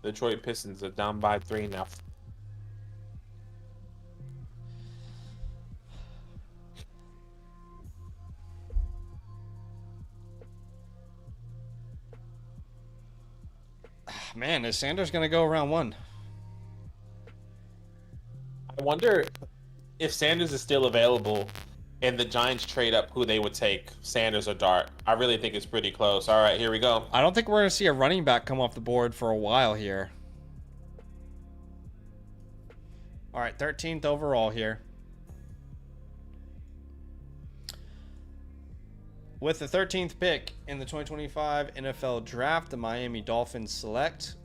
Detroit Pistons are down by 3 now. Man, is Sanders going to go round 1? I wonder if Sanders is still available and the Giants trade up who they would take, Sanders or Dart. I really think it's pretty close. All right, here we go. I don't think we're going to see a running back come off the board for a while here. All right, 13th overall here. With the 13th pick in the 2025 NFL Draft, the Miami Dolphins select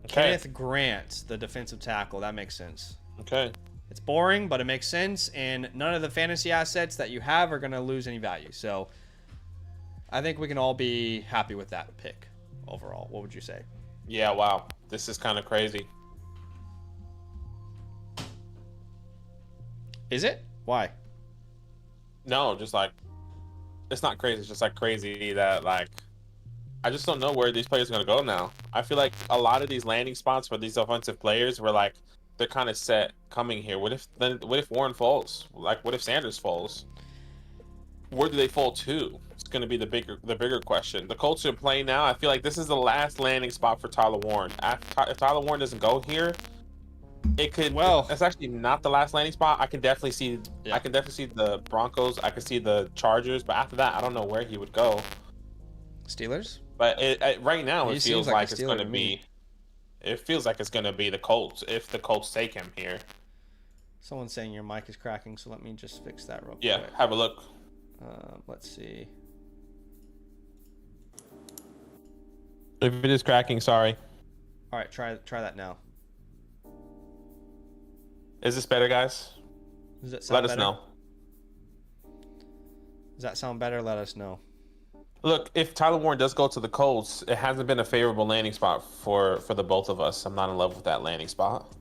Kenneth Grant, the defensive tackle. That makes sense. Okay. It's boring, but it makes sense, and none of the fantasy assets that you have are going to lose any value. So I think we can all be happy with that pick overall. What would you say? Yeah, wow. This is kind of crazy. Is it? Why? No, just like it's not crazy. It's just like crazy that like I just don't know where these players are gonna go now. I feel like a lot of these landing spots for these offensive players were like they're kind of set coming here. What if Warren falls? Like what if Sanders falls? Where do they fall to? It's gonna be the bigger question. The Colts are playing now. I feel like this is the last landing spot for Tyler Warren. If Tyler Warren doesn't go here, it could. Well, it's actually not the last landing spot. I can definitely see. Yeah. I can definitely see the Broncos. I can see the Chargers. But after that, I don't know where he would go. Steelers. But right now, He it seems feels like a like it's Steeler going to to me. be. It feels like it's going to be the Colts if the Colts take him here. Someone's saying your mic is cracking, so let me just fix that real Yeah, quick. have a look. Let's see. If it is cracking, sorry. All right, try that now. Is this better, guys? Does that sound Let us better? know. Does that sound better? Let us know. Look, if Tyler Warren does go to the Colts, it hasn't been a favorable landing spot for the both of us. I'm not in love with that landing spot.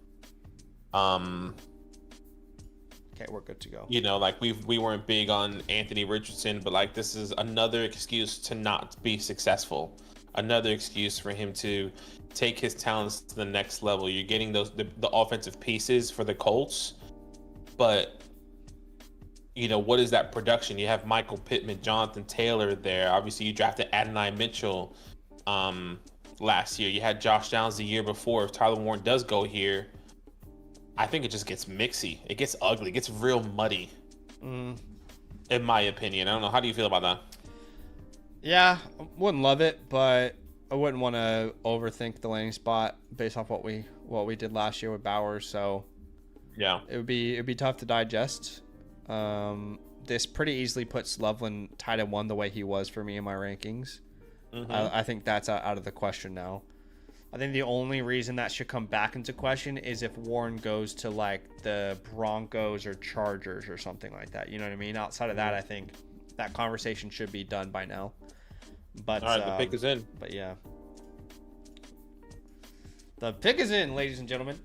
Okay, we're good to go. You know, like we weren't big on Anthony Richardson, but like this is another excuse to not be successful. Another excuse for him to take his talents to the next level. You're getting the offensive pieces for the Colts, but you know, what is that production? You have Michael Pittman, Jonathan Taylor there. Obviously, you drafted Adonai Mitchell last year. You had Josh Downs the year before. If Tyler Warren does go here, I think it just gets mixy. It gets ugly. It gets real muddy, in my opinion. I don't know. How do you feel about that? Yeah, I wouldn't love it, but I wouldn't want to overthink the landing spot based off what we did last year with Bowers. So Yeah. it'd be tough to digest. This pretty easily puts Loveland tied at 1 the way he was for me in my rankings. I think that's out of the question now. I think the only reason that should come back into question is if Warren goes to like the Broncos or Chargers or something like that. You know what I mean? Outside of that, I think that conversation should be done by now. But All right, the pick is in. But yeah, the pick is in, ladies and gentlemen.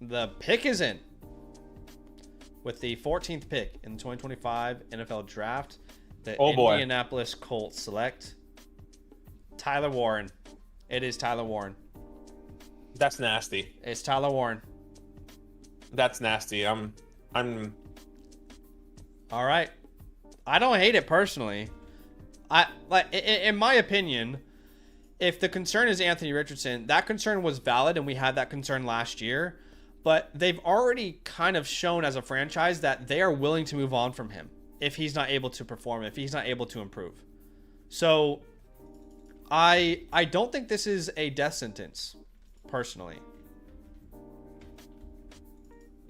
The pick is in. With the 14th pick in the 2025 NFL Draft, the Indianapolis Colts select Tyler Warren. It is Tyler Warren. That's nasty. It's Tyler Warren. That's nasty. I'm All right. I don't hate it personally. In my opinion, if the concern is Anthony Richardson, that concern was valid and we had that concern last year. But they've already kind of shown as a franchise that they are willing to move on from him if he's not able to perform, if he's not able to improve. So I don't think this is a death sentence, personally.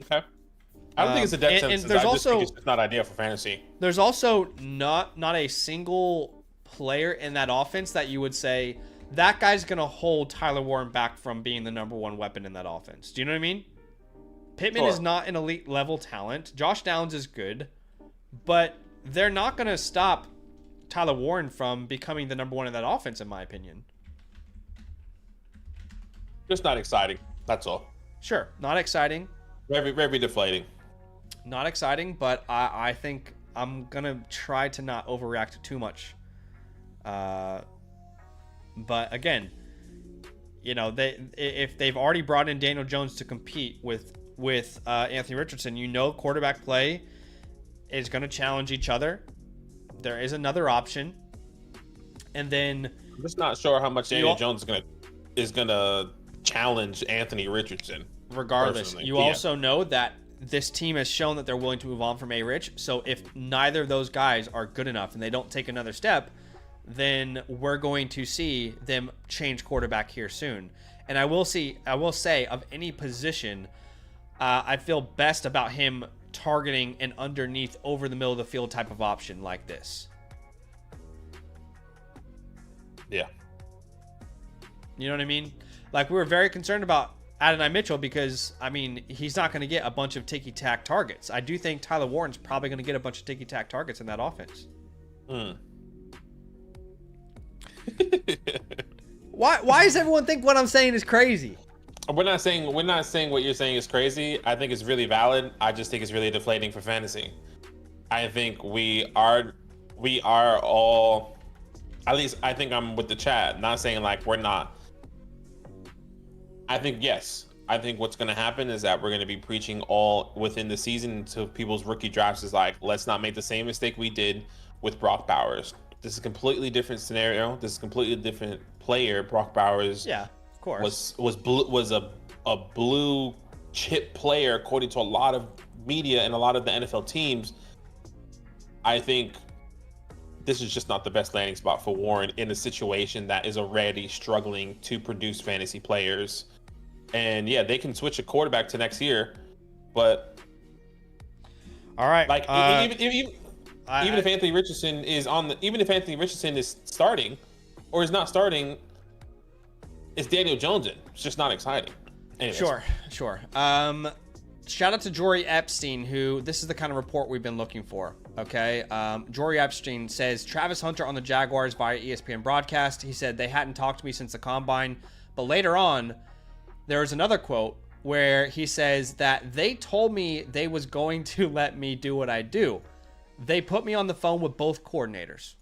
okay. I don't think it's a death sentence. And there's I just also, think it's just not ideal for fantasy. there's also not a single player in that offense that you would say that guy's going to hold Tyler Warren back from being the number one weapon in that offense. Do you know what I mean? Pittman is not an elite level talent. Josh Downs is good, but they're not going to stop Tyler Warren from becoming the number one in that offense, in my opinion. Just not exciting. That's all. Sure, not exciting. Very, very deflating. Not exciting, but I think I'm going to try to not overreact too much. But again, you know, if they've already brought in Daniel Jones to compete with Anthony Richardson, you know, quarterback play is going to challenge each other. There is another option, and then I'm just not sure how much Daniel Jones is gonna challenge Anthony Richardson. Regardless, you also know that this team has shown that they're willing to move on from A-Rich. So if neither of those guys are good enough and they don't take another step, then we're going to see them change quarterback here soon. And I will say, of any position, I feel best about him targeting an underneath over the middle of the field type of option like this. Yeah. You know what I mean? Like, we were very concerned about Adonai Mitchell because, I mean, he's not going to get a bunch of ticky-tack targets. I do think Tyler Warren's probably going to get a bunch of ticky-tack targets in that offense. Why does everyone think what I'm saying is crazy? We're not saying what you're saying is crazy. I think it's really valid. I just think it's really deflating for fantasy. I think we are all, at least I think I'm with the chat. Not saying like we're not. I think yes. I think what's going to happen is that we're going to be preaching all within the season to people's rookie drafts is like, let's not make the same mistake we did with Brock Bowers. This is a completely different scenario. This is a completely different player. Brock Bowers, Yeah, of course, was a blue chip player according to a lot of media and a lot of the NFL teams. I think this is just not the best landing spot for Warren in a situation that is already struggling to produce fantasy players. And yeah, they can switch a quarterback to next year, but all right. Like even if Anthony Richardson is even if Anthony Richardson is starting or is not starting, it's Daniel Jones in. It's just not exciting. Anyways. Sure. Shout out to Jory Epstein, who this is the kind of report we've been looking for. Okay. Jory Epstein says Travis Hunter on the Jaguars via ESPN broadcast. He said they hadn't talked to me since the combine, but later on, there was another quote where he says that they told me they was going to let me do what I do. They put me on the phone with both coordinators.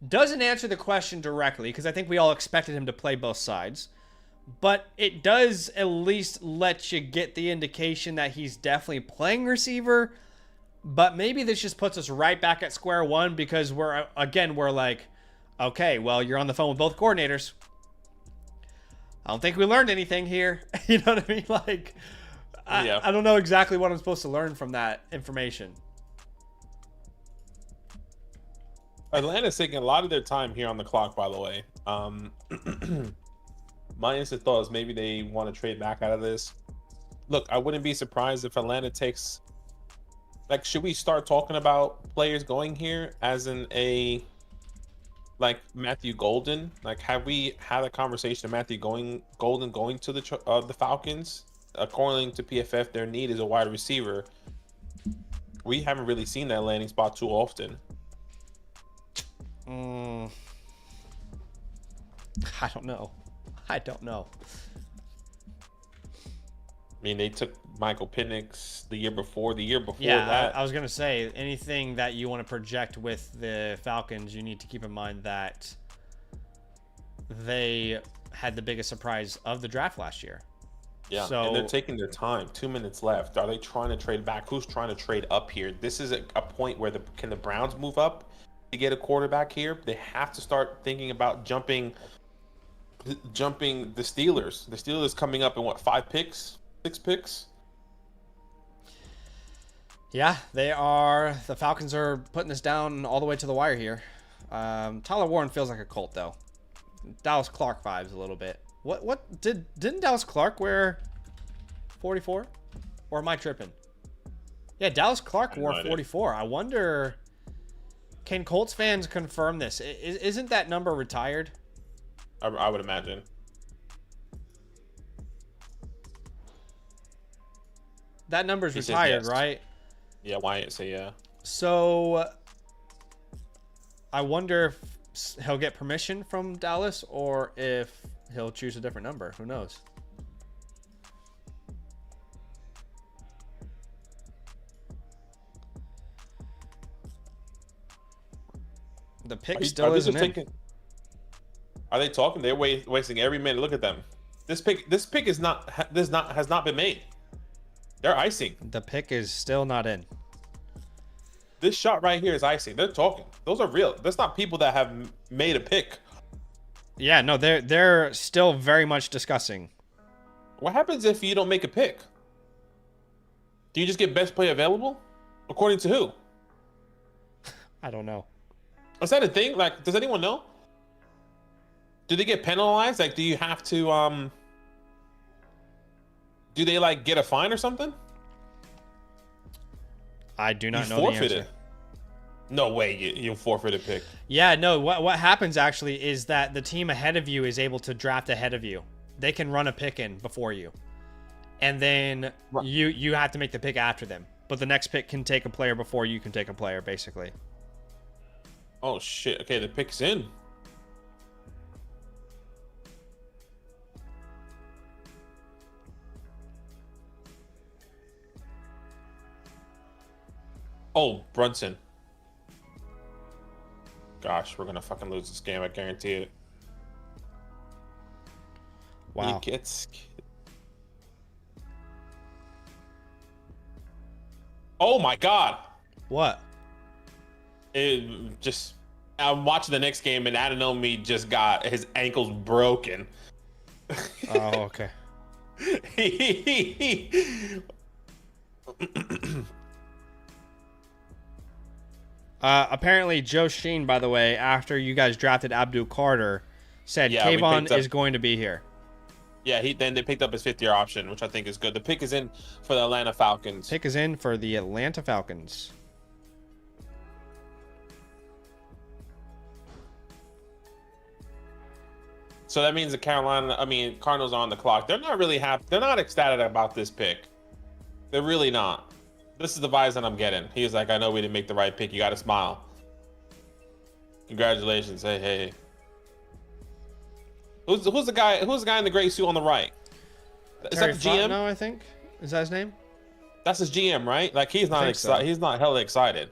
Doesn't answer the question directly because I think we all expected him to play both sides. But it does at least let you get the indication that he's definitely playing receiver. But maybe this just puts us right back at square one because we're like, okay, well, you're on the phone with both coordinators. I don't think we learned anything here. You know what I mean? Like, I don't know exactly what I'm supposed to learn from that information. Atlanta's taking a lot of their time here on the clock, by the way. My instant thought is maybe they want to trade back out of this. Look, I wouldn't be surprised if Atlanta takes... Like, should we start talking about players going here as in a... like Matthew Golden? Like, have we had a conversation of Matthew Golden going to the Falcons? According to PFF, their need is a wide receiver. We haven't really seen that landing spot too often. I don't know. I mean, they took Michael Penix the year before yeah, that. I was going to say, anything that you want to project with the Falcons, you need to keep in mind that they had the biggest surprise of the draft last year. Yeah, so, and they're taking their time. 2 minutes left. Are they trying to trade back? Who's trying to trade up here? This is a point where can the Browns move up to get a quarterback here? They have to start thinking about jumping the Steelers. The Steelers coming up in what, 5 picks? 6 picks? Yeah, they are. The Falcons are putting this down all the way to the wire here. Tyler Warren feels like a Colt, though. Dallas Clark vibes a little bit. What didn't Dallas Clark wear 44? Or am I tripping? Yeah, Dallas Clark wore 44. I wonder, can Colts fans confirm this? Isn't that number retired? I would imagine. That number's retired, yes. Right? Yeah, Wyatt say yeah. So I wonder if he'll get permission from Dallas or if he'll choose a different number. Who knows? The pick still isn't in. Are they talking? They're wasting every minute. Look at them. This pick has not been made. They're icing. The pick is still not in. This shot right here is icing. They're talking. Those are real. That's not people that have made a pick. Yeah, no, they're still very much discussing. What happens if you don't make a pick? Do you just get best player available? According to who? I don't know. Is that a thing? Like, does anyone know? Do they get penalized? Like, do you have to do they like get a fine or something? I do not know the answer. No way you forfeit a pick. Yeah, no, what happens actually is that the team ahead of you is able to draft ahead of you. They can run a pick in before you. And then you have to make the pick after them. But the next pick can take a player before you can take a player, basically. Oh shit. Okay, the pick's in. Oh, Brunson. Gosh, we're gonna fucking lose this game. I guarantee it. Wow. Oh my God. What? It just. I'm watching the next game, and Adenomi just got his ankles broken. Oh, okay. Apparently, Joe Sheen, by the way, after you guys drafted Abdul Carter, said Yeah, we Kayvon picked up- is going to be here. Yeah, then they picked up his 5th-year option, which I think is good. The pick is in for the Atlanta Falcons. Pick is in for the Atlanta Falcons. So that means the Cardinals are on the clock. They're not really happy. They're not ecstatic about this pick. They're really not. This is the vibes that I'm getting. He's like, I know we didn't make the right pick. You got to smile. Congratulations. Hey. Who's the guy? Who's the guy in the gray suit on the right? Is Terry that the GM? Fontenot, I think. Is that his name? That's his GM, right? Like he's not think excited. so. He's not hella excited.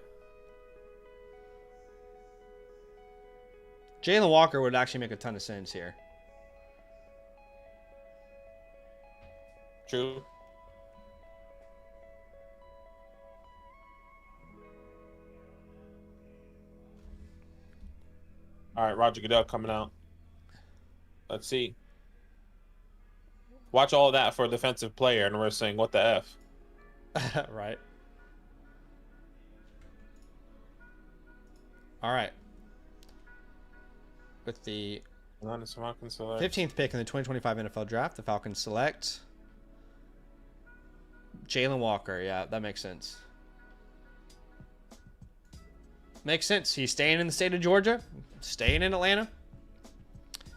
Jalen Walker would actually make a ton of sense here. True. All right, Roger Goodell coming out. Let's see. Watch all of that for a defensive player, and we're saying, what the F? Right. All right. With the 15th pick in the 2025 NFL Draft, the Falcons select Jalen Walker. Yeah, that makes sense. Makes sense. He's staying in the state of Georgia, staying in Atlanta.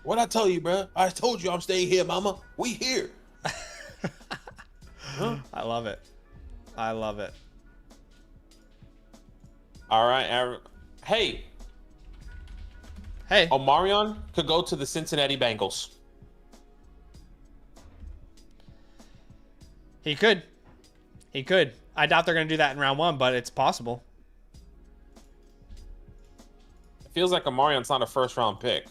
What'd I tell you, bro? I told you I'm staying here, mama. We here. Huh? I love it. I love it. All right. Hey, Hey, Omarion could go to the Cincinnati Bengals. he could. He could. I doubt they're going to do that in round 1, but it's possible. It feels like Omarion's not a first-round pick.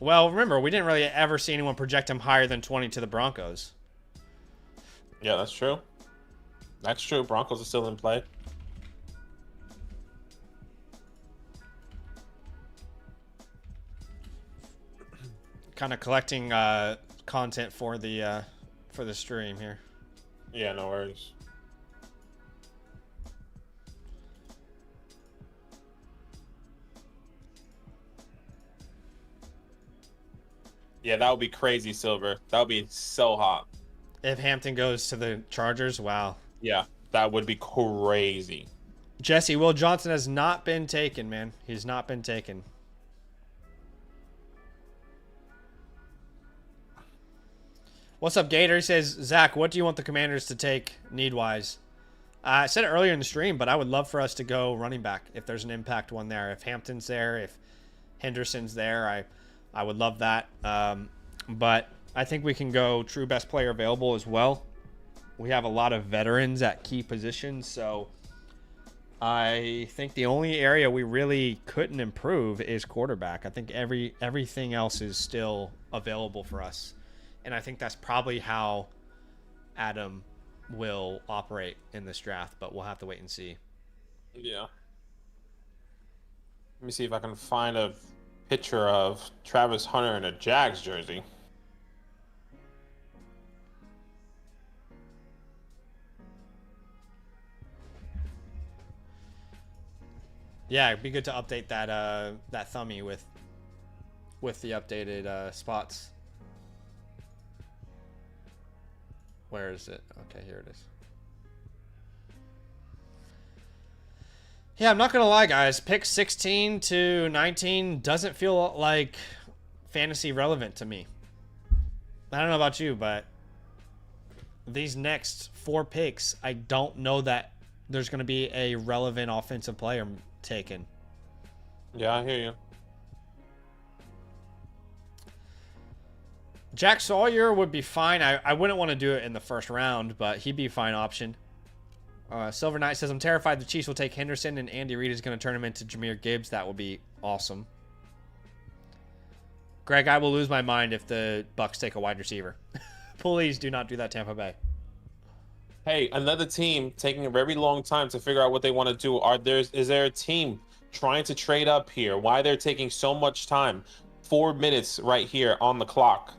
Well, remember, we didn't really ever see anyone project him higher than 20 to the Broncos. Yeah, that's true. That's true. Broncos are still in play. Kind of collecting content for the stream here. Yeah, no worries. Yeah, that would be crazy, Silver. That would be so hot. If Hampton goes to the Chargers, wow. Yeah, that would be crazy. Jesse, Will Johnson has not been taken, man. He's not been taken. What's up, Gator? He says, Zach, what do you want the Commanders to take need-wise? I said it earlier in the stream, but I would love for us to go running back if there's an impact one there. If Hampton's there, if Henderson's there, I would love that. But I think we can go true best player available as well. We have a lot of veterans at key positions, so I think the only area we really couldn't improve is quarterback. I think everything else is still available for us. And I think that's probably how Adam will operate in this draft, but we'll have to wait and see. Yeah. Let me see if I can find a picture of Travis Hunter in a Jags jersey. Yeah, it'd be good to update that thummy with the updated spots. Where is it? Okay, here it is. Yeah, I'm not going to lie, guys. Pick 16 to 19 doesn't feel like fantasy relevant to me. I don't know about you, but these next 4 picks, I don't know that there's going to be a relevant offensive player taken. Yeah, I hear you. Jack Sawyer would be fine. I wouldn't want to do it in the first round, but he'd be a fine option. Silver Knight says, I'm terrified the Chiefs will take Henderson and Andy Reid is going to turn him into Jahmyr Gibbs. That would be awesome. Greg, I will lose my mind if the Bucks take a wide receiver. Please do not do that, Tampa Bay. Hey, another team taking a very long time to figure out what they want to do. Is there a team trying to trade up here? Why they're taking so much time? 4 minutes right here on the clock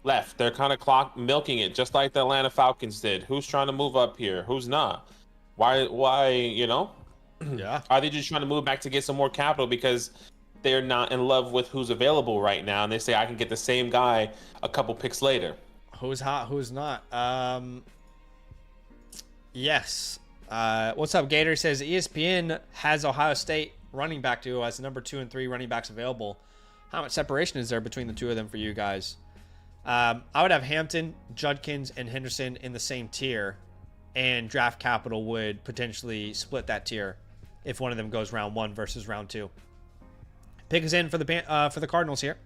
left. They're kind of clock milking it, just like the Atlanta Falcons did. Who's trying to move up here? Who's not? Why, you know? Yeah. Are they just trying to move back to get some more capital because they're not in love with who's available right now, and they say I can get the same guy a couple picks later? Who's hot, who's not? Yes. What's up, Gator? Says ESPN has Ohio State running back duo as number 2 and 3 running backs available. How much separation is there between the two of them for you guys? I would have Hampton, Judkins, and Henderson in the same tier, and draft capital would potentially split that tier if one of them goes round 1 versus round 2. Pick is in for the Cardinals here.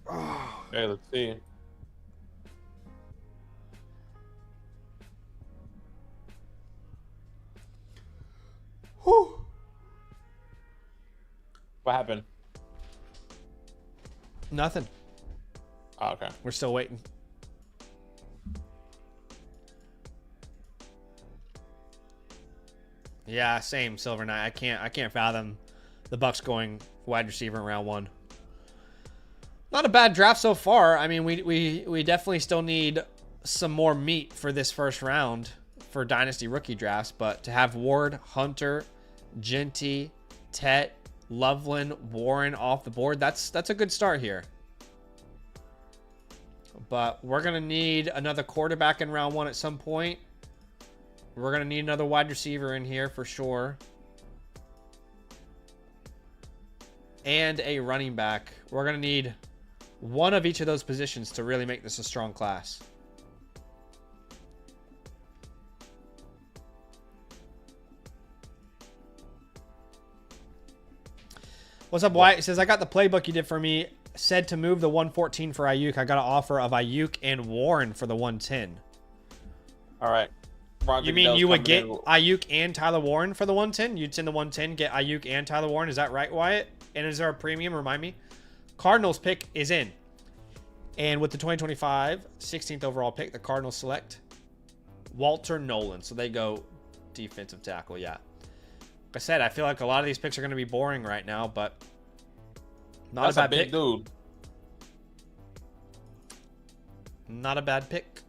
Hey, let's see. Whew. What happened? Nothing. Oh, okay. We're still waiting. Yeah, same, Silver Knight. I can't fathom the Bucks going wide receiver in round 1. Not a bad draft so far. I mean, we definitely still need some more meat for this first round for dynasty rookie drafts, but to have Ward, Hunter, Genty, Tet, Loveland, Warren off the board, that's a good start here. But we're going to need another quarterback in round 1 at some point. We're going to need another wide receiver in here for sure. And a running back. We're going to need one of each of those positions to really make this a strong class. What's up, Wyatt? It says, I got the playbook you did for me. Said to move the 114 for Ayuk. I got an offer of Ayuk and Warren for the 110. All right. You mean you would get Ayuk and Tyler Warren for the 110? You'd send the 110, get Ayuk and Tyler Warren. Is that right, Wyatt? And is there a premium? Remind me. Cardinals pick is in. And with the 2025 16th overall pick, the Cardinals select Walter Nolan. So they go defensive tackle, yeah. Like I said, I feel like a lot of these picks are going to be boring right now, but not a bad pick. Dude. Not a bad pick.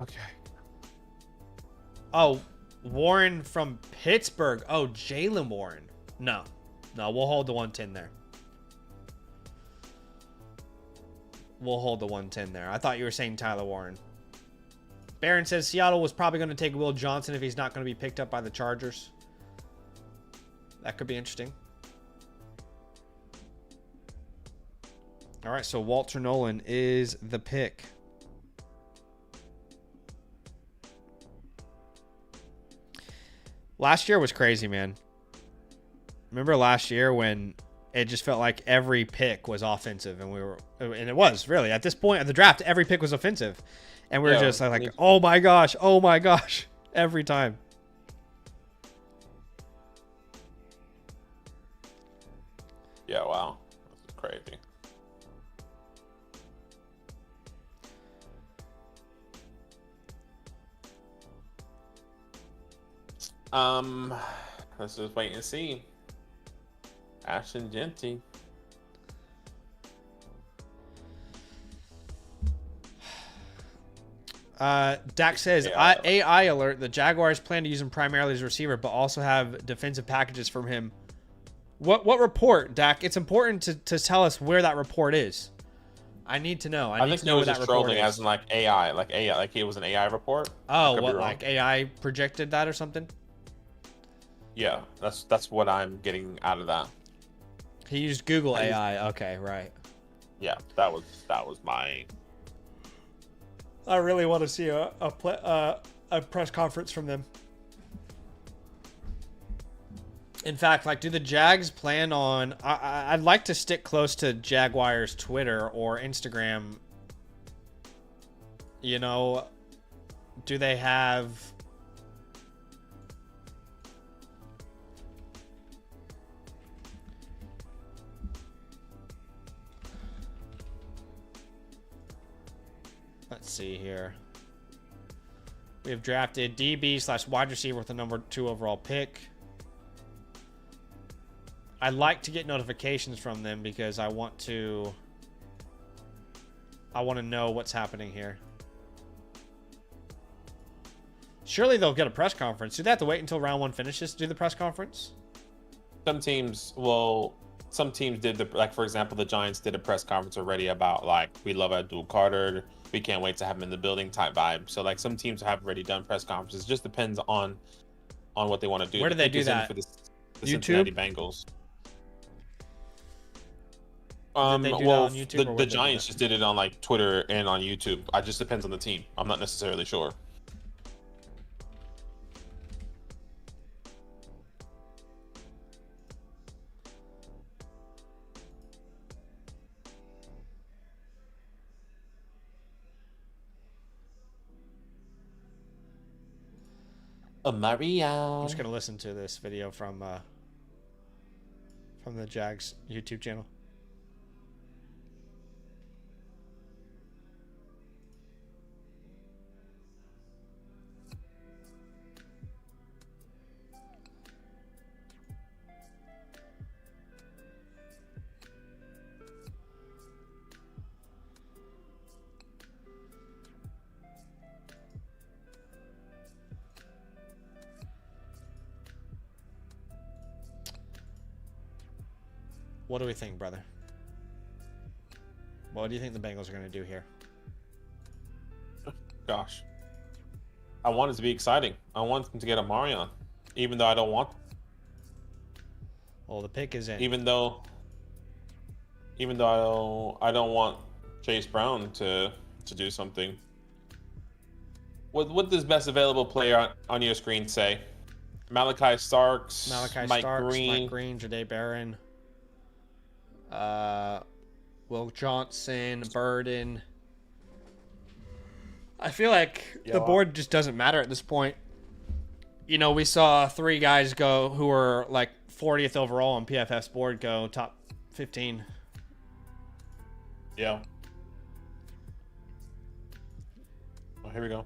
Okay. Oh, Warren from Pittsburgh. Oh, Jalen Warren. No, we'll hold the 110 there. We'll hold the 110 there. I thought you were saying Tyler Warren. Barron says Seattle was probably going to take Will Johnson if he's not going to be picked up by the Chargers. That could be interesting. All right, so Walter Nolan is the pick. Last year was crazy, man. Remember last year when it just felt like every pick was offensive, and it was really at this point of the draft, every pick was offensive, and we were just like, oh my gosh, every time. Yeah, wow, this is crazy. Let's just wait and see. Ashton Genty. Dak says, AI alert, the Jaguars plan to use him primarily as a receiver, but also have defensive packages from him. What report, Dak? It's important to tell us where that report is. I need to know. I need to know where that report is. As in like AI, like it was an AI report. Oh, what, like AI projected that or something? Yeah, that's what I'm getting out of that. He used Google AI. Okay, right. Yeah, that was my. I really want to see a press conference from them. In fact, like, do the Jags plan on? I'd like to stick close to Jaguars' Twitter or Instagram You know, do they have... Let's see here. We have drafted DB/wide receiver with the number 2 overall pick. I like to get notifications from them because I want to know what's happening here. Surely they'll get a press conference. Do they have to wait until round 1 finishes to do the press conference? Some teams did like, for example, the Giants did a press conference already about, like, we love Abdul Carter. We can't wait to have him in the building type vibe. So, like, some teams have already done press conferences. It just depends on what they want to do. Where do they do that? For the YouTube? Cincinnati Bengals. Did they do that on YouTube, or the Giants just did it on, like, Twitter and on YouTube. It just depends on the team. I'm not necessarily sure. Maria. I'm just gonna listen to this video from the Jags YouTube channel. What do we think, brother? What do you think the Bengals are going to do here? Gosh. I want it to be exciting. I want them to get a Marion, even though I don't want... Well, the pick is in. Even though I don't want Chase Brown to do something. What does best available player on your screen say? Malachi Starks, Mike Green, Jahdae Barron, Will Johnson, Burden. I feel like the board just doesn't matter at this point. You know, we saw 3 guys go who were like 40th overall on PFF's board go top 15. Yeah. Oh, here we go.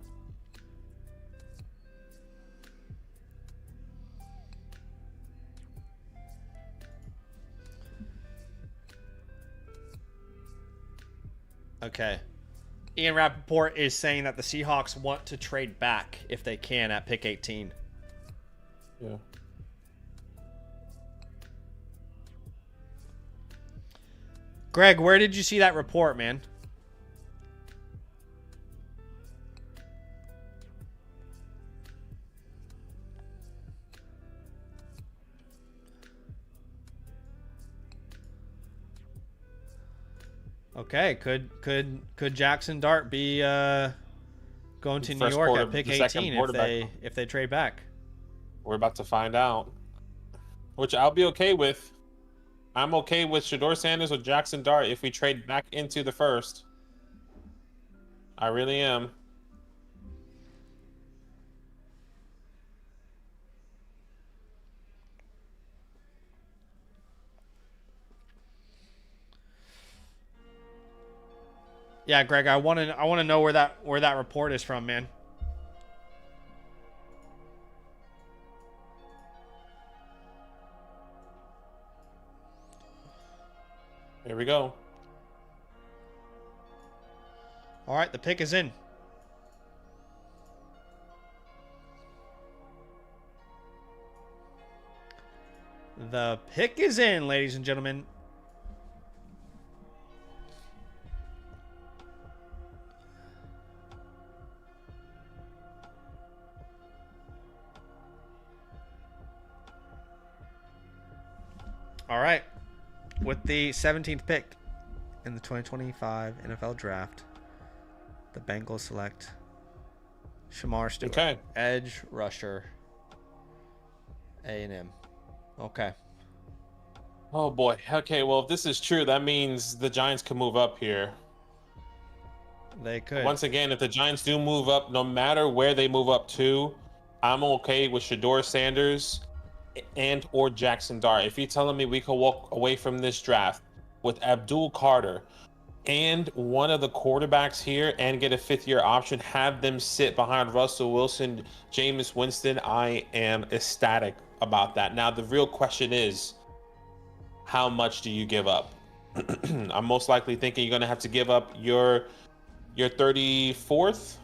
Okay. Ian Rappaport is saying that the Seahawks want to trade back if they can at pick 18. Yeah. Greg, where did you see that report, man? Okay, could Jackson Dart be going to New York at pick 18 if they trade back? We're about to find out. Which I'll be okay with. I'm okay with Shedeur Sanders or Jackson Dart if we trade back into the first. I really am. Yeah, Greg, I want to know where that report is from, man. Here we go. All right, the pick is in. The pick is in, ladies and gentlemen. All right. With the 17th pick in the 2025 NFL Draft, the Bengals select Shamar Stewart, edge rusher, A&M. Okay. Oh boy. Okay, well, if this is true, that means the Giants can move up here. They could. Once again, if the Giants do move up, no matter where they move up to, I'm okay with Shedeur Sanders and or Jackson Dart. If you're telling me we could walk away from this draft with Abdul Carter and one of the quarterbacks here and get a 5th-year option, have them sit behind Russell Wilson, Jameis Winston, I am ecstatic about that. Now, the real question is, how much do you give up? I'm most likely thinking you're going to have to give up your 34th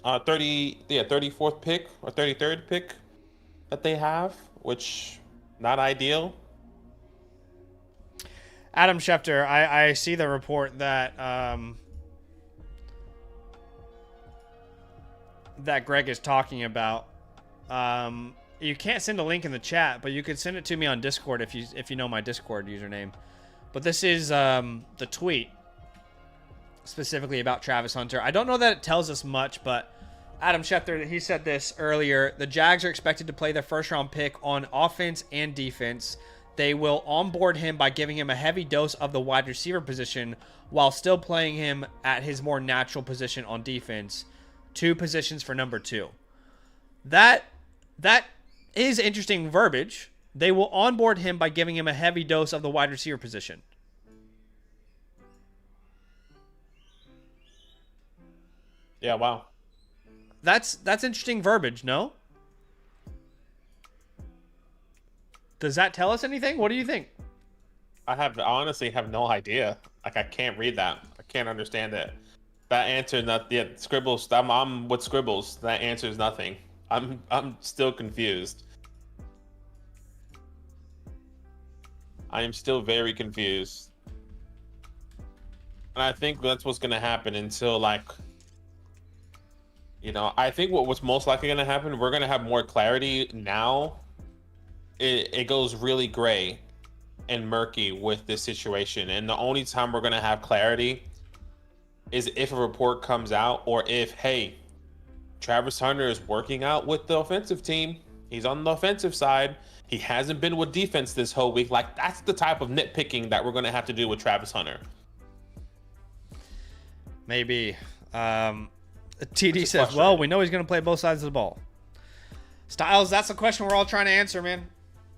34th pick or 33rd pick that they have, which not ideal. Adam Schefter, I see the report that that Greg is talking about. You can't send a link in the chat, but you could send it to me on Discord if you know my Discord username. But this is the tweet specifically about Travis Hunter. I don't know that it tells us much, but Adam Schefter, he said this earlier. The Jags are expected to play their first-round pick on offense and defense. They will onboard him by giving him a heavy dose of the wide receiver position while still playing him at his more natural position on defense. 2 positions for number 2. That is interesting verbiage. They will onboard him by giving him a heavy dose of the wide receiver position. Yeah, wow. That's interesting verbiage, no? Does that tell us anything? What do you think? I honestly have no idea. Like, I can't read that. I can't understand it. That answer, not yet. Scribbles. I'm with Scribbles. That answers nothing. I'm still confused. I am still very confused. And I think that's what's going to happen until, like, I think what's most likely going to happen, we're going to have more clarity now. It goes really gray and murky with this situation. And the only time we're going to have clarity is if a report comes out or if, hey, Travis Hunter is working out with the offensive team. He's on the offensive side. He hasn't been with defense this whole week. Like, that's the type of nitpicking that we're going to have to do with Travis Hunter. Maybe. TD says, well, we know he's going to play both sides of the ball. Styles, that's the question we're all trying to answer, man.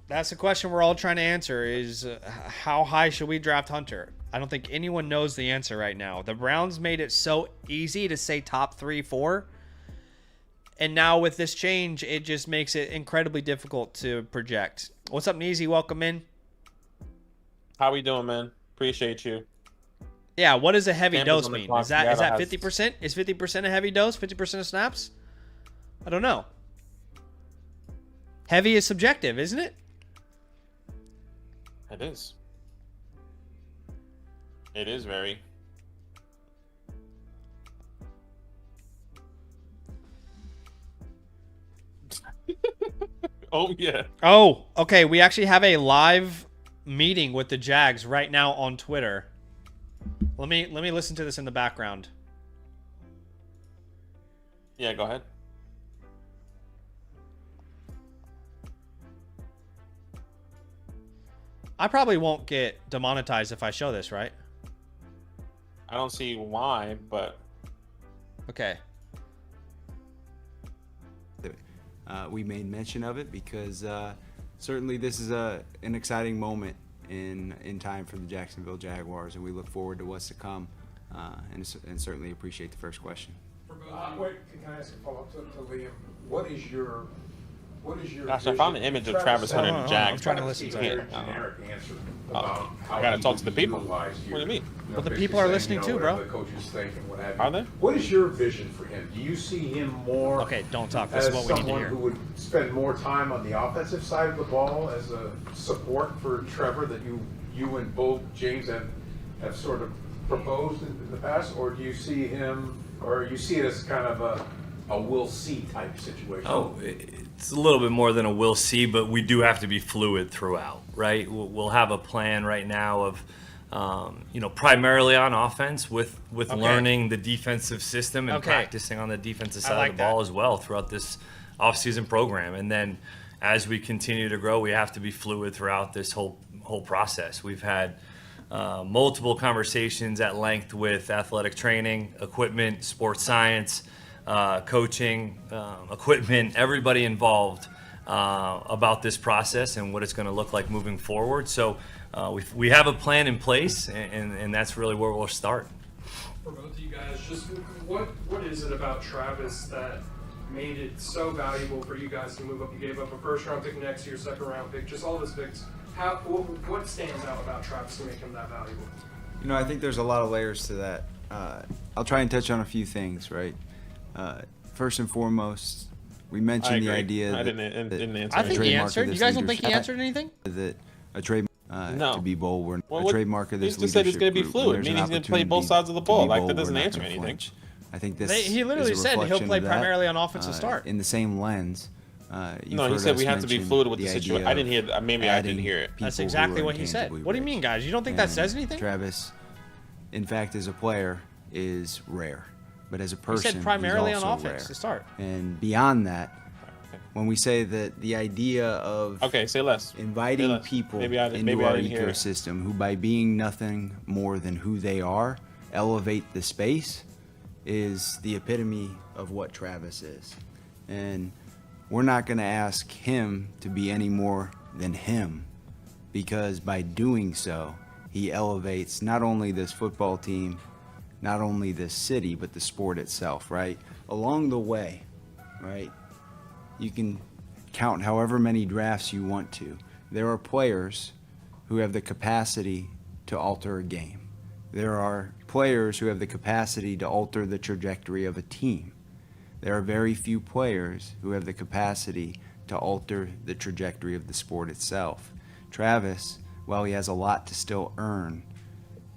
That's the question we're all trying to answer is how high should we draft Hunter? I don't think anyone knows the answer right now. The Browns made it so easy to say top 3, 4. And now with this change, it just makes it incredibly difficult to project. What's up, Neezy? Welcome in. How we doing, man? Appreciate you. Yeah, what does a heavy Campbell's dose on the mean? clock. Is that Seattle 50%? Is 50% a heavy dose? 50% of snaps? I don't know. Heavy is subjective, isn't it? It is. It is very. Oh, yeah. Oh, okay. We actually have a live meeting with the Jags right now on Twitter. Let me listen to this in the background. Yeah, go ahead. I probably won't get demonetized if I show this, right? I don't see why, but Okay. We made mention of it because certainly this is an exciting moment in time for the Jacksonville Jaguars, and we look forward to what's to come, and certainly appreciate the first question. Wait, can I ask a follow-up to Liam? What is your gosh, I found an image of Travis Hunter and the Jags. I'm trying to listen to it. it. Generic answer I about gotta how talk he to the people. utilized What do you mean? Well, the people are listening too, bro. The coaches think and what have you. Are they? What is your vision for him? Do you see him more Okay, don't talk. This as is what we need to someone hear. who would spend more time on the offensive side of the ball as a support for Trevor that you and both James have sort of proposed in the past, or do you see him, or you see it as kind of a we'll see type situation? Oh, it's a little bit more than a we'll see, but we do have to be fluid throughout, right? We'll have a plan right now of, primarily on offense with learning the defensive system and practicing on the defensive side of the ball as well throughout this offseason program. And then as we continue to grow, we have to be fluid throughout this whole process. We've had multiple conversations at length with athletic training, equipment, sports science, coaching, equipment, everybody involved about this process and what it's going to look like moving forward. So we have a plan in place, and that's really where we'll start. For both of you guys, just what is it about Travis that made it so valuable for you guys to move up? You gave up a first-round pick next year, second-round pick, just all of his picks. What stands out about Travis to make him that valuable? You know, I think there's a lot of layers to that. I'll try and touch on a few things, right? First and foremost, we mentioned the idea I that didn't answer. I think he trademark of answered. You this guys don't think he leadership- answered anything? that a trademark, No. to be bold, we're Well, a trademark of this he just said it's leadership going to be group, fluid, when there's meaning an he's going to play both opportunity sides of the to ball. be Like, that bold, doesn't we're not answer gonna anything. flinch. I think this He literally is a said he'll reflection play of that. primarily on offense to start. In the same lens, you've No, he heard said us we have to be mention fluid with the idea situation. I didn't hear. of Maybe I didn't adding hear it. people That's who exactly are what he said. intangibly What do you mean, rich. guys? You don't think that And says anything? Travis, in fact, as a player, is rare, but as a He person, said primarily he's on also offense rare. to start. And beyond that, when we say that the idea of Okay, say less. inviting Say less. people Maybe I into our didn't hear it. ecosystem who, by being nothing more than who they are, elevate the space, is the epitome of what Travis is. And we're not going to ask him to be any more than him, because by doing so, he elevates not only this football team, not only this city, but the sport itself, right? Along the way, right? You can count however many drafts you want to. There are players who have the capacity to alter a game. There are players who have the capacity to alter the trajectory of a team. There are very few players who have the capacity to alter the trajectory of the sport itself. Travis, while he has a lot to still earn,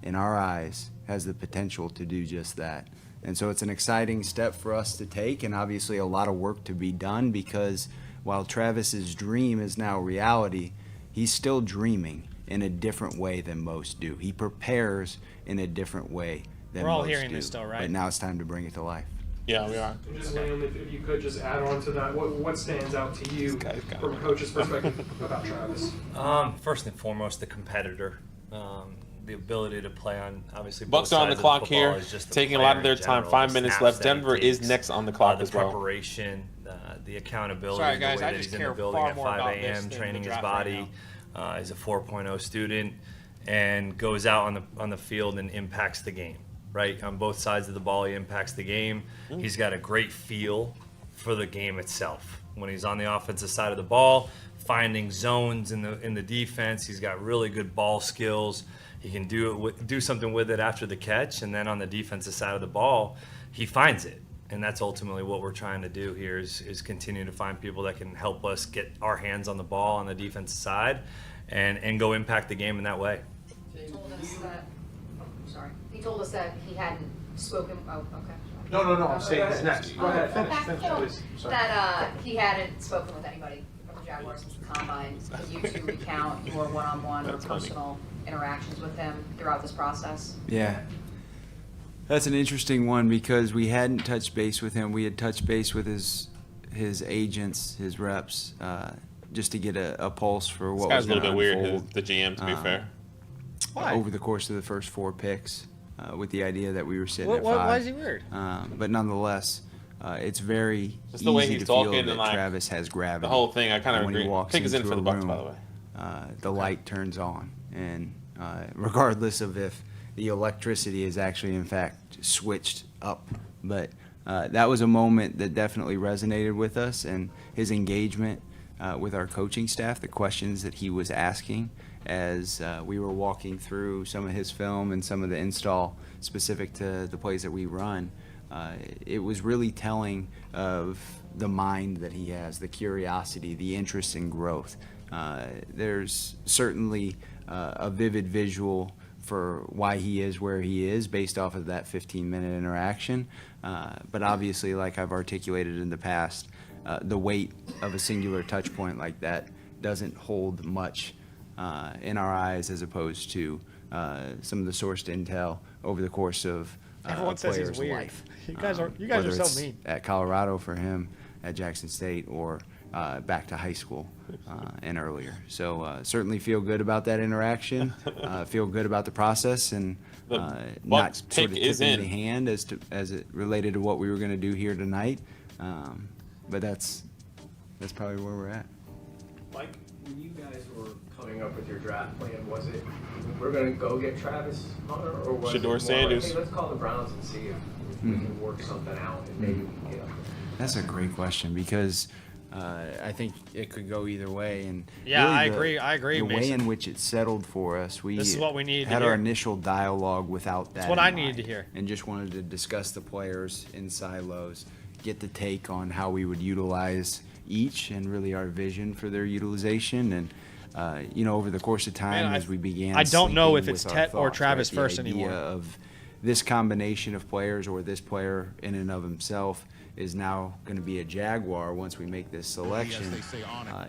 in our eyes, has the potential to do just that. And so it's an exciting step for us to take, and obviously a lot of work to be done, because while Travis's dream is now reality, he's still dreaming in a different way than most do. He prepares in a different way than We're all most hearing do. this still, right? But now it's time to bring it to life. Yeah, we are. And just Liam, if you could just add on to that, what stands out to you guy's got from a it. coach's perspective about Travis? First and foremost, the competitor. The ability to play on, obviously, Bucks both are on the sides of clock football here, is just taking a player lot of their in time. general, 5 the minutes snaps left. that he Denver is takes, next on the clock the as well. preparation, the accountability, Sorry, the guys, way I that just he's in care the building far at more 5 about this a.m., than training the his draft right body. He's a 4.0 student and goes out on the field and impacts the game. Right, on both sides of the ball, he impacts the game. He's got a great feel for the game itself. When he's on the offensive side of the ball, finding zones in the defense, he's got really good ball skills. He can do something with it after the catch, and then on the defensive side of the ball, he finds it. And that's ultimately what we're trying to do here is continue to find people that can help us get our hands on the ball on the defensive side and go impact the game in that way. He told us that, he told us that he hadn't spoken, okay. No, I'm saying he's next. Go ahead, finish, please. Sorry. That he hadn't spoken with anybody from the Jaguars since the combine. Can you two recount your one-on-one or That's funny. personal interactions with him throughout this process? Yeah. That's an interesting one, because we hadn't touched base with him. We had touched base with his agents, his reps, just to get a pulse for This what guy's was a going little to bit weird, unfold the GM, to be fair. Why? over the course of the first 4 picks, with the idea that we were sitting at 5. Why is he weird? But nonetheless, it's very Just the way easy he's to feel talking that and, like, Travis has gravity. The whole thing, I kind of When he agree. walks Pick is in into for the a Bucks, by the room, way. the light turns on, and regardless of if the electricity is actually in fact switched up, but that was a moment that definitely resonated with us, and his engagement with our coaching staff, the questions that he was asking as we were walking through some of his film and some of the install specific to the plays that we run, it was really telling of the mind that he has, the curiosity, the interest in growth. There's certainly a vivid visual for why he is where he is based off of that 15-minute interaction. But obviously, like I've articulated in the past, the weight of a singular touch point like that doesn't hold much in our eyes, as opposed to some of the sourced intel over the course of Everyone a says he's player's weird. life. You guys are Whether so it's mean. at Colorado for him, at Jackson State, or back to high school and earlier. So certainly feel good about that interaction. Feel good about the process, and not Bucks sort of pick is tipping the in. hand as it related to what we were going to do here tonight. But that's probably where we're at. Mike, when you guys were coming up with your draft plan, was it we're going to go get Travis Hunter, or was Shedeur it more Sanders. like, hey, let's call the Browns and see if we can work something out and maybe we can get up there? That's a great question, because I think it could go either way. And Yeah, really I agree, The way Mason. in which it settled for us, we This is what we needed to had our hear. initial dialogue without that. what in I needed mind, to hear. and just wanted to discuss the players in silos, get the take on how we would utilize each, and really our vision for their utilization. And over the course of time, Man, as we began, I don't know sleeping if it's with our Tet or thoughts, Travis the first idea anymore. Of this combination of players, or this player in and of himself, is now going to be a Jaguar once we make this selection.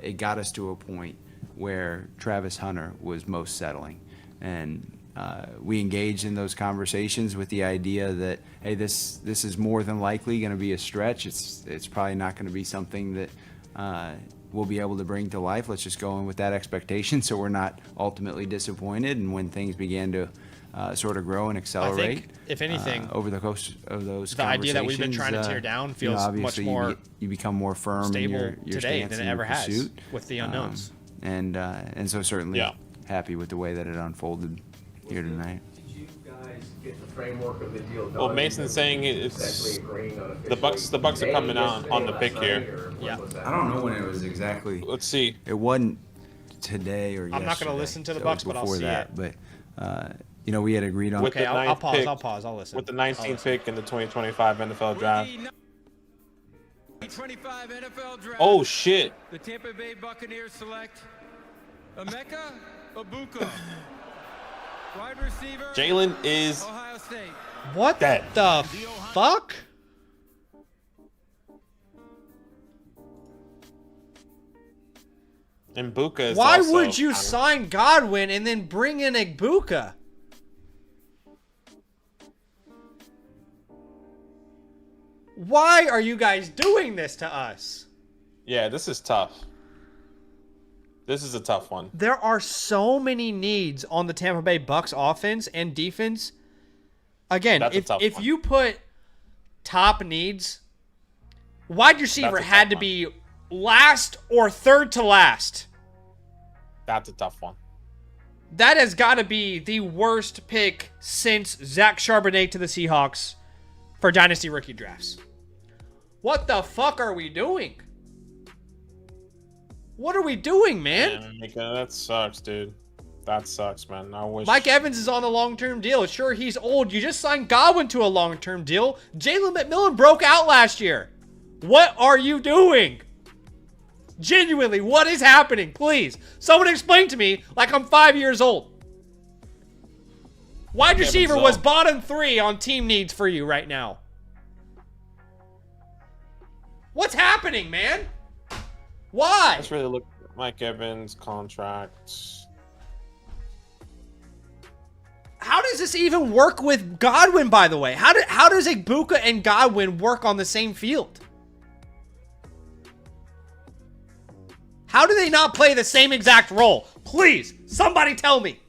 It got us to a point where Travis Hunter was most settling. And we engaged in those conversations with the idea that, hey, this is more than likely going to be a stretch. It's probably not going to be something that we'll be able to bring to life. Let's just go in with that expectation so we're not ultimately disappointed. And when things began to sort of grow and accelerate, if anything, over the course of those the idea that we've been trying to conversations, tear down feels much obviously more you become more firm in stable your today stance than it in your ever has pursuit. with the unknowns. And so certainly Yeah. happy with the way that it unfolded here tonight. Did you guys get the framework of the deal done? Well, Mason's saying it's Essentially agreeing on the Bucks are today, coming out on the yesterday, pick last here. night, or when Yeah. was that? I don't know when it was exactly. Let's see. It wasn't today or yesterday. I'm not gonna listen to the so it Bucks, was but I'll before see that. it. But we had agreed on. With Okay, the I'll ninth pause. pick- I'll pause. I'll listen. With the 19th pick in the 2025 NFL draft. 25 NFL draft. Oh shit! The Tampa Bay Buccaneers select Emeka Ibuka, wide receiver, Jalen is Ohio State. What dead. the fuck? And Buka is Why also would you out. sign Godwin and then bring in Igbuka? Why are you guys doing this to us? Yeah, this is tough. This is a tough one. There are so many needs on the Tampa Bay Bucks offense and defense. Again, That's a if tough if one. you put top needs, wide receiver That's a had tough to one. be last or third to last. That's a tough one. That has got to be the worst pick since Zach Charbonnet to the Seahawks for Dynasty rookie drafts. What the fuck are we doing? What are we doing, man? Man, Mika, that sucks, dude. That sucks, man. I wish. Mike Evans is on a long-term deal. Sure, he's old. You just signed Godwin to a long-term deal. Jalen McMillan broke out last year. What are you doing? Genuinely, what is happening? Please, someone explain to me like I'm 5 years old. Wide receiver was bottom 3 on team needs for you right now. What's happening, man? Why? Let's really look at Mike Evans' contract. How does this even work with Godwin, by the way? How does Igbuka and Godwin work on the same field? How do they not play the same exact role? Please, somebody tell me.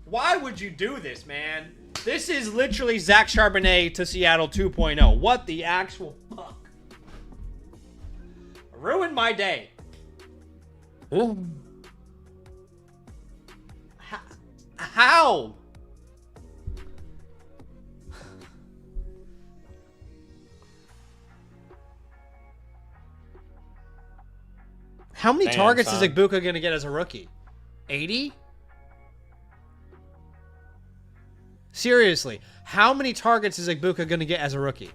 Why would you do this, man? This is literally Zach Charbonnet to Seattle 2.0. What the actual fuck? Ruined my day. How? How many Damn, targets is son. Igbuka going to get as a rookie? 80? Seriously, how many targets is Igbuka going to get as a rookie?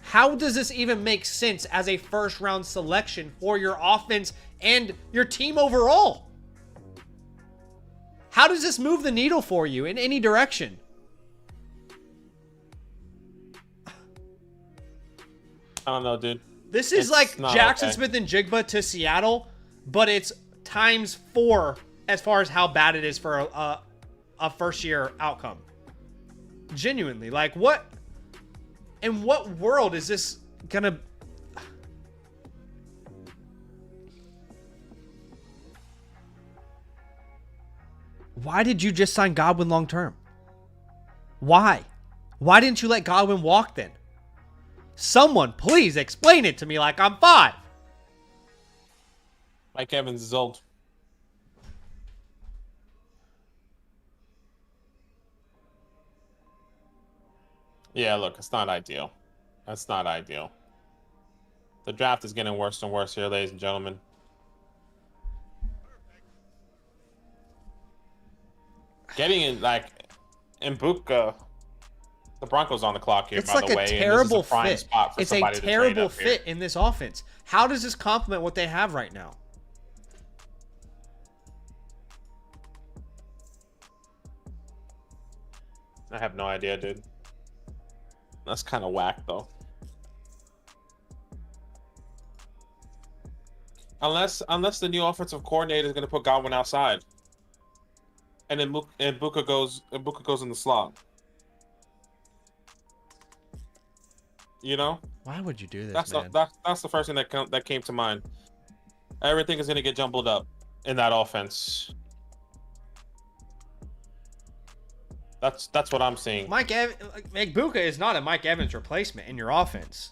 How does this even make sense as a first-round selection for your offense and your team overall? How does this move the needle for you in any direction? I don't know, dude. This is It's like not Jackson okay. Smith and Jigba to Seattle, but it's times 4 as far as how bad it is for a first-year outcome. Genuinely, like what In what world is this gonna... Why did you just sign Godwin long term? Why? Why didn't you let Godwin walk then? Someone, please explain it to me like I'm 5. Mike Evans is old. Yeah, look, it's not ideal. That's not ideal. The draft is getting worse and worse here, ladies and gentlemen. Getting in, like, Mbuka, the Broncos on the clock here, It's by like the a way. terrible and this is a prime fit. spot for It's a somebody to trade terrible up here. fit in this offense. How does this complement what they have right now? I have no idea, dude. That's kind of whack, though. Unless the new offensive coordinator is going to put Godwin outside, and then Mbuka goes in the slot. You know? Why would you do this, That's man? that's the first thing that came to mind. Everything is going to get jumbled up in that offense. That's what I'm seeing. Igbuka is not a Mike Evans replacement in your offense.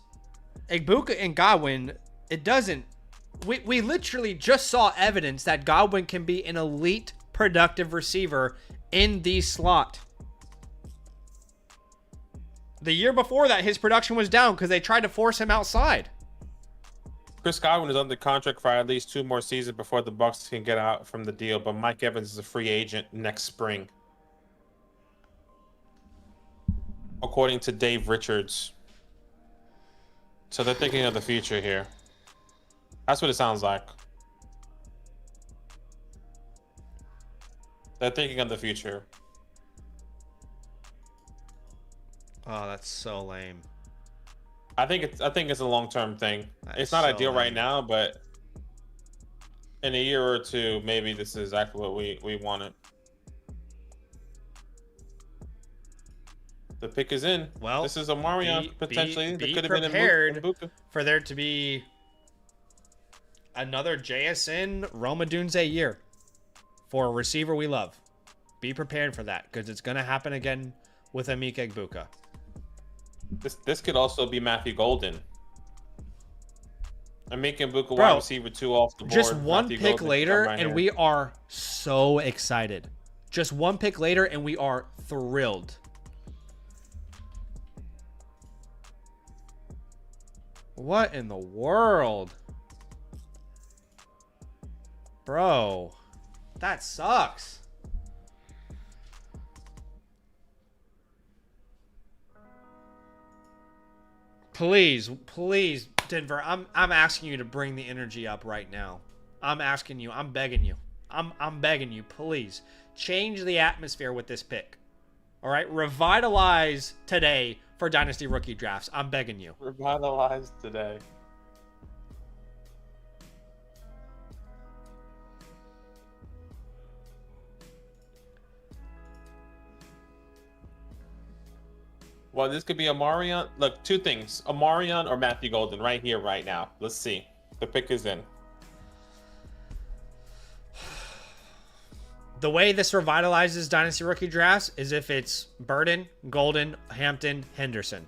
Igbuka and Godwin, it doesn't... We literally just saw evidence that Godwin can be an elite, productive receiver in the slot. The year before that, his production was down because they tried to force him outside. Chris Godwin is under contract for at least 2 more seasons before the Bucs can get out from the deal, but Mike Evans is a free agent next spring, according to Dave Richards. So they're thinking of the future here. That's what it sounds like. They're thinking of the future. Oh, that's so lame. I think it's a long-term thing. That's It's not so ideal right lame. now, but in a year or two, maybe this is exactly what we wanted. The pick is in. Well, this is a Marion potentially. Be That could have been prepared Mbuka. for there to be another JSN Roma Dunze year for a receiver we love. Be prepared for that because it's going to happen again with Emeka Egbuka. This could also be Matthew Golden. Emeka Egbuka, Bro, wide receiver 2 off the board. Just one Matthew pick Golden later, right and here. we are so excited. Just one pick later, and we are thrilled. What in the world? Bro, that sucks. Please, please, Denver, I'm asking you to bring the energy up right now. I'm asking you, I'm begging you. I'm begging you, please. Change the atmosphere with this pick. All right? Revitalize today for Dynasty Rookie Drafts. I'm begging you. Revitalized today. Well, this could be Amarion. Look, 2 things. Amarion or Matthew Golden right here, right now. Let's see. The pick is in. The way this revitalizes Dynasty Rookie Drafts is if it's Burden, Golden, Hampton, Henderson.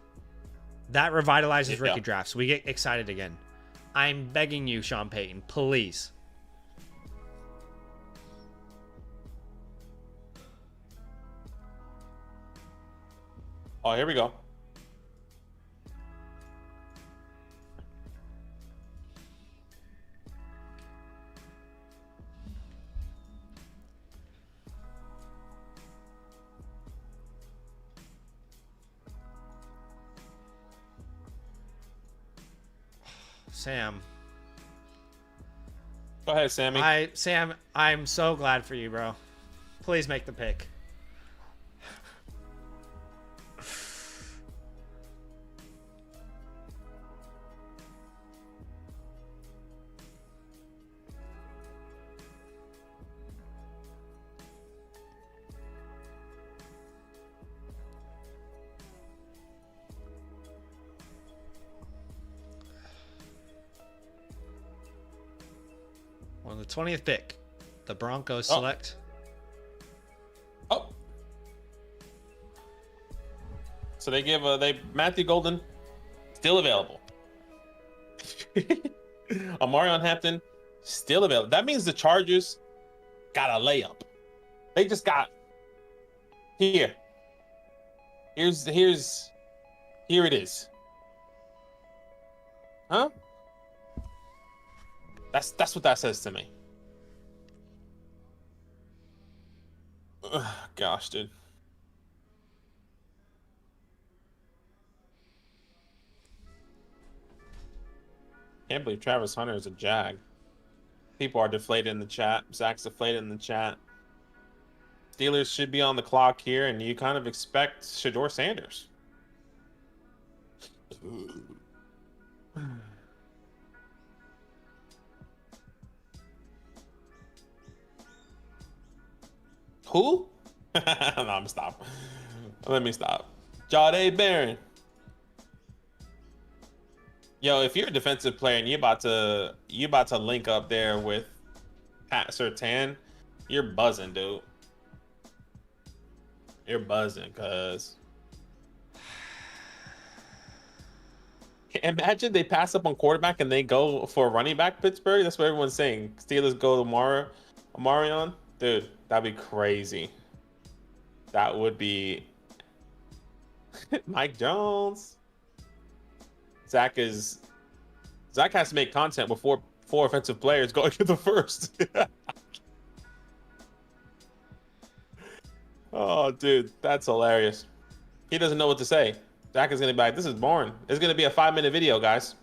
That revitalizes Rookie Drafts. We get excited again. I'm begging you, Sean Payton, please. Oh, here we go. Sam. Go ahead, Sammy. Sam, I'm so glad for you, bro. Please make the pick. 20th pick, the Broncos select. Oh. So they give Matthew Golden still available. Amarion Hampton still available. That means the Chargers got a layup. They just got here. Here it is. Huh? That's what that says to me. Ugh, gosh, dude. Can't believe Travis Hunter is a Jag. People are deflated in the chat. Zach's deflated in the chat. Steelers should be on the clock here, and you kind of expect Shedeur Sanders. Who? No, I'm gonna stop. Let me stop. Jade Barron. Yo, if you're a defensive player and you about to link up there with Pat Surtain, you're buzzing, dude. You're buzzing, cuz. Imagine they pass up on quarterback and they go for a running back, Pittsburgh. That's what everyone's saying. Steelers go to Amarion. Dude, that'd be crazy. That would be Mike Jones. Zach has to make content with four offensive players going to the first. Oh, dude, that's hilarious. He doesn't know what to say. Zach is gonna be like, "This is boring." It's gonna be a 5-minute video, guys.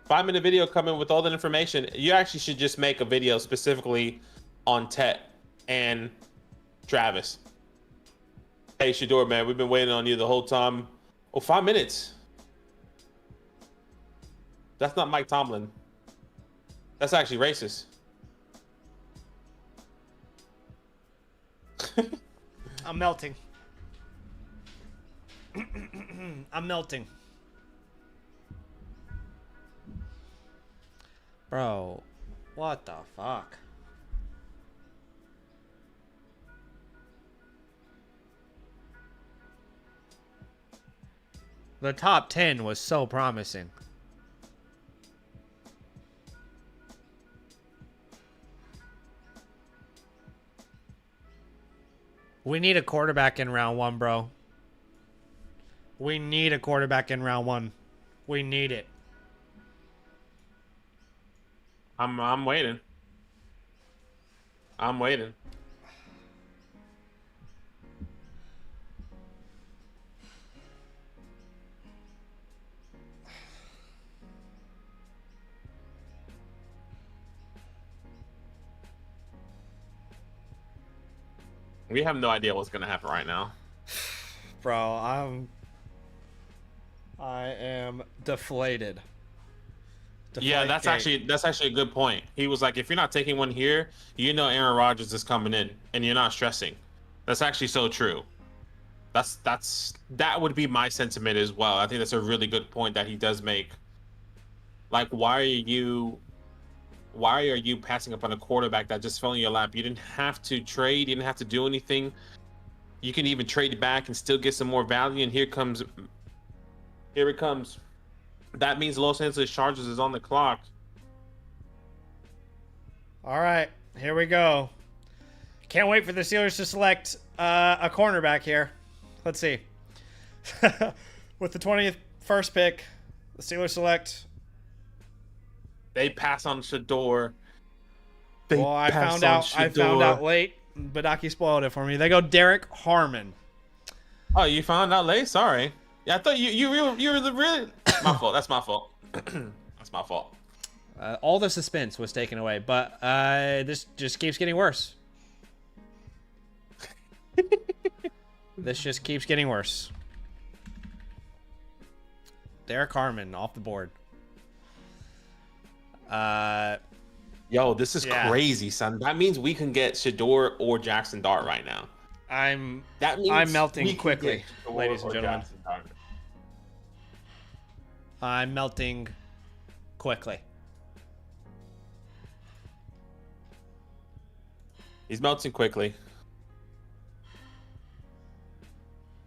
5-minute video coming with all that information. You actually should just make a video specifically on Tet and Travis. Hey, Shedeur, man, we've been waiting on you the whole time. Oh, 5 minutes. That's not Mike Tomlin. That's actually racist. I'm melting. I'm melting. Bro, what the fuck? The top 10 was so promising. We need a quarterback in round 1, bro. We need a quarterback in round 1. We need it. I'm waiting. I'm waiting. We have no idea what's gonna happen right now. Bro, I am deflated. Yeah, that's actually a good point. He was like, if you're not taking one here, you know Aaron Rodgers is coming in, and you're not stressing. That's actually so true. That would be my sentiment as well. I think that's a really good point that he does make. Like, why are you passing up on a quarterback that just fell in your lap? You didn't have to trade. You didn't have to do anything. You can even trade back and still get some more value. And here it comes. That means Los Angeles Chargers is on the clock. All right, here we go. Can't wait for the Steelers to select a cornerback here. Let's see. With the 21st pick, the Steelers select. They pass on Shedeur. Well, I found out late. Badaki spoiled it for me. They go Derek Harmon. Oh, you found out late? Sorry. Yeah, I thought you were the really. My fault. That's my fault. That's my fault. All the suspense was taken away, but this just keeps getting worse. This just keeps getting worse. Derek Harmon off the board. Yo, this is crazy, son. That means we can get Shedeur or Jackson Dart right now. I'm melting quickly, ladies and gentlemen. I'm melting quickly. He's melting quickly.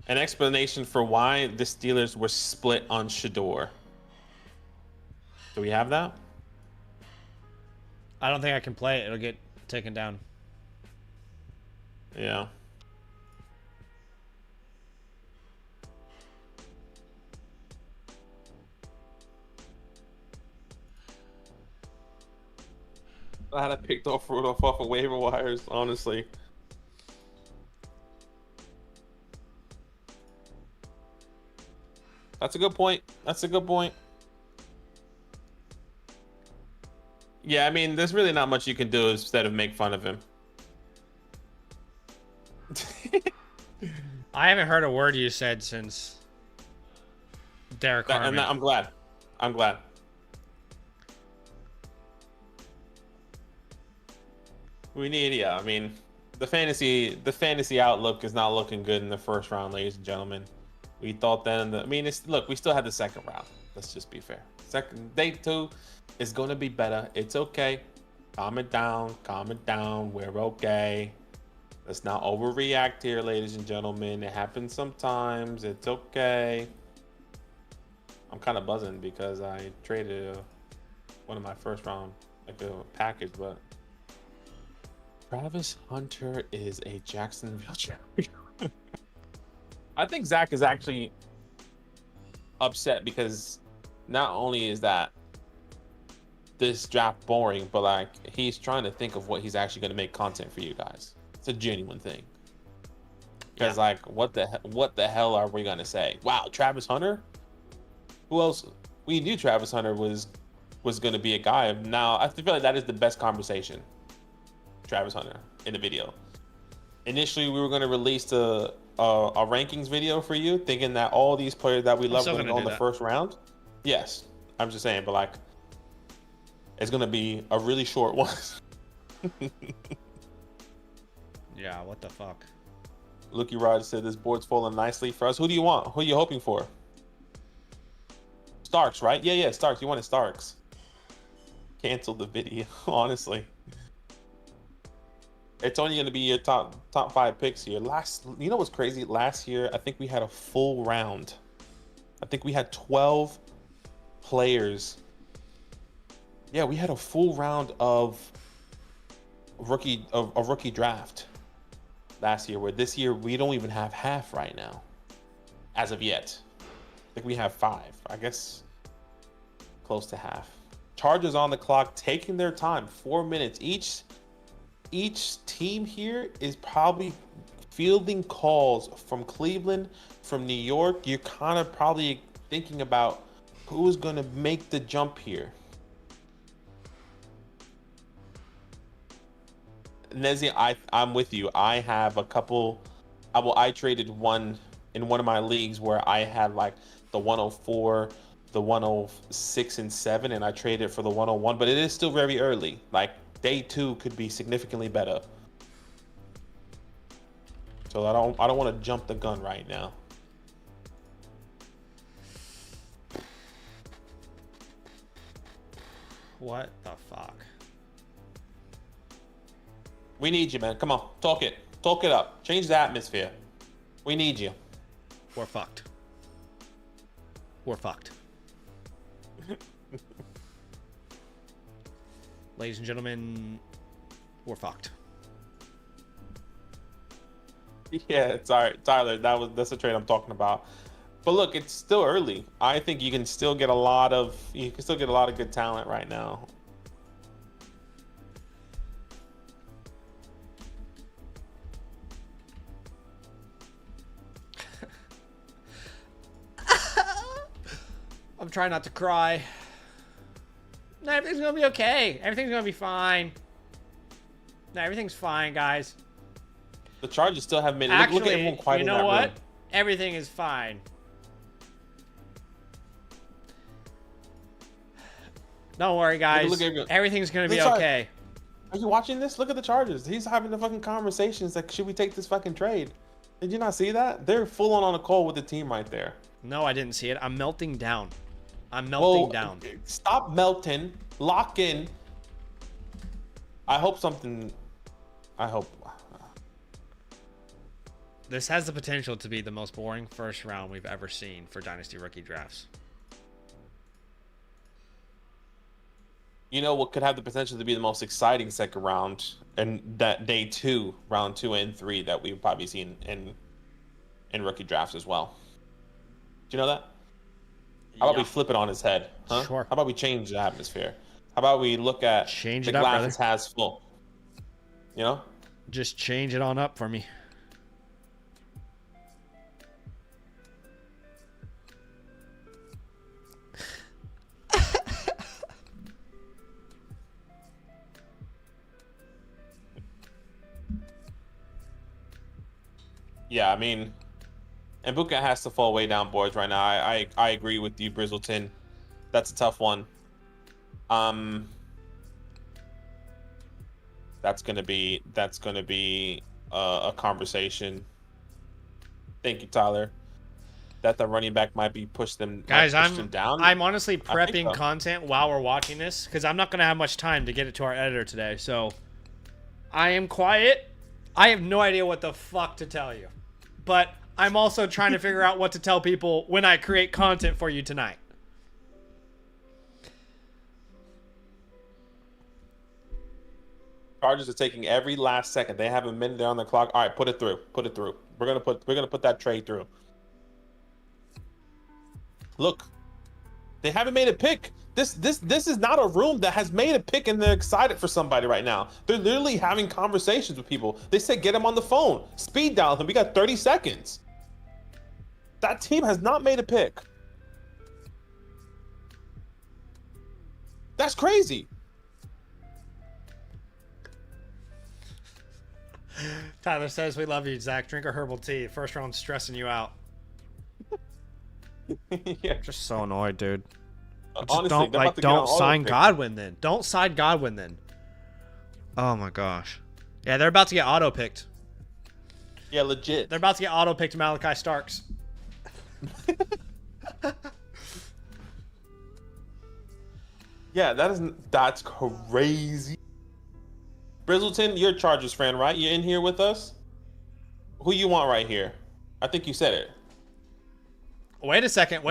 An explanation for why the Steelers were split on Shador. Do we have that? I don't think I can play it. It'll get taken down. Yeah. I had to pick off Rudolph off of waiver wires, honestly. That's a good point. That's a good point. Yeah, I mean, there's really not much you can do instead of make fun of him. I haven't heard a word you said since Derek Harmon. I'm glad. I'm glad. We need, yeah. I mean, the fantasy outlook is not looking good in the first round, ladies and gentlemen. We thought then. I mean, look. We still had the second round. Let's just be fair. Day 2 is going to be better. It's okay. Calm it down. Calm it down. We're okay. Let's not overreact here, ladies and gentlemen. It happens sometimes. It's okay. I'm kind of buzzing because I traded one of my first round package, but Travis Hunter is a Jacksonville champion. I think Zach is actually upset because not only is that this draft boring, but like he's trying to think of what he's actually going to make content for you guys. It's a genuine thing. Because like, what the hell are we going to say? Wow, Travis Hunter? Who else? We knew Travis Hunter was going to be a guy. Now I feel like that is the best conversation. Travis Hunter in the video. Initially, we were going to release a rankings video for you, thinking that all these players that we love going to go in the first round. Yes, I'm just saying, but like, it's going to be a really short one. Yeah, what the fuck? Lukey Rod said this board's falling nicely for us. Who do you want? Who are you hoping for? Starks, right? Yeah, Starks. You wanted Starks. Cancel the video, honestly. It's only going to be your top 5 picks here. You know what's crazy? Last year, I think we had a full round. I think we had 12 players. Yeah, we had a full round of rookie draft last year. Where this year we don't even have half right now, as of yet. I think we have 5. I guess close to half. Chargers on the clock, taking their time. 4 minutes each team here is probably fielding calls from Cleveland, from New York. You're kind of probably thinking about who's going to make the jump here. Nezzy, I'm with you. I have a couple. I traded one in one of my leagues where I had like the 104, the 106 and 7, and I traded for the 101. But it is still very early. Like, day 2 could be significantly better. So I don't want to jump the gun right now. What the fuck? We need you, man. Come on, talk it up. Change the atmosphere. We need you. We're fucked. We're fucked. Ladies and gentlemen, we're fucked. Yeah, it's all right, Tyler. That's the trade I'm talking about. But look, it's still early. I think you can still get a lot of good talent right now. I'm trying not to cry. No, everything's gonna be okay. Everything's gonna be fine. No, everything's fine, guys. The Chargers still have made it. Actually, look at everyone quiet you in know that what? room. Everything is fine. Don't worry, guys. Look at everyone. Everything's gonna be Look at- okay. Are you watching this? Look at the Chargers. He's having the fucking conversations like, should we take this fucking trade? Did you not see that? They're full on a call with the team right there. No, I didn't see it. I'm melting down. I'm melting down. Stop melting. Lock in. I hope something I hope. This has the potential to be the most boring first round we've ever seen for Dynasty rookie drafts. You know what could have the potential to be the most exciting second round, and that day 2, round 2 and 3 that we've probably seen in rookie drafts as well. Do you know that? How about we flip it on his head? Huh? Sure. How about we change the atmosphere? How about we look at Change the it up, glass brother. is half full? You know? Just change it on up for me. Yeah, I mean, Mbuka has to fall way down, boys. Right now, I agree with you, Brizzleton. That's a tough one. That's gonna be a conversation. Thank you, Tyler. That the running back might be pushed them Guys, down. I'm honestly I think prepping so. content while we're watching this because I'm not gonna have much time to get it to our editor today. So I am quiet. I have no idea what the fuck to tell you, but I'm also trying to figure out what to tell people when I create content for you tonight. Chargers are taking every last second. They have a minute there on the clock. All right, put it through. Put it through. We're gonna put that trade through. Look, they haven't made a pick. This is not a room that has made a pick and they're excited for somebody right now. They're literally having conversations with people. They said get him on the phone. Speed dial him. We got 30 seconds. That team has not made a pick. That's crazy. Tyler says we love you, Zach. Drink a herbal tea. First round stressing you out. Yeah. Just so annoyed, dude. Honestly, Don't they're about to get don't on sign auto pick. Godwin then. Don't sign Godwin then. Oh my gosh. Yeah, they're about to get auto picked. Yeah, legit. They're about to get auto picked Malachi Starks. Yeah, that's crazy. Brizzleton, you're a Chargers fan, right? You're in here with us? Who you want right here? I think you said it. Wait a second.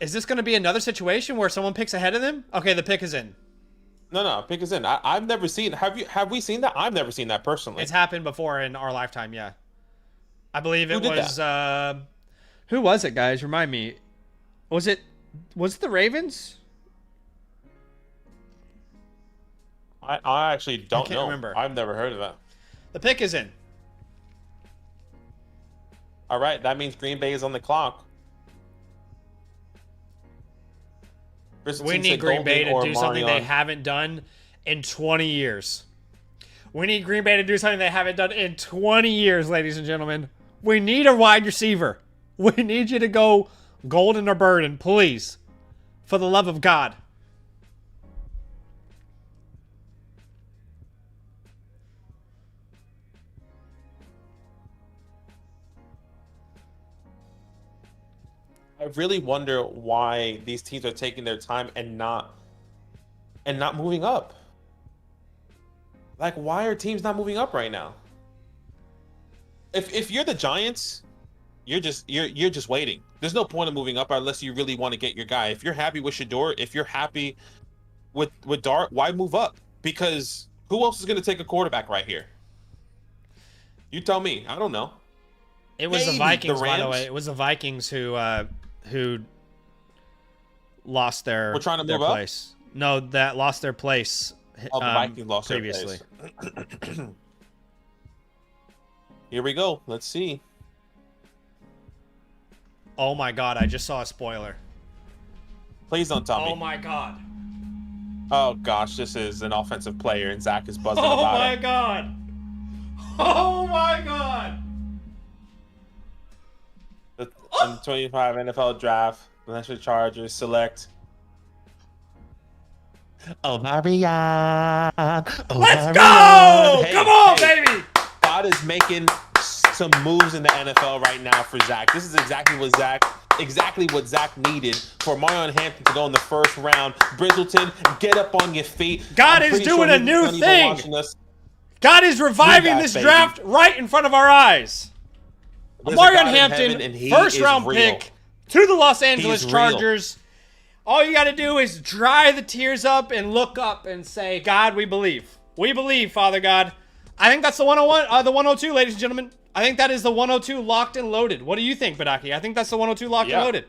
Is this going to be another situation where someone picks ahead of them? Okay, the pick is in. No, pick us in. I've never seen. Have we seen that? I've never seen that personally. It's happened before in our lifetime, yeah. I believe it Who did was who was it, guys? Remind me. Was it the Ravens? I actually don't can't know. remember. I've never heard of that. The pick is in. All right, that means Green Bay is on the clock. We need Green Bay to do something they haven't done in 20 years. We need Green Bay to do something they haven't done in 20 years, ladies and gentlemen. We need a wide receiver. We need you to go golden or burden, please. For the love of God. I really wonder why these teams are taking their time and not moving up. Like, why are teams not moving up right now? If you're the Giants, you're just waiting. There's no point in moving up unless you really want to get your guy. If you're happy with Shador, if you're happy with Dart, why move up? Because who else is going to take a quarterback right here? You tell me. I don't know. It was Maybe the Vikings, the by the Rams. way. It was the Vikings who lost their We're trying to their move up? place. No, that lost their place. Oh, the Vikings lost previously. their place. Here we go. Let's see. Oh my God! I just saw a spoiler. Please don't tell me. Oh my God! Oh gosh, this is an offensive player, and Zach is buzzing Oh about my it. God! Oh my God! The 25 NFL draft, the National Chargers select. Omarion. Let's go! Hey, Come on, hey. baby! God is making some moves in the NFL right now for Zach. This is exactly what Zach needed for Marion Hampton to go in the first round. Brizzleton, get up on your feet. God I'm is pretty doing sure a new he's not even thing. watching us. God is reviving back, this baby. draft right in front of our eyes. There's a Amarion God in heaven, and Hampton, he first is round real. pick to the Los Angeles He's Chargers. All you got to do is dry the tears up and look up and say, God, we believe. We believe, Father God. I think that's the 101, the 102, ladies and gentlemen. I think that is the 102 locked and loaded. What do you think, Badaki? I think that's the 102 locked and loaded.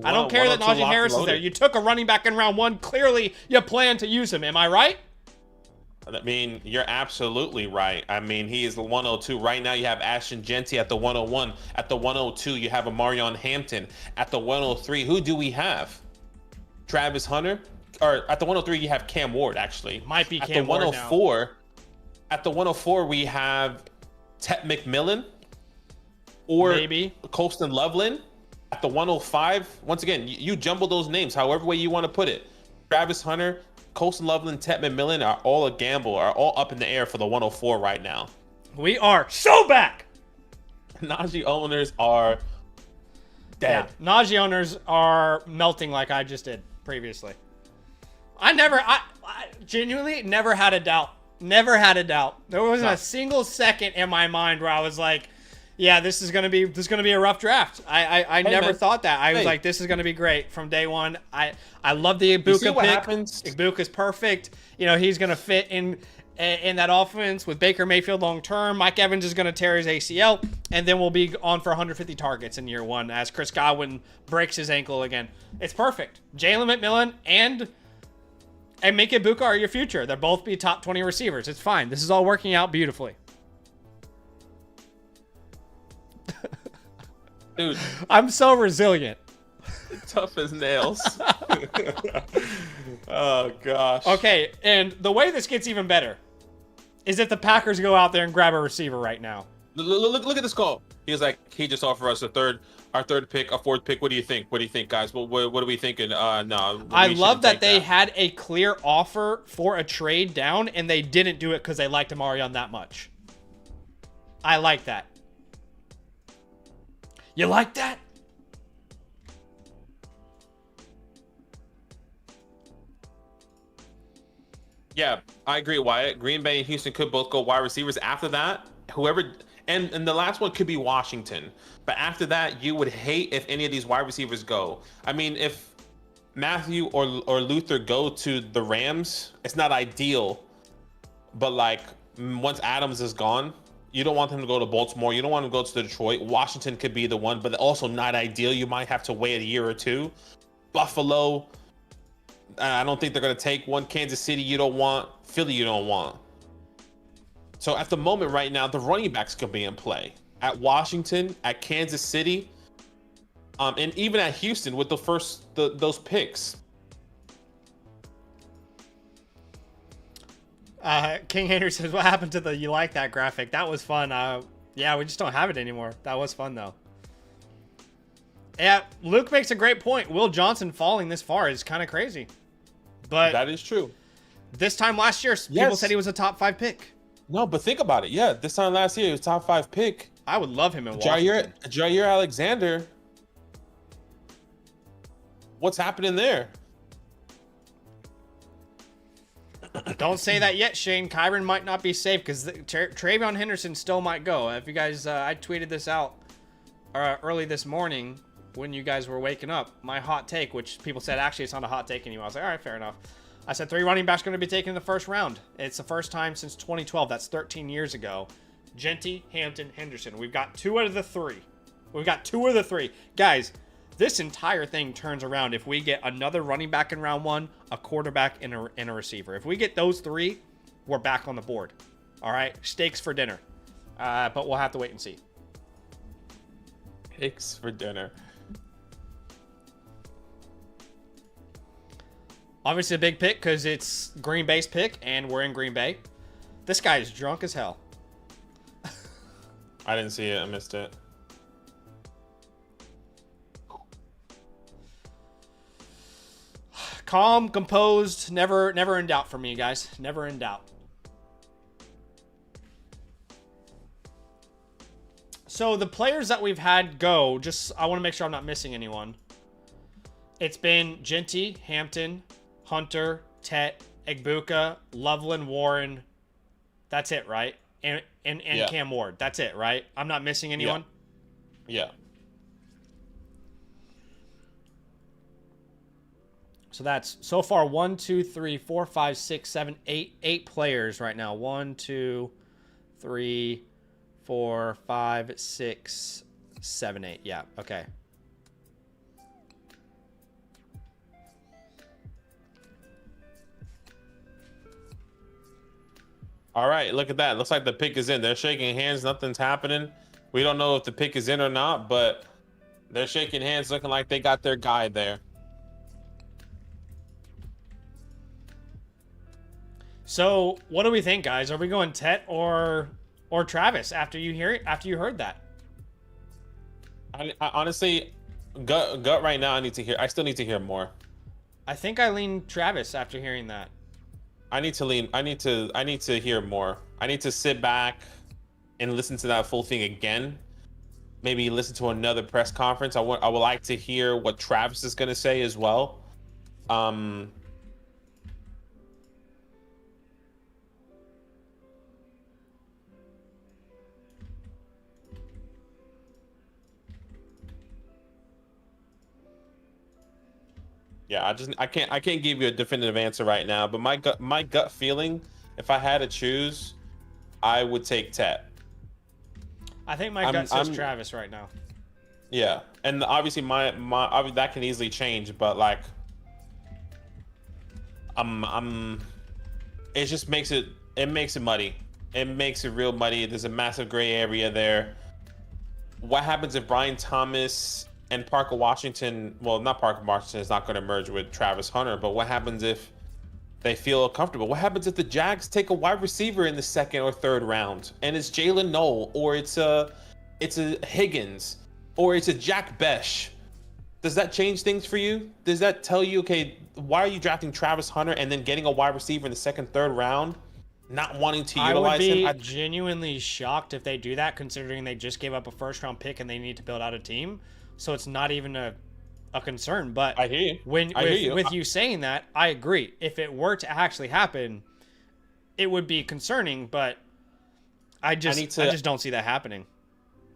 I don't care that 102 Najee locked Harris and is there. loaded. You took a running back in round 1. Clearly, you plan to use him. Am I right? I mean, you're absolutely right. I mean, he is the 102. Right now, you have Ashton Genty at the 101. At the 102, you have Amarion Hampton. At the 103, who do we have? Travis Hunter? Or at the 103, you have Cam Ward, actually. Might be at Cam the Ward 104, At the 104, we have Tet McMillan or Maybe Colston Loveland. At the 105, once again, you jumble those names however way you want to put it. Travis Hunter, Colston Loveland, Tet McMillan are all a gamble, are all up in the air for the 104 right now. We are so back. Najee owners are dead. Yeah, Najee owners are melting like I just did previously. I genuinely never had a doubt. Never had a doubt. There wasn't a single second in my mind where I was like, yeah, this is gonna be a rough draft. I never thought that. I was like, this is gonna be great from day one. I love the Ibuka pick. Ibuka's perfect. You know, he's gonna fit in that offense with Baker Mayfield long term. Mike Evans is gonna tear his ACL, and then we'll be on for 150 targets in year 1 as Chris Godwin breaks his ankle again. It's perfect. Jalen McMillan and Mike Ibuka are your future. They'll both be top 20 receivers. It's fine. This is all working out beautifully. Dude, I'm so resilient. Tough as nails. Oh, gosh. Okay, and the way this gets even better is if the Packers go out there and grab a receiver right now. Look at this call. He was like, he just offered us our third pick, a fourth pick. What do you think? What do you think, guys? What are we thinking? No. I love that they had a clear offer for a trade down, and they didn't do it because they liked Amarion that much. I like that. You like that? Yeah, I agree, Wyatt. Green Bay and Houston could both go wide receivers. After that, whoever... And the last one could be Washington. But after that, you would hate if any of these wide receivers go. I mean, if Matthew or Luther go to the Rams, it's not ideal. But, like, once Adams is gone, you don't want him to go to Baltimore. You don't want him to go to Detroit. Washington could be the one, but also not ideal. You might have to wait a year or two. Buffalo, I don't think they're going to take one. Kansas City, you don't want. Philly, you don't want. So at the moment right now, the running backs could be in play. At Washington, at Kansas City, and even at Houston with those picks. King Hater says, what happened to the you like that graphic? That was fun. Yeah, we just don't have it anymore. That was fun, though. Yeah, Luke makes a great point. Will Johnson falling this far is kind of crazy. But that is true. This time last year, people said he was a top 5 pick. No, but think about it. Yeah, this time last year, he was top 5 pick. I would love him in Washington. Jair Alexander. What's happening there? Don't say that yet, Shane. Kyron might not be safe because Travion Henderson still might go. If you guys, I tweeted this out early this morning when you guys were waking up. My hot take, which people said actually it's not a hot take anymore. I was like, all right, fair enough. I said 3 running backs going to be taken in the first round. It's the first time since 2012. That's 13 years ago. Genty, Hampton, Henderson. We've got 2 out of the 3. We've got 2 of the 3. Guys, this entire thing turns around if we get another running back in round 1, a quarterback, and a receiver. If we get those 3, we're back on the board. All right? Steaks for dinner. But we'll have to wait and see. Steaks for dinner. Obviously a big pick because it's Green Bay's pick, and we're in Green Bay. This guy is drunk as hell. I didn't see it. I missed it. Calm, composed, never in doubt for me, guys. Never in doubt. So the players that we've had go, I want to make sure I'm not missing anyone. It's been Genty, Hampton, Hunter, Tet, Egbuka, Loveland, Warren, That's it, right? And Yeah. Cam Ward. That's it, right? I'm not missing anyone. Yeah. So that's so far 1, 2, 3, 4, 5, 6, 7, 8, 8 players right now. 1, 2, 3, 4, 5, 6, 7, 8. Yeah. Okay. All right, look at that. Looks like the pick is in. They're shaking hands. Nothing's happening. We don't know if the pick is in or not, but they're shaking hands, looking like they got their guy there. So what do we think, guys? Are we going Tet or Travis after you heard that? I honestly, gut right now. I still need to hear more. I think I lean Travis after hearing that. I need to hear more. I need to sit back and listen to that full thing again. Maybe listen to another press conference. I would like to hear what Travis is going to say as well. Yeah, I can't give you a definitive answer right now, but my gut feeling, if I had to choose, I would take Tet. I think my gut says Travis right now. Yeah, and obviously my obviously that can easily change, but like, it just makes it muddy. It makes it real muddy. There's a massive gray area there. What happens if Brian Thomas and Parker Washington, well, not Parker Washington is not going to merge with Travis Hunter, but what happens if they feel comfortable? What happens if the Jags take a wide receiver in the second or third round and it's Jalen Noel or it's a Higgins or it's a Jack Besh? Does that change things for you? Does that tell you, okay, why are you drafting Travis Hunter and then getting a wide receiver in the second, third round, not wanting to utilize him? I would be genuinely shocked if they do that, considering they just gave up a first-round pick and they need to build out a team. So it's not even a concern. But I hear you. With you saying that, I agree. If it were to actually happen, it would be concerning. But I just don't see that happening.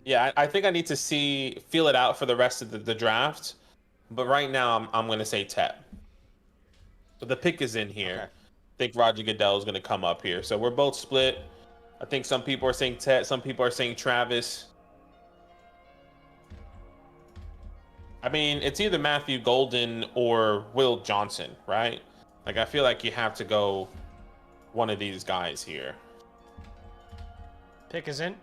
Yeah, I think I need to feel it out for the rest of the draft. But right now, I'm going to say Tet. So the pick is in here. Okay. I think Roger Goodell is going to come up here. So we're both split. I think some people are saying Tet. Some people are saying Travis. I mean, it's either Matthew Golden or Will Johnson, right? Like, I feel like you have to go one of these guys here. Pick is in.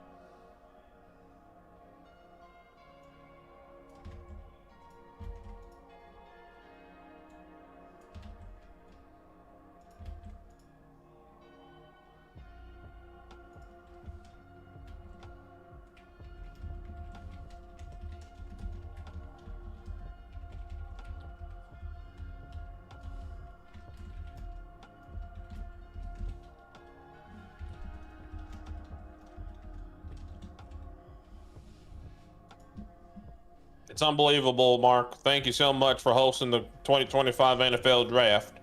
It's unbelievable, Mark. Thank you so much for hosting the 2025 NFL Draft.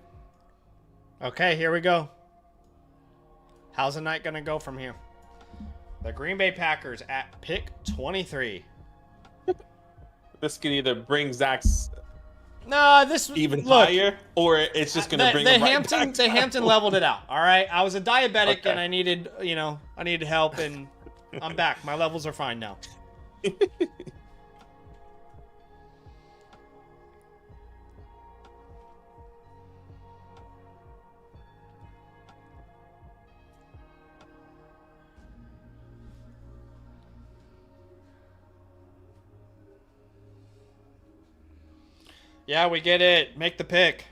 Okay, here we go. How's the night going to go from here? The Green Bay Packers at pick 23. This could either bring Zach's even higher, or it's just going to bring him right back The Hampton leveled it out, all right? I was a diabetic, okay. And I needed help, and I'm back. My levels are fine now. Yeah, we get it. Make the pick.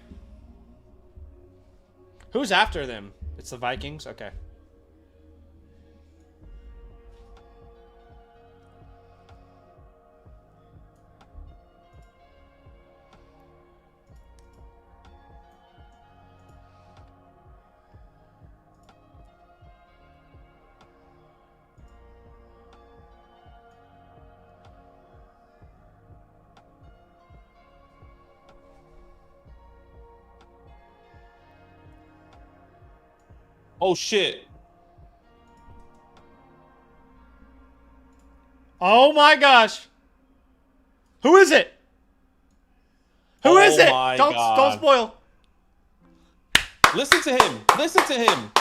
Who's after them? It's the Vikings? Okay. Oh, shit. Oh my gosh. Who is it? Who is it? my Don't God. spoil. Listen to him. Listen to him.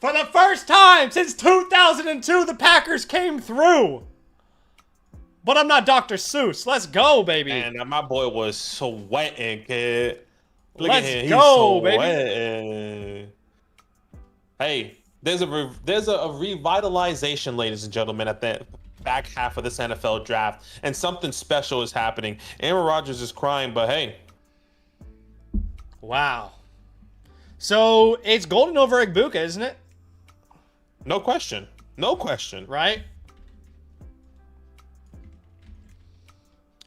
For the first time since 2002, the Packers came through. But I'm not Dr. Seuss. Let's go, baby. And my boy was sweating, kid. Look Let's at him. He's go, baby. sweating. Hey, there's a revitalization, ladies and gentlemen, at the back half of this NFL draft, and something special is happening. Aaron Rodgers is crying, but hey. Wow. So it's Golden over Igbuka, isn't it? No question. No question. Right?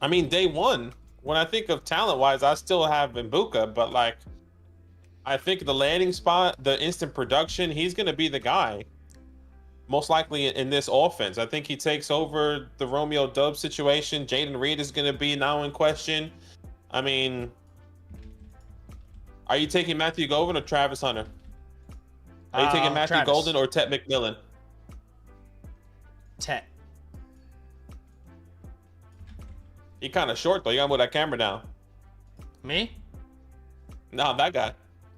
I mean, day one, when I think of talent-wise, I still have Mbuka, but like, I think the landing spot, the instant production, he's going to be the guy. Most likely in this offense. I think he takes over the Romeo Doubs situation. Jaden Reed is going to be now in question. I mean, are you taking Matthew Golden or Travis Hunter? Are you taking Matthew Travis. Golden or Tet McMillan? Tet. He kind of short, though. You got to move that camera down. Me? No, that guy.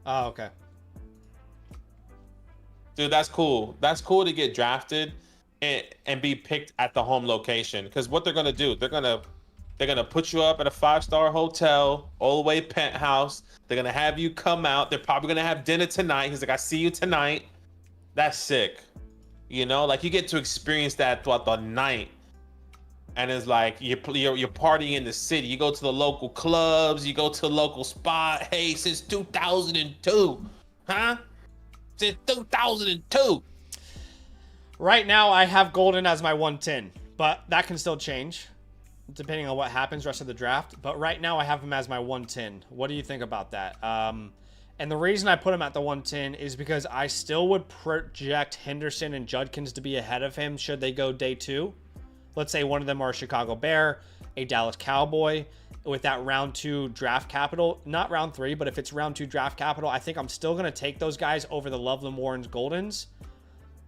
Oh, okay. Dude, that's cool. That's cool to get drafted and be picked at the home location. Because what they're gonna do, they're gonna put you up at a 5-star hotel, all the way penthouse. They're gonna have you come out. They're probably gonna have dinner tonight. He's like, I see you tonight. That's sick. You know, like you get to experience that throughout the night. And it's like you're partying in the city. You go to the local clubs. You go to the local spot. Hey, since 2002, huh? Since 2002. Right now, I have Golden as my 110, but that can still change depending on what happens rest of the draft. But right now, I have him as my 110. What do you think about that? And the reason I put him at the 110 is because I still would project Henderson and Judkins to be ahead of him should they go day 2. Let's say one of them are a Chicago Bear, a Dallas Cowboy. With that round 2 draft capital, not round 3, but if it's round 2 draft capital, I think I'm still going to take those guys over the Loveland Warrens Goldens.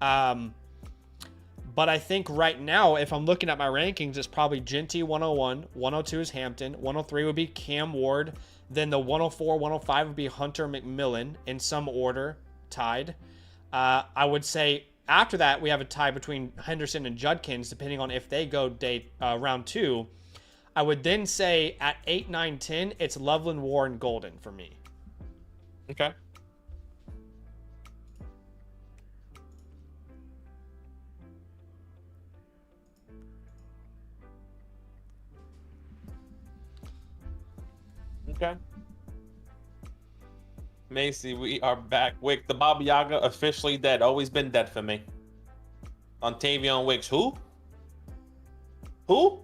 But I think right now, if I'm looking at my rankings, it's probably Genty 101, 102 is Hampton, 103 would be Cam Ward, then the 104, 105 would be Hunter McMillan in some order, tied. I would say after that, we have a tie between Henderson and Judkins, depending on if they go round 2. I would then say at 8, 9, 10, it's Loveland Warren Golden for me. Okay. Okay. Macy, we are back. Wick, the Baba Yaga officially dead. Always been dead for me. Ontavion Wicks, who? Who?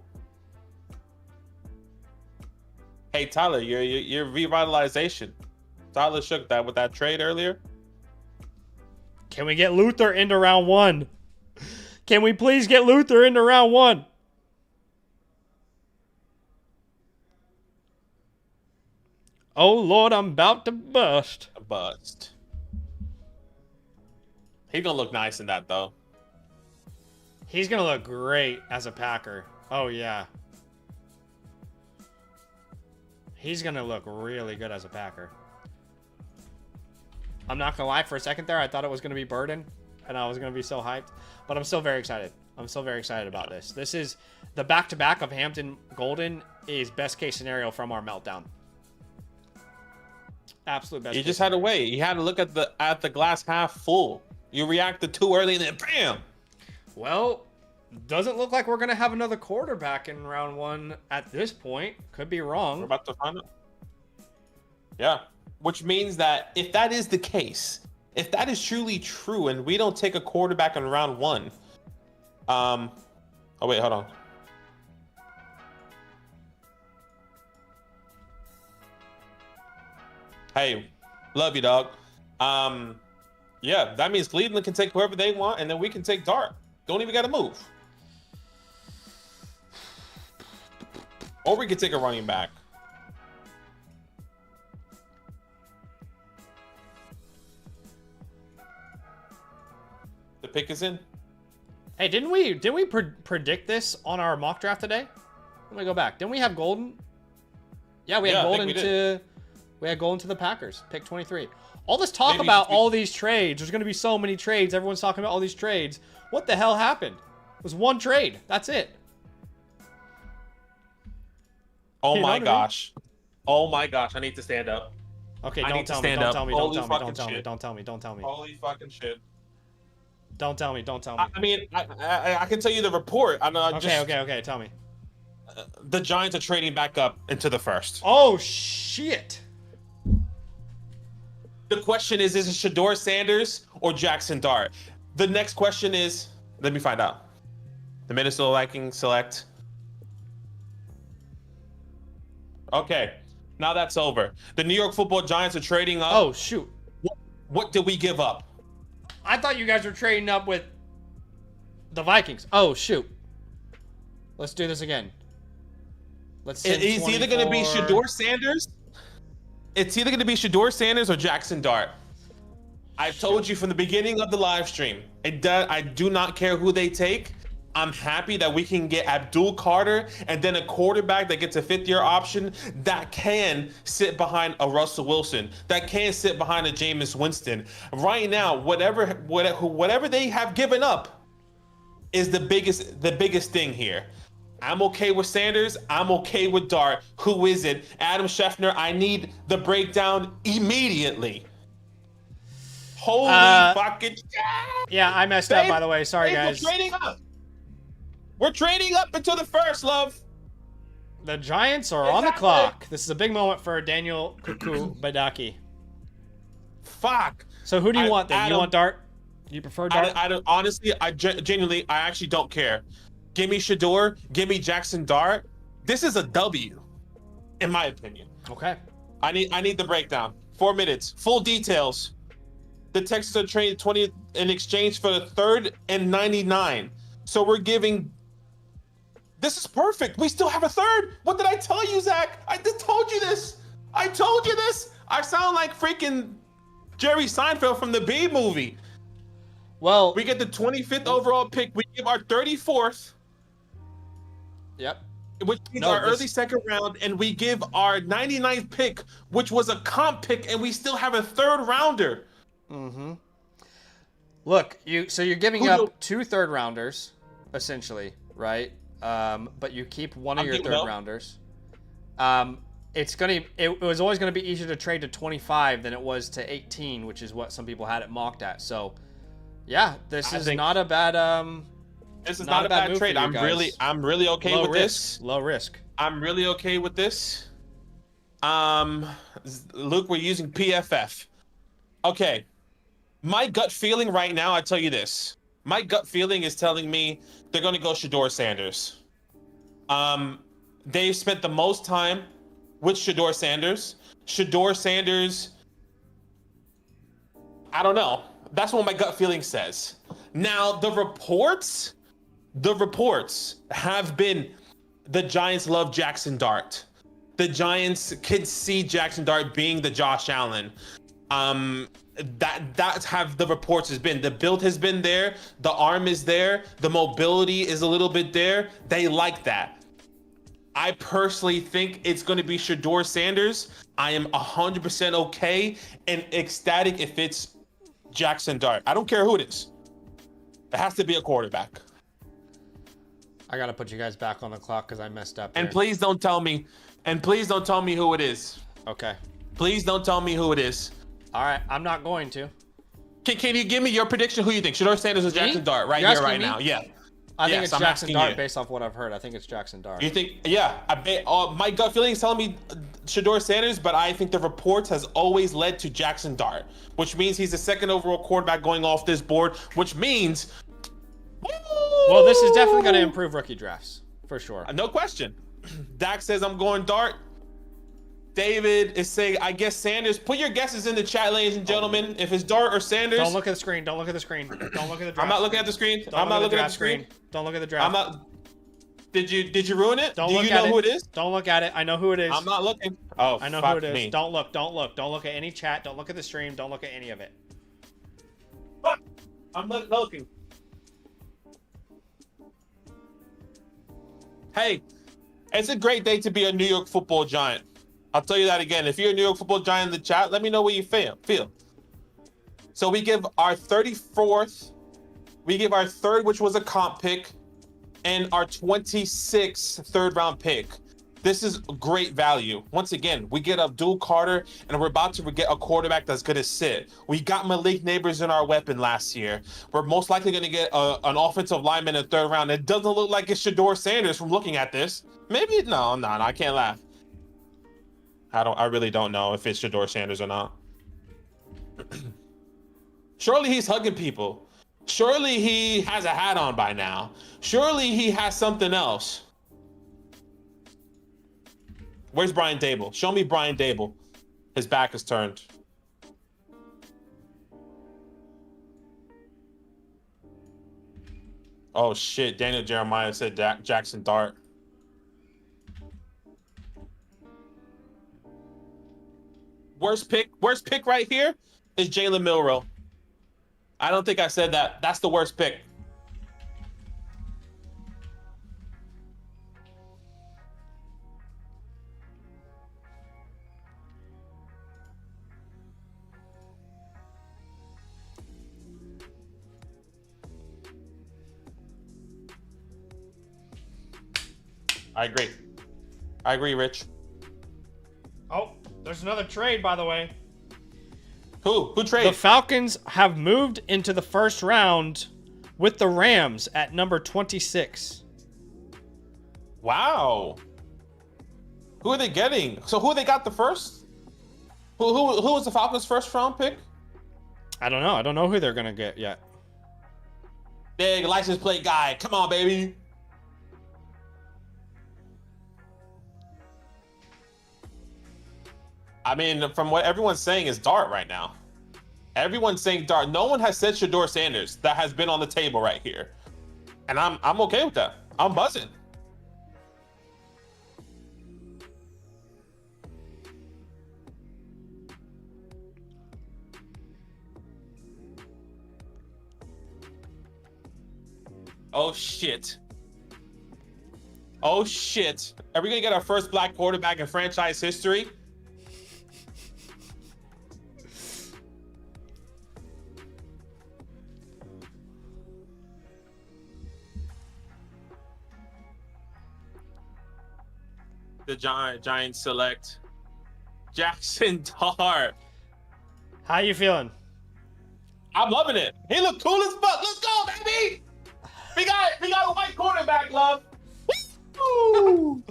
Hey Tyler, your revitalization. Tyler shook that with that trade earlier. Can we get Luther into round 1? Can we please get Luther into round 1? Oh Lord, I'm about to bust. A bust. He's gonna look nice in that though. He's gonna look great as a Packer. Oh yeah. He's going to look really good as a Packer. I'm not going to lie. For a second there, I thought it was going to be Burden, and I was going to be so hyped. But I'm still very excited. I'm still very excited about this. This is the back-to-back of Hampton Golden is best-case scenario from our meltdown. Absolute best. You just had to wait. You had to look at the glass half full. You reacted too early, and then bam. Well, doesn't look like we're going to have another quarterback in round 1 at this point. Could be wrong. We're about to find out. Yeah. Which means that if that is the case, if that is truly true and we don't take a quarterback in round 1, oh wait, hold on. Hey, love you, dog. Yeah, that means Cleveland can take whoever they want, and then we can take Dart. Don't even got to move. Or we could take a running back. pick is in. Hey, didn't we predict this on our mock draft today? Let me go back. Didn't we have Golden? Yeah, we had Golden to the Packers, pick 23. All this talk about all these trades. There's going to be so many trades. Everyone's talking about all these trades. What the hell happened? It was one trade. That's it. Oh my gosh. Oh my gosh. I need to stand up. Okay, don't tell me. Don't tell me. Don't tell me. Don't tell me. Holy fucking shit. Don't tell me. Don't tell me. I mean, I can tell you the report. Okay. Tell me. The Giants are trading back up into the first. Oh, shit. The question is it Shedeur Sanders or Jackson Dart? The next question is, let me find out. The Minnesota Vikings select. Okay, now that's over. The New York Football Giants are trading up. Oh, shoot. What did we give up? I thought you guys were trading up with the Vikings. Oh, shoot. Let's do this again. Let's It's either going to be Shedeur Sanders. It's either going to be Shedeur Sanders or Jackson Dart. I've told you from the beginning of the live stream. I do not care who they take. I'm happy that we can get Abdul Carter and then a quarterback that gets a fifth-year option that can sit behind a Russell Wilson, that can sit behind a Jameis Winston. Right now, whatever they have given up is the biggest thing here. I'm okay with Sanders. I'm okay with Dart. Who is it? Adam Schefter, I need the breakdown immediately. Holy fucking shit. Yeah, I messed up, by the way. Sorry, guys. We're trading up. We're trading up into the first, love. The Giants are on the clock. This is a big moment for Daniel Kuku Badaki. Fuck. So who do you want then? Adam, you want Dart? Do you prefer Dart? I don't, honestly, genuinely, I actually don't care. Give me Shedeur. Give me Jackson Dart. This is a W, in my opinion. Okay. I need the breakdown. 4 minutes. Full details. The Texans are trading 20 in exchange for the 3rd and 99. So we're giving. This is perfect. We still have a 3rd. What did I tell you, Zach? I just told you this. I told you this. I sound like freaking Jerry Seinfeld from the B movie. Well, we get the 25th overall pick. We give our 34th. Yep. Which means our early second round, and we give our 99th pick, which was a comp pick, and we still have a 3rd rounder. Mm-hmm. Look, so you're giving up 2 third rounders, essentially, right? But you keep one of your third rounders. It was always gonna be easier to trade to 25 than it was to 18, which is what some people had it mocked at. So, yeah, this is not a bad This is not a bad trade. I'm really okay with this. Low risk. I'm really okay with this. Luke, we're using PFF. Okay. My gut feeling right now, I tell you this. My gut feeling is telling me they're going to go Shedeur Sanders. They've spent the most time with Shedeur Sanders. Shedeur Sanders, I don't know. That's what my gut feeling says. Now, the reports have been the Giants love Jackson Dart. The Giants could see Jackson Dart being the Josh Allen. That's have the reports has been. The build has been there. The arm is there. The mobility is a little bit there. They like that. I personally think it's going to be Shedeur Sanders. I am 100% okay and ecstatic if it's Jackson Dart. I don't care who it is. It has to be a quarterback. I gotta put you guys back on the clock because I messed up. And please don't tell me. And please don't tell me who it is. Okay. Please don't tell me who it is. All right, I'm not going to. Can you give me your prediction? Who you think? Shedeur Sanders or Jackson Dart? Right here, right now. Yeah. I think it's Jackson Dart based off what I've heard. I think it's Jackson Dart. You think? Yeah. My gut feeling is telling me Shedeur Sanders, but I think the reports has always led to Jackson Dart, which means he's the 2nd overall quarterback going off this board, which means. Well, this is definitely going to improve rookie drafts for sure. No question. Dak says I'm going Dart. David is saying, I guess Sanders. Put your guesses in the chat, ladies and gentlemen. If it's Dart or Sanders. Don't look at the screen. Don't look at the screen. Don't look at the draft. I'm not looking at the screen. I'm not looking at the screen. Don't look at the draft. I'm not. Did you ruin it? Don't Do look you at know who it is? Don't look at it. I know who it is. I'm not looking. Oh, I know fuck who it is. me. Don't look. Don't look. Don't look at any chat. Don't look at the stream. Don't look at any of it. Fuck. I'm not looking. Hey, it's a great day to be a New York Football Giant. I'll tell you that again. If you're a New York Football Giant in the chat, let me know what you feel. So we give our 34th, we give our third, which was a comp pick, and our 26th third-round pick. This is great value. Once again, we get Abdul Carter, and we're about to get a quarterback that's going to sit. We got Malik Neighbors in our weapon last year. We're most likely going to get an offensive lineman in the third round. It doesn't look like it's Shador Sanders from looking at this. Maybe, no, I can't laugh. I really don't know if it's Shador Sanders or not. Surely he's hugging people. Surely he has a hat on by now. Surely he has something else. Where's Brian Dable? Show me Brian Dable. His back is turned. Oh shit, Daniel Jeremiah said Jackson Dart. Worst pick right here is Jalen Milroe. I don't think I said that. That's the worst pick. I agree, Rich. Oh, there's another trade, by the way. Who traded? The Falcons have moved into the first round with the Rams at number 26. Wow. Who are they getting? So who they got the first? Who was the Falcons' first round pick? I don't know. I don't know who they're going to get yet. Big license plate guy. Come on, baby. I mean, from what everyone's saying is Dart right now. Everyone's saying Dart. No one has said Shador Sanders. That has been on the table right here. And I'm okay with that. I'm buzzing. Oh shit. Oh shit. Are we gonna get our first black quarterback in franchise history? The Giants select Jackson Dart. How you feeling? I'm loving it. He look cool as fuck. Let's go, baby. We got a white quarterback, love. Woo!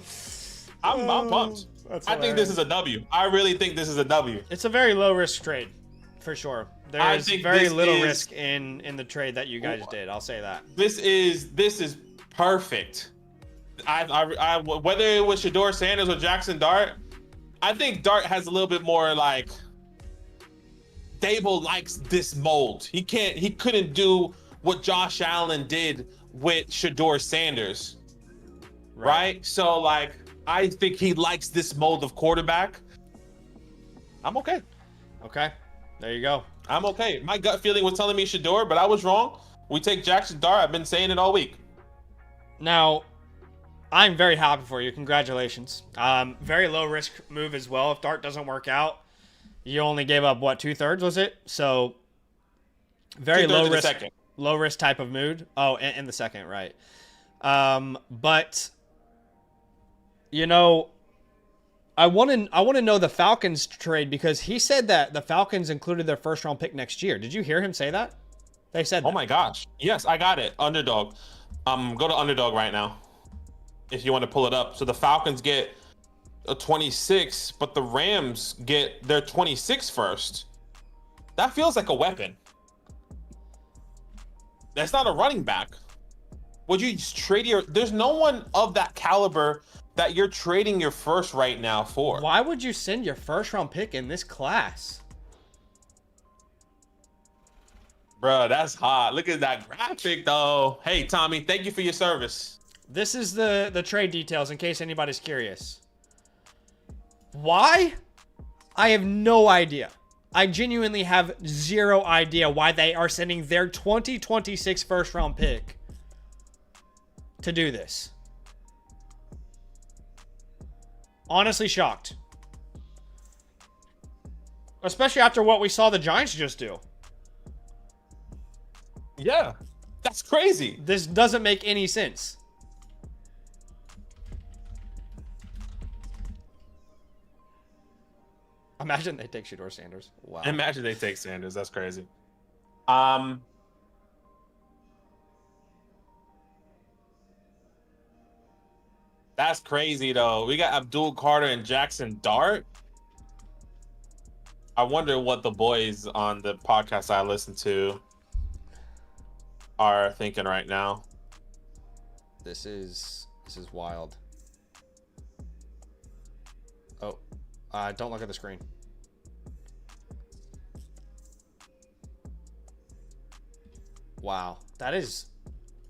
I'm pumped. I think this is a W. I really think this is a W. It's a very low risk trade, for sure. There's very little risk in the trade that you guys did. I'll say that. This is perfect. I whether it was Shador Sanders or Jackson Dart, I think Dart has a little bit more like Dable likes this mold. He couldn't do what Josh Allen did with Shador Sanders. Right? So like I think he likes this mold of quarterback. I'm okay. Okay. There you go. I'm okay. My gut feeling was telling me Shador, but I was wrong. We take Jackson Dart. I've been saying it all week. Now, I'm very happy for you. Congratulations. Very low risk move as well. If Dart doesn't work out, you only gave up what, 2/3 was it? So very low risk type of mood. Oh, in the second, right? But you know, I want to know the Falcons trade because he said that the Falcons included their first round pick next year. Did you hear him say that? They said that. Oh my gosh. Yes, I got it. Underdog. Go to Underdog right now if you want to pull it up. So the Falcons get a 26, but the Rams get their 26 first. That feels like a weapon. That's not a running back. Would you trade there's no one of that caliber that you're trading your first right now for. Why would you send your first round pick in this class? Bruh, that's hot. Look at that graphic though. Hey Tommy, thank you for your service. This is the trade details in case anybody's curious. Why? I have no idea. I genuinely have zero idea why they are sending their 2026 first round pick to do this. Honestly shocked. Especially after what we saw the Giants just do. Yeah, that's crazy. This doesn't make any sense. Imagine they take Shedeur Sanders. Wow. Imagine they take Sanders. That's crazy. That's crazy though. We got Abdul Carter and Jackson Dart. I wonder what the boys on the podcast I listen to are thinking right now. This is wild. Oh, don't look at the screen. Wow, that is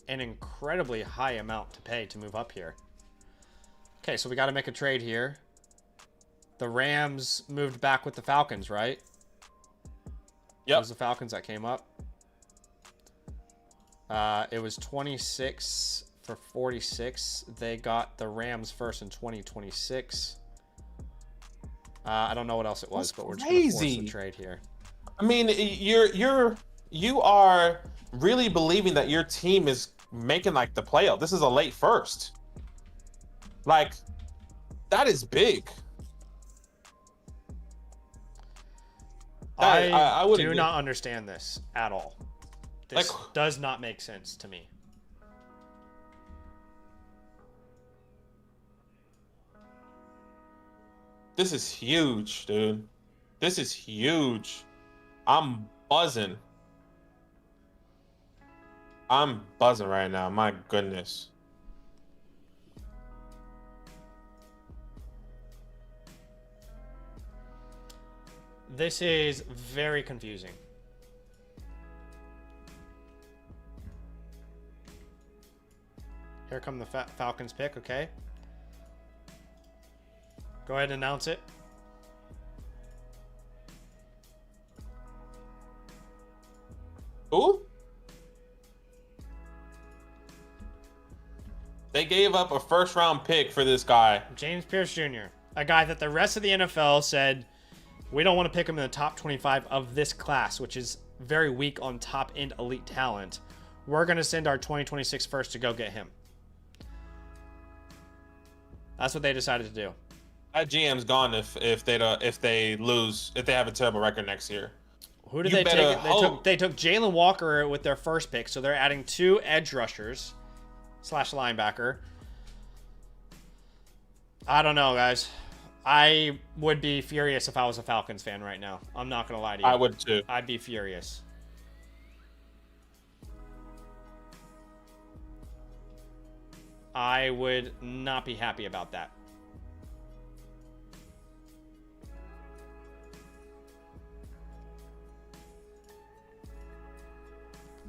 an incredibly high amount to pay to move up here. Okay, so we got to make a trade here. The Rams moved back with the Falcons, right? Yep. It was the Falcons that came up. It was 26 for 46. They got the Rams first in 2026. I don't know what else it was, but we're just going to force the trade here. I mean, you are really believing that your team is making like the playoff. This is a late first. Like, that is big. I do not understand this at all. This does not make sense to me. This is huge, dude. This is huge. I'm buzzing. I'm buzzing right now. My goodness. This is very confusing. Here come the Falcons pick, okay? Go ahead and announce it. Who? They gave up a first-round pick for this guy. James Pierce Jr., a guy that the rest of the NFL said, we don't want to pick him in the top 25 of this class, which is very weak on top-end elite talent. We're going to send our 2026 first to go get him. That's what they decided to do. That GM's gone if they have a terrible record next year. Who did they take? They took Jalen Walker with their first pick, so they're adding 2 edge rushers / linebacker. I don't know, guys. I would be furious if I was a Falcons fan right now. I'm not going to lie to you. I would too. I'd be furious. I would not be happy about that.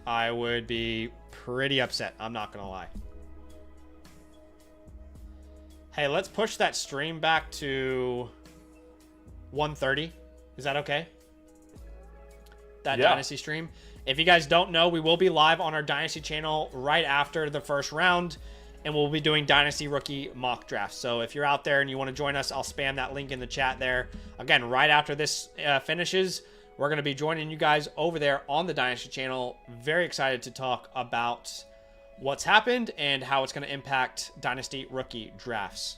I would be pretty upset. I'm not going to lie. Hey, let's push that stream back to 1:30. Is that okay? That Dynasty stream. If you guys don't know, we will be live on our Dynasty channel right after the first round, and we'll be doing Dynasty Rookie mock drafts. So if you're out there and you want to join us, I'll spam that link in the chat there. Again, right after this finishes, we're going to be joining you guys over there on the Dynasty channel. Very excited to talk about what's happened and how it's going to impact Dynasty Rookie drafts.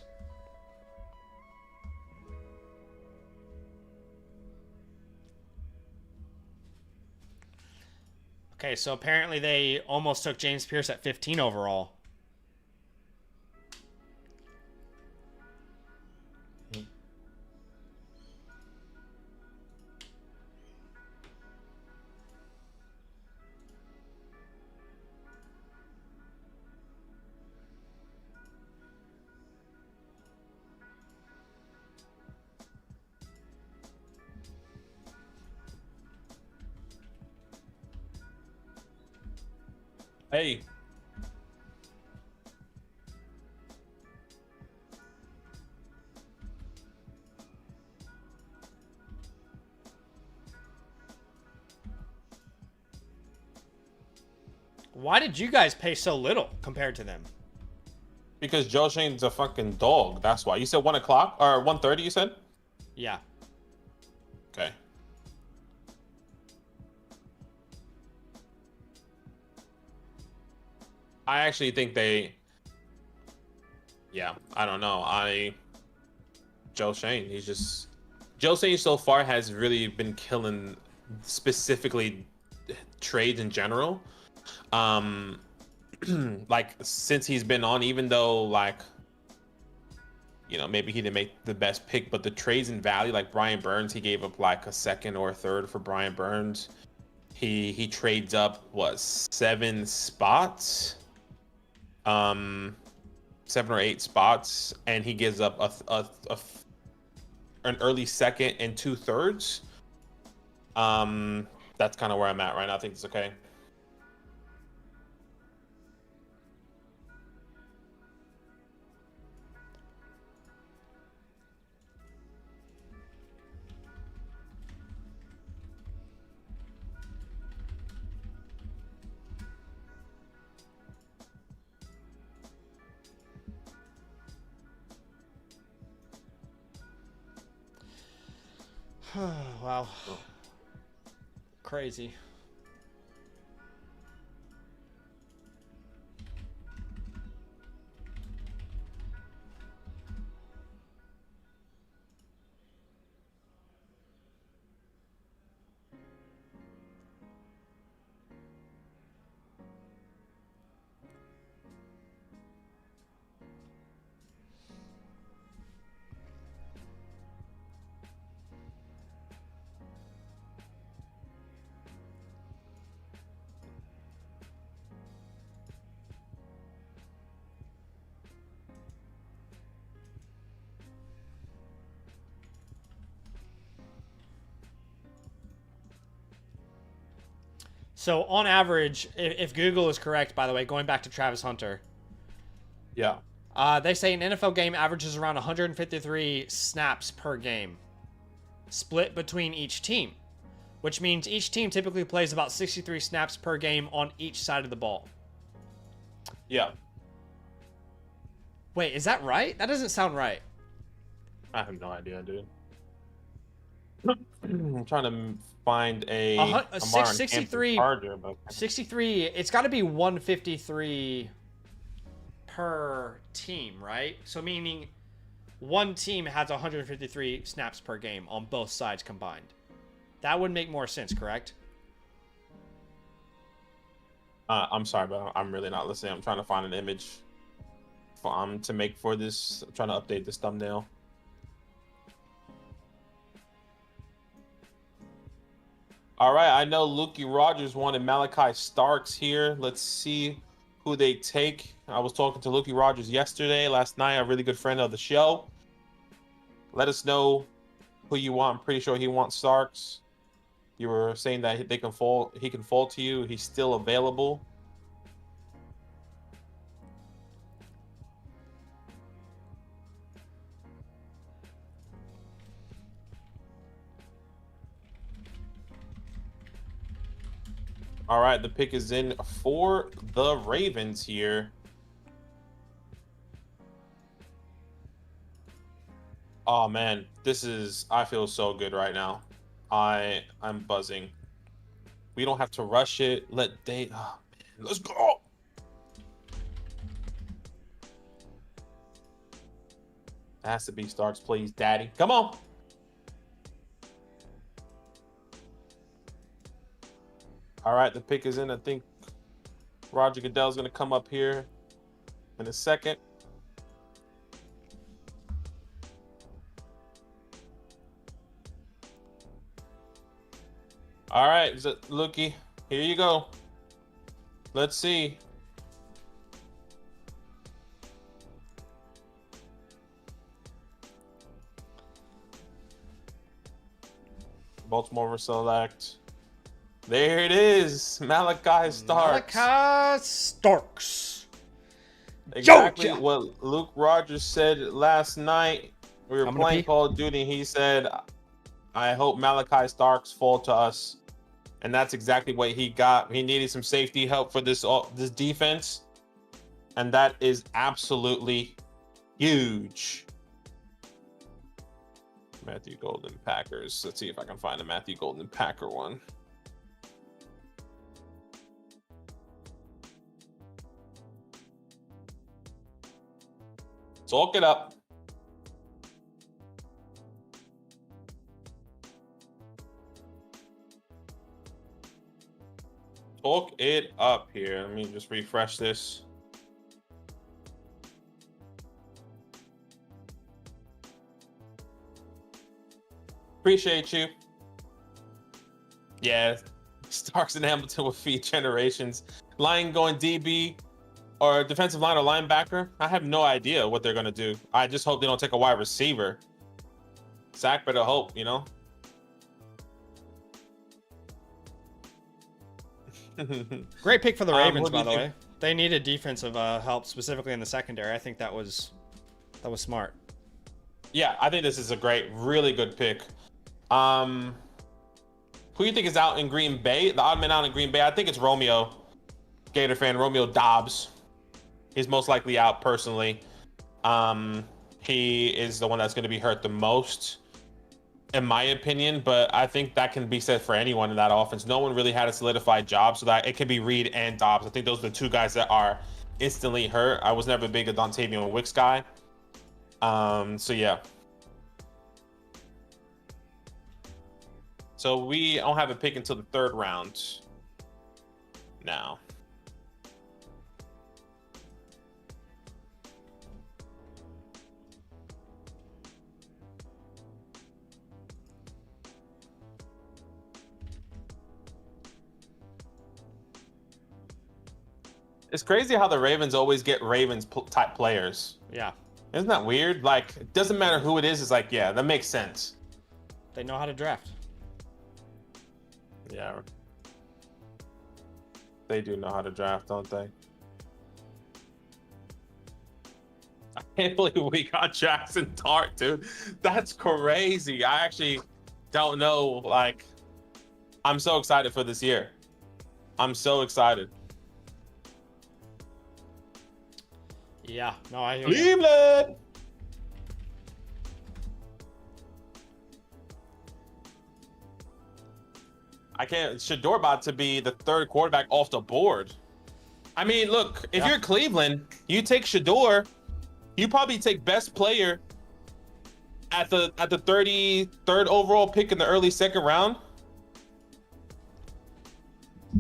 Okay, so apparently they almost took James Pierce at 15 overall. Hey. Why did you guys pay so little compared to them? Because Joe Shane's a fucking dog. That's why. You said 1 o'clock or 1:30. You said. Yeah. Okay. I actually think they. Yeah, I don't know. Joe Shane. Joe Shane so far has really been killing, specifically trades in general. Like since he's been on, even though like, you know, maybe he didn't make the best pick, but the trades in value, like Brian Burns, he gave up like a second or a third for Brian Burns. He trades up what 7 spots, 7 or 8 spots, and he gives up an early second and 2/3. That's kind of where I'm at right now. I think it's okay. Wow. Crazy. So on average, if Google is correct, by the way, going back to Travis Hunter, Yeah. they say an NFL game averages around 153 snaps per game, split between each team, which means each team typically plays about 63 snaps per game on each side of the ball. Yeah. Wait, is that right? That doesn't sound right. I have no idea, dude. I'm trying to find a 63 Charger, but 63, it's got to be 153 per team, right? So meaning one team has 153 snaps per game on both sides combined. That would make more sense, correct? I'm sorry, but I'm really not listening. I'm trying to find an image to make for this. I'm trying to update this thumbnail. All right, I know Lukey Rogers wanted Malachi Starks here. Let's see who they take. I was talking to Lukey Rogers last night, a really good friend of the show. Let us know who you want. I'm pretty sure he wants Starks. You were saying that he can fall to you. He's still available. All right, the pick is in for the Ravens here. Oh man, I feel so good right now. I'm buzzing. We don't have to rush it. Oh man, let's go. It has to be Starks, please, Daddy. Come on. All right, the pick is in. I think Roger Goodell's going to come up here in a second. All right, Lukey, here you go. Let's see. Baltimore will select. There it is, Malachi Starks. Malachi Starks. Exactly Georgia. what Luke Rogers said last night. We were playing Call of Duty, and he said, I hope Malachi Starks fall to us. And that's exactly what he got. He needed some safety help for this defense. and that is absolutely huge. Matthew Golden Packers. Let's see if I can find a Matthew Golden Packer one. Talk it up. Talk it up here. Let me just refresh this. Appreciate you. Yeah, Starks and Hamilton with feed generations. Line going DB or defensive line or linebacker. I have no idea what they're going to do. I just hope they don't take a wide receiver. Zach better hope, you know? Great pick for the Ravens, what do by you the think? way. They needed defensive help, specifically in the secondary. I think that was smart. Yeah, I think this is a really good pick. Who do you think is out in Green Bay? The odd man out in Green Bay? I think it's Romeo. Gator fan, Romeo Dobbs. He's most likely out personally. He is the one that's going to be hurt the most, in my opinion, but I think that can be said for anyone in that offense. No one really had a solidified job, so that it can be Reed and Dobbs. I think those are the two guys that are instantly hurt. I was never big a Dontavian Wicks guy. So yeah. So we don't have a pick until the 3rd round now. It's crazy how the Ravens always get Ravens type players. Yeah. Isn't that weird? Like, it doesn't matter who it is. It's like, yeah, that makes sense. They know how to draft. Yeah. They do know how to draft, don't they? I can't believe we got Jackson Dart, dude. That's crazy. I actually don't know. Like, I'm so excited for this year. I'm so excited. Yeah. No, I hear you. Cleveland! I can't. Shador about to be the 3rd quarterback off the board. I mean, look, if you're Cleveland, you take Shador, you probably take best player at the 33rd overall pick in the early 2nd round.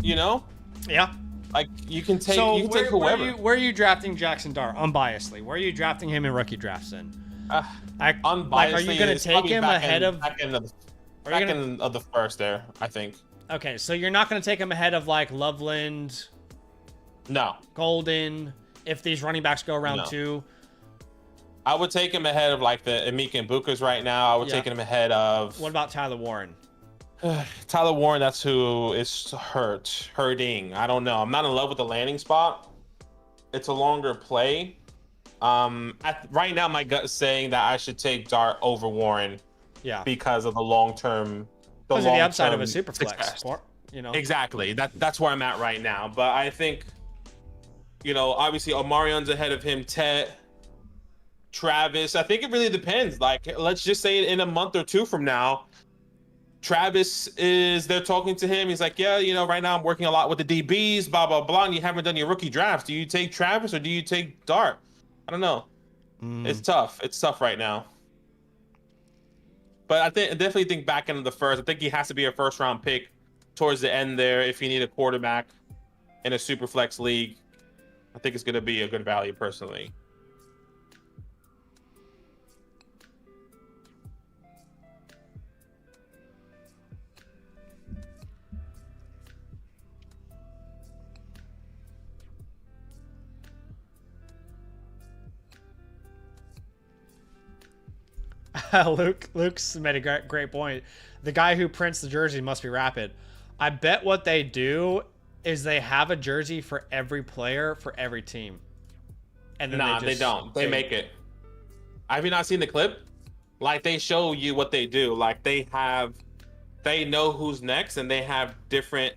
You know? Yeah. Like, you can take take whoever. Where are you drafting Jackson Dart? Unbiasedly. Where are you drafting him in rookie drafts then? Unbiasedly, are you going to it's take probably him back ahead in- of... back end of the 1st there, I think. Okay, so you're not going to take him ahead of, like, Loveland, No. Golden, if these running backs go around No. 2? I would take him ahead of, like, the Emeka and Bukas right now. I would take him ahead of... What about Tyler Warren? Tyler Warren, that's who is hurting. I don't know. I'm not in love with the landing spot. It's a longer play. Right now, my gut is saying that I should take Dart over Warren. Yeah. Because of the long-term. Because of the upside of a super flex. You know? Exactly. That's where I'm at right now. But I think, you know, obviously Omarion's ahead of him. Tet, Travis. I think it really depends. Like, let's just say in a month or 2 from now, Travis they're talking to him. He's like, yeah, you know, right now I'm working a lot with the DBs, blah, blah, blah. And you haven't done your rookie drafts. Do you take Travis or do you take Dart? I don't know. It's tough. It's tough right now. But I definitely think back into the 1st. I think he has to be a 1st round pick towards the end there if you need a quarterback in a super flex league. I think it's going to be a good value personally. Luke's made a great point. The guy who prints the jersey must be Rapid. I bet what they do is they have a jersey for every player for every team. And then they don't. They make it. Have you not seen the clip? Like, they show you what they do. Like, they know who's next, and they have different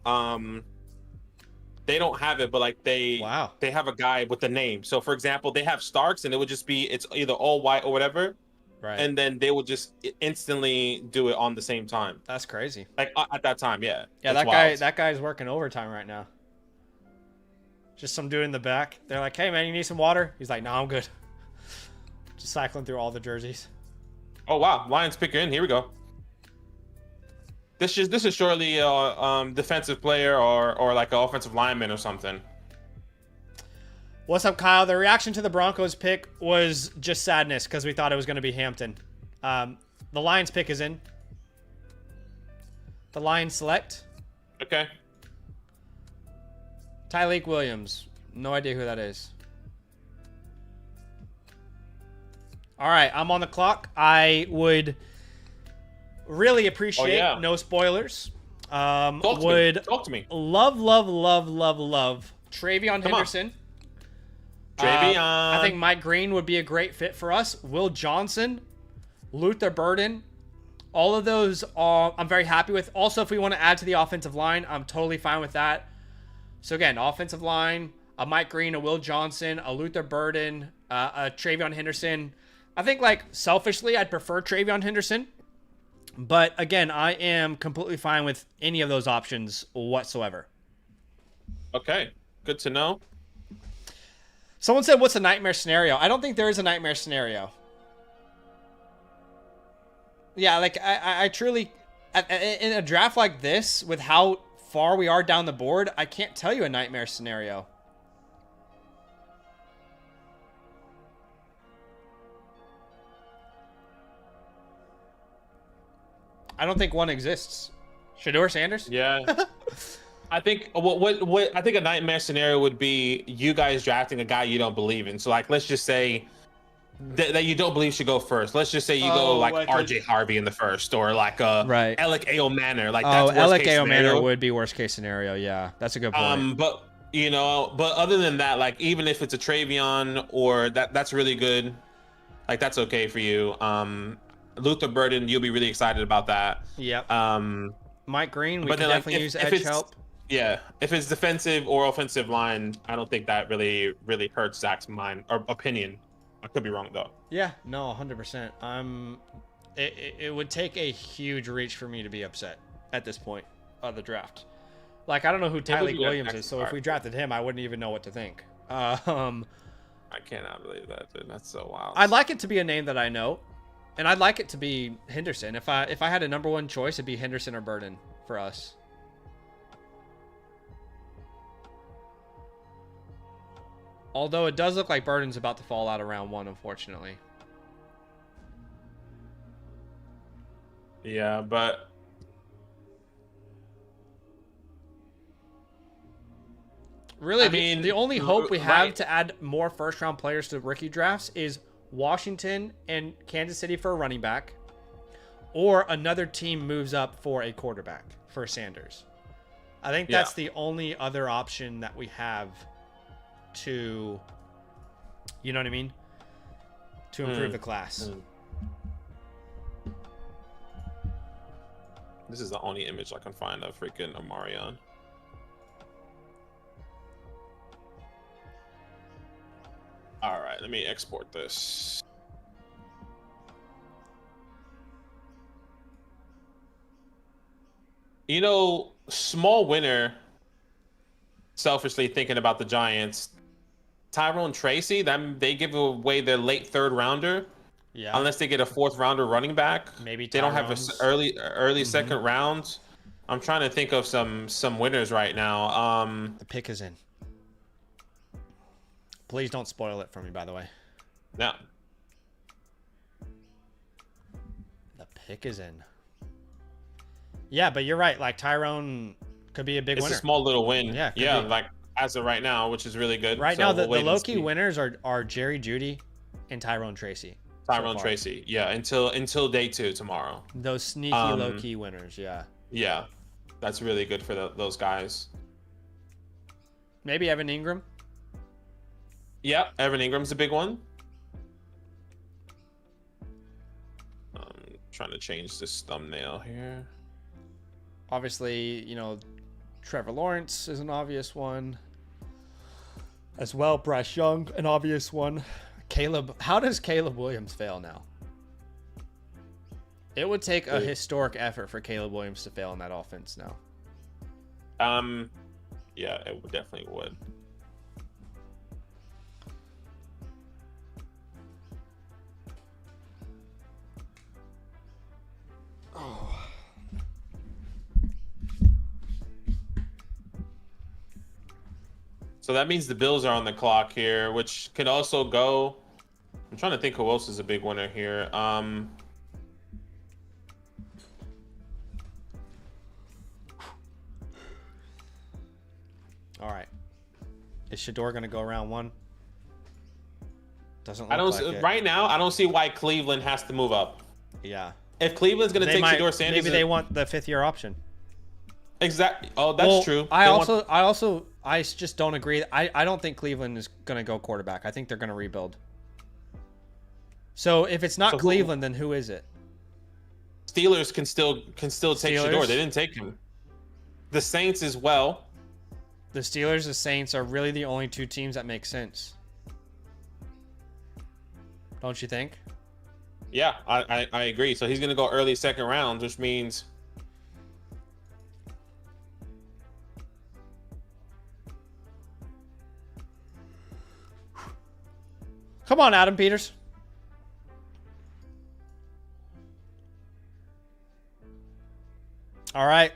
They don't have it, but like they have a guy with the name. So for example, they have Starks, and it would just be it's either all white or whatever, Right. and then they would just instantly do it on the same time. That's crazy. Like at that time, yeah. Yeah, It's that wild. that guy's working overtime right now. Just some dude in the back. They're like, "Hey man, you need some water?" He's like, "No, I'm good." Just cycling through all the jerseys. Oh wow, Lions picker in. Here we go. This is surely a defensive player or like an offensive lineman or something. What's up, Kyle? The reaction to the Broncos pick was just sadness because we thought it was going to be Hampton. The Lions pick is in. The Lions select. Okay. Tyleek Williams. No idea who that is. All right, I'm on the clock. I would really appreciate no spoilers. Talk to me. Love Travion Henderson. Travion. I think Mike Green would be a great fit for us. Will Johnson, Luther Burden, all of those I'm very happy with. Also, if we want to add to the offensive line, I'm totally fine with that. So again, offensive line, a Mike Green, a Will Johnson, a Luther Burden, a Travion Henderson. I think, like, selfishly, I'd prefer Travion Henderson. But again, I am completely fine with any of those options whatsoever. Okay, good to know. Someone said, what's a nightmare scenario? I don't think there is a nightmare scenario. Yeah, like, I truly... In a draft like this, with how far we are down the board, I can't tell you a nightmare scenario. I don't think one exists. Shedeur Sanders? Yeah. I think what I think a nightmare scenario would be you guys drafting a guy you don't believe in. So like, let's just say that you don't believe should go first. Let's just say you go like RJ Harvey in the first, or like Alec A.O. Manor. Like that's Alec A.O. Manor would be worst case scenario. Yeah, that's a good point. But other than that, like even if it's a Travion or that's really good. Like that's okay for you. Luther Burden, you'll be really excited about that. Yep. Mike Green, we can definitely use edge help. Yeah, if it's defensive or offensive line, I don't think that really hurts Zach's mind or opinion. I could be wrong though. Yeah, no, 100%. It would take a huge reach for me to be upset at this point of the draft. Like, I don't know who Tyleek Williams is, so if we drafted him, I wouldn't even know what to think. I cannot believe that, dude. That's so wild. I'd like it to be a name that I know. And I'd like it to be Henderson. If I had a number one choice, it'd be Henderson or Burden for us. Although it does look like Burden's about to fall out of round one, unfortunately. Yeah, but really, the only hope we have to add more first-round players to rookie drafts is Washington and Kansas City for a running back, or another team moves up for a quarterback for Sanders. I think that's the only other option that we have to, you know what I mean, to improve the class. This is the only image I can find of freaking Omarion. All right, let me export this. You know, small winner, selfishly thinking about the Giants, Tyrone Tracy, they give away their late third rounder. Yeah. Unless they get a fourth rounder running back. Maybe they don't have an early second round. I'm trying to think of some winners right now. The pick is in. Please don't spoil it for me, by the way. No. The pick is in. Yeah, but you're right. Like, Tyrone could be a big winner. It's a small little win. Yeah. Yeah, like as of right now, which is really good. Right now, the low-key winners are Jerry Jeudy and Tyrone Tracy. Tyrone Tracy. Yeah, until day 2 tomorrow. Those sneaky low-key winners, yeah. Yeah. That's really good for those guys. Maybe Evan Ingram. Yeah, Evan Ingram's a big one. I'm trying to change this thumbnail here. Obviously, you know, Trevor Lawrence is an obvious one. As well, Bryce Young, an obvious one. How does Caleb Williams fail now? It would take a historic effort for Caleb Williams to fail in that offense now. Yeah, it definitely would. Oh. So that means the Bills are on the clock here, which could also go. I'm trying to think who else is a big winner here. All right. Is Shador going to go round 1? Doesn't look I don't like it. right now. I don't see why Cleveland has to move up. Yeah. If Cleveland's going to take Shador Sanders, maybe they want the 5th-year option. Exactly. Oh, that's true. I just don't agree. I don't think Cleveland is going to go quarterback. I think they're going to rebuild. So if it's not Cleveland, then who is it? Steelers can still take Shador. They didn't take him. The Saints as well. The Steelers, the Saints are really the only 2 teams that make sense. Don't you think? Yeah, I agree. So he's going to go early 2nd round, which means... Come on, Adam Peters. All right.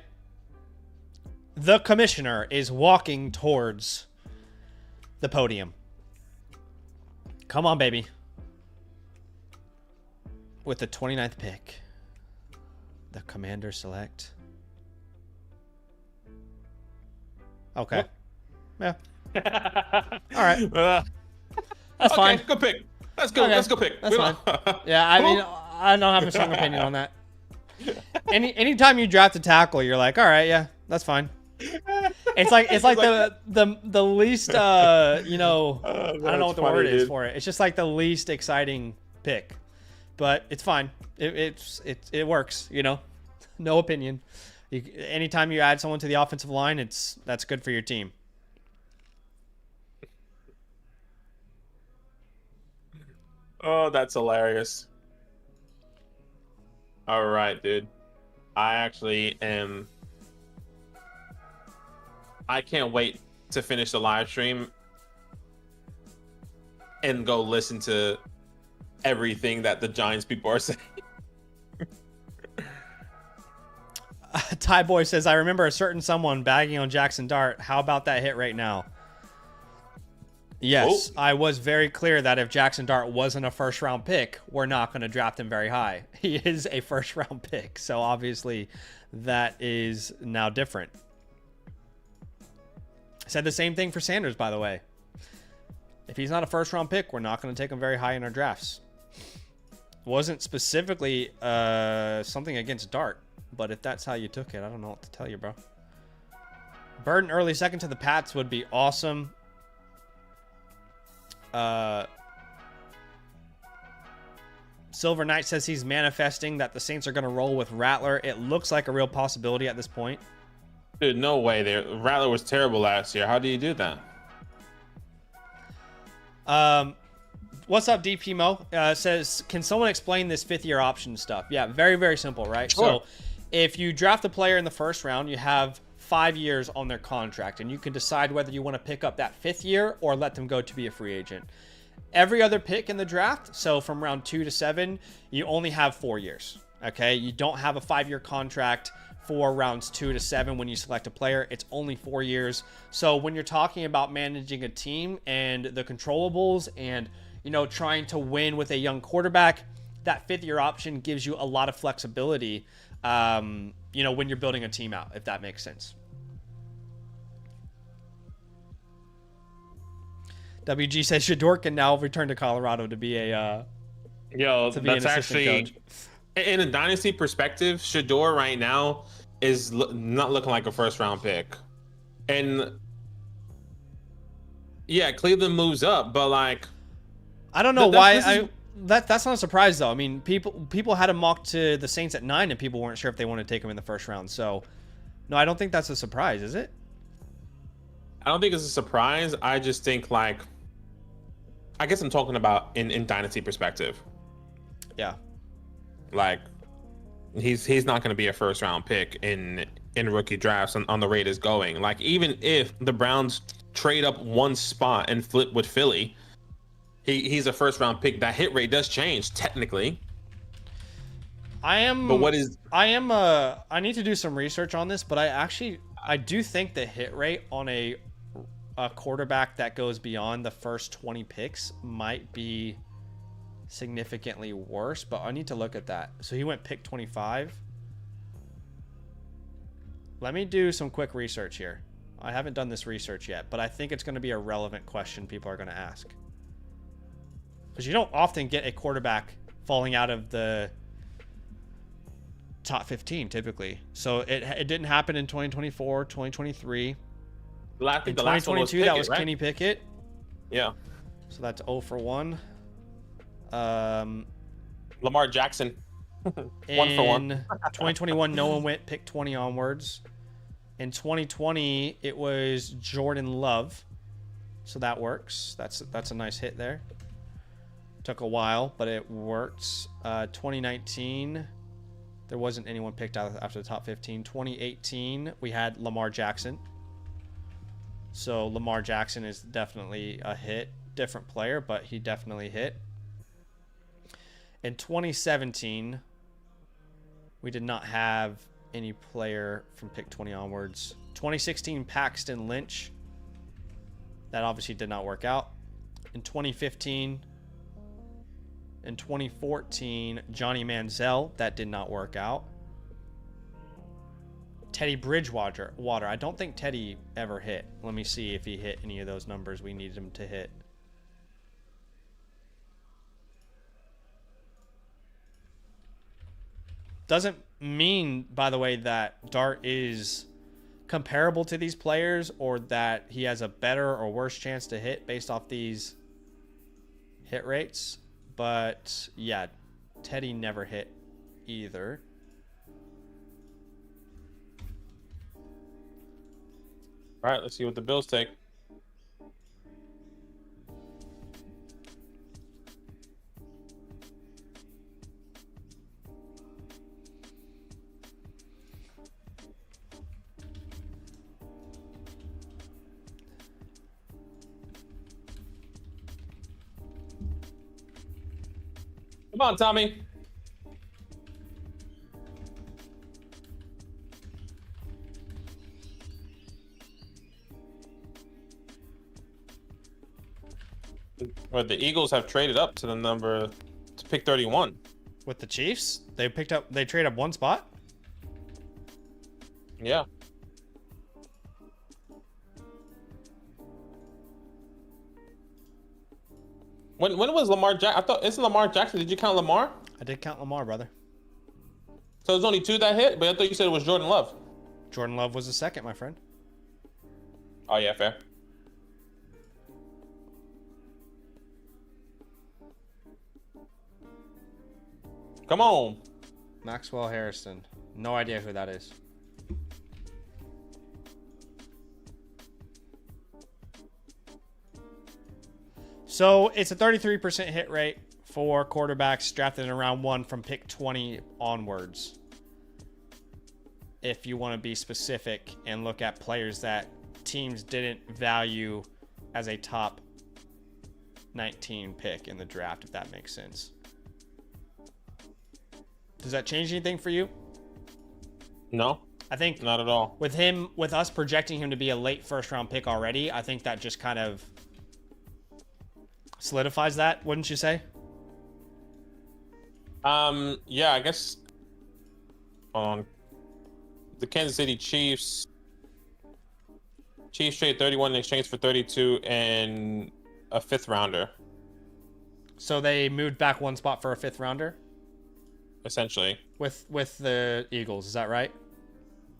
The commissioner is walking towards the podium. Come on, baby. With the 29th pick, the commander select. Okay. Yeah. All right. That's fine. Good pick. Let's go. Okay. Let's go pick. That's fine. Yeah, I mean, I don't have a strong opinion on that. Anytime you draft a tackle, you're like, all right, yeah, that's fine. It's like the least I don't know what the word is for it. It's just like the least exciting pick, but it's fine. It works. No opinion. Anytime you add someone to the offensive line, that's good for your team. Oh, that's hilarious. All right, dude. I can't wait to finish the live stream and go listen to everything that the Giants people are saying. Ty Boy says, I remember a certain someone bagging on Jackson Dart. How about that hit right now? Yes, I was very clear that if Jackson Dart wasn't a 1st-round pick, we're not going to draft him very high. He is a 1st-round pick, so obviously that is now different. Said the same thing for Sanders, by the way. If he's not a 1st-round pick, we're not going to take him very high in our drafts. Wasn't specifically something against Dart, but if that's how you took it, I don't know what to tell you, bro. Burden early 2nd to the Pats would be awesome. Silver Knight says he's manifesting that the Saints are going to roll with Rattler. It looks like a real possibility at this point. Dude, no way. Rattler was terrible last year. How do you do that? What's up, DP Mo? Says, can someone explain this 5th-year option stuff? Yeah, very, very simple, right? Sure. So if you draft a player in the 1st round, you have 5 years on their contract, and you can decide whether you want to pick up that 5th year or let them go to be a free agent. Every other pick in the draft, so from round 2 to 7, you only have 4 years. Okay, you don't have a 5-year contract for rounds 2 to 7 when you select a player. It's only 4 years. So when you're talking about managing a team and the controllables and trying to win with a young quarterback, that 5th-year option gives you a lot of flexibility. When you're building a team out, if that makes sense. WG says Shador can now return to Colorado to be a that's actually coach. In a dynasty perspective, Shador right now is not looking like a 1st-round pick, and yeah, Cleveland moves up, but like I don't know why. That's not a surprise though. I mean, people had him mocked to the Saints at 9, and people weren't sure if they wanted to take him in the 1st round. So no, I don't think that's a surprise, is it? I don't think it's a surprise. I just think I guess I'm talking about in dynasty perspective. Yeah. Like he's not going to be a first round pick in rookie drafts on the rate is going. Like even if the Browns trade up one spot and flip with Philly, he's a first round pick. That hit rate does change technically. I need to do some research on this, but I do think the hit rate on a quarterback that goes beyond the first 20 picks might be significantly worse, but I need to look at that. So he went pick 25. Let me do some quick research here. I haven't done this research yet, but I think it's going to be a relevant question people are going to ask. Because you don't often get a quarterback falling out of the top 15 typically. So it didn't happen in 2024, 2023. In 2022, that was right? Kenny Pickett. Yeah. So that's 0 for 1. Lamar Jackson. 1 for 1. 2021, no one went pick 20 onwards. In 2020, it was Jordan Love. So that works. That's a nice hit there. Took a while, but it worked. 2019, there wasn't anyone picked out after the top 15. 2018, we had Lamar Jackson. So Lamar Jackson is definitely a hit. Different player, but he definitely hit. In 2017, we did not have any player from pick 20 onwards. 2016, Paxton Lynch. That obviously did not work out. In 2015, in 2014, Johnny Manziel. That did not work out. Teddy Bridgewater. I don't think Teddy ever hit. Let me see if he hit any of those numbers we needed him to hit. Doesn't mean, by the way, that Dart is comparable to these players or that he has a better or worse chance to hit based off these hit rates. But yeah, Teddy never hit either. All right, let's see what the Bills take. Come on, Tommy. Well, the Eagles have traded up to the number to pick 31. With the Chiefs? They trade up one spot? Yeah. When was Lamar Jackson? I thought, isn't Lamar Jackson? Did you count Lamar? I did count Lamar, brother. So there's only 2 that hit, but I thought you said it was Jordan Love. Jordan Love was the second, my friend. Oh, yeah, fair. Come on. Maxwell Harrison. No idea who that is. So it's a 33% hit rate for quarterbacks drafted in round 1 from pick 20 onwards. If you want to be specific and look at players that teams didn't value as a top 19 pick in the draft, if that makes sense. Does that change anything for you? No. I think not at all. With us projecting him to be a late first round pick already, I think that just kind of solidifies that, wouldn't you say? Yeah, I guess the Kansas City Chiefs trade 31 in exchange for 32 and a 5th rounder. So they moved back one spot for a 5th rounder? Essentially. With the Eagles, is that right?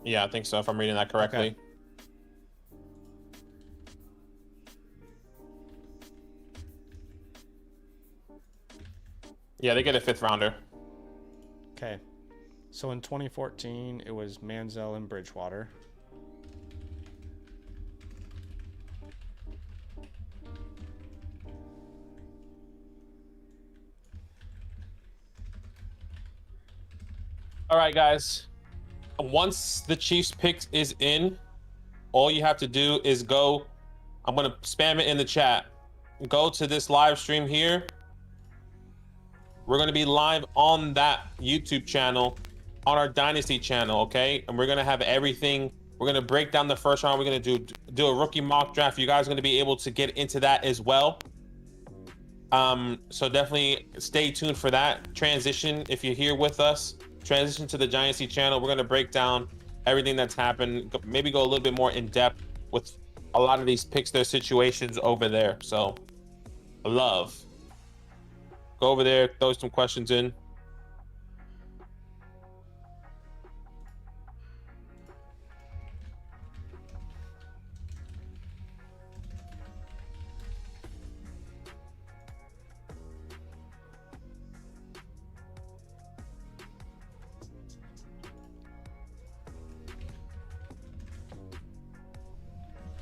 Yeah, I think so, if I'm reading that correctly. Okay. Yeah, they get a 5th rounder. Okay. So in 2014, it was Manziel and Bridgewater. All right, guys. Once the Chiefs pick is in, all you have to do is go. I'm gonna spam it in the chat. Go to this live stream here. We're gonna be live on that YouTube channel, on our Dynasty channel, okay? And we're gonna have everything. We're gonna break down the first round. We're gonna do a rookie mock draft. You guys are gonna be able to get into that as well. So definitely stay tuned for that transition. If you're here with us, transition to the Dynasty channel. We're gonna break down everything that's happened. Maybe go a little bit more in depth with a lot of these picks, their situations over there. So, love. Go over there, throw some questions in.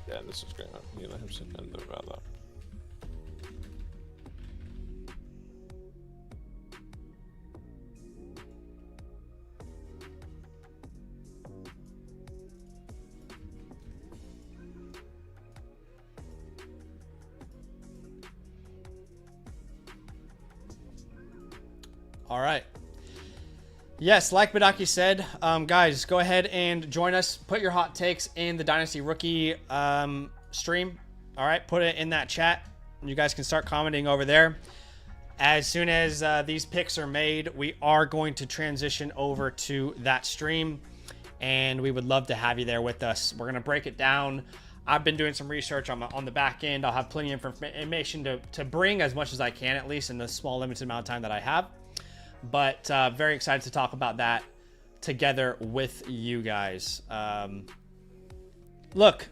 Yeah, this is great. You let him sit in the rather. All right. Yes, like Badaki said, guys, go ahead and join us. Put your hot takes in the Dynasty Rookie stream. All right, put it in that chat. You guys can start commenting over there. As soon as these picks are made, we are going to transition over to that stream, and we would love to have you there with us. We're going to break it down. I've been doing some research on the back end. I'll have plenty of information to bring as much as I can, at least in the small limited amount of time that I have. But very excited to talk about that together with you guys. Look,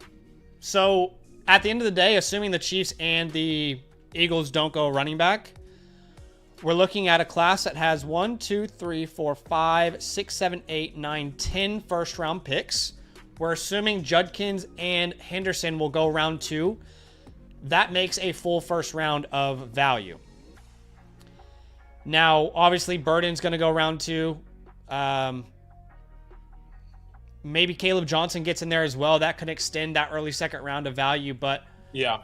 so at the end of the day, assuming the Chiefs and the Eagles don't go running back, we're looking at a class that has 1, 2, 3, 4, 5, 6, 7, 8, 9, 10 first round picks. We're assuming Judkins and Henderson will go round 2. That makes a full first round of value. Now, obviously, Burden's going to go round 2. Maybe Caleb Johnson gets in there as well. That could extend that early second round of value. But yeah,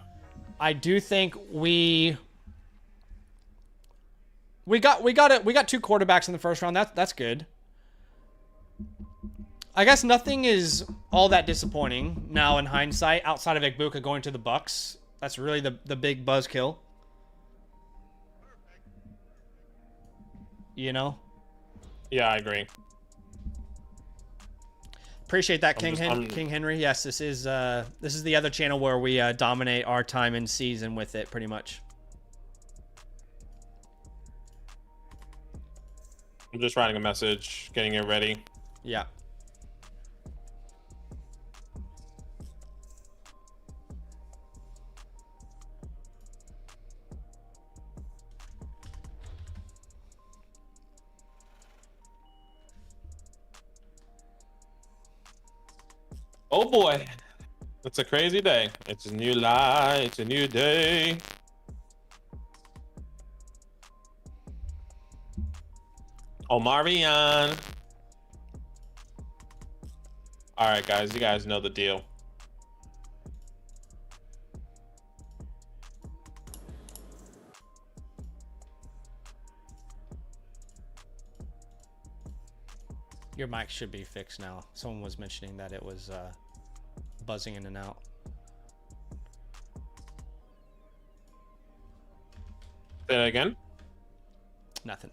I do think we got 2 quarterbacks in the first round. That's good. I guess nothing is all that disappointing now in hindsight outside of Egbuka going to the Bucks. That's really the big buzzkill. You know? Yeah, I agree. Appreciate that, King Henry. Yes, this is the other channel where we dominate our time in season with it, pretty much. I'm just writing a message, getting it ready. Yeah. Oh boy, it's a crazy day. It's a new light, it's a new day. Omarion. All right, guys, you guys know the deal. Your mic should be fixed now. Someone was mentioning that it was buzzing in and out. Say that again? Nothing.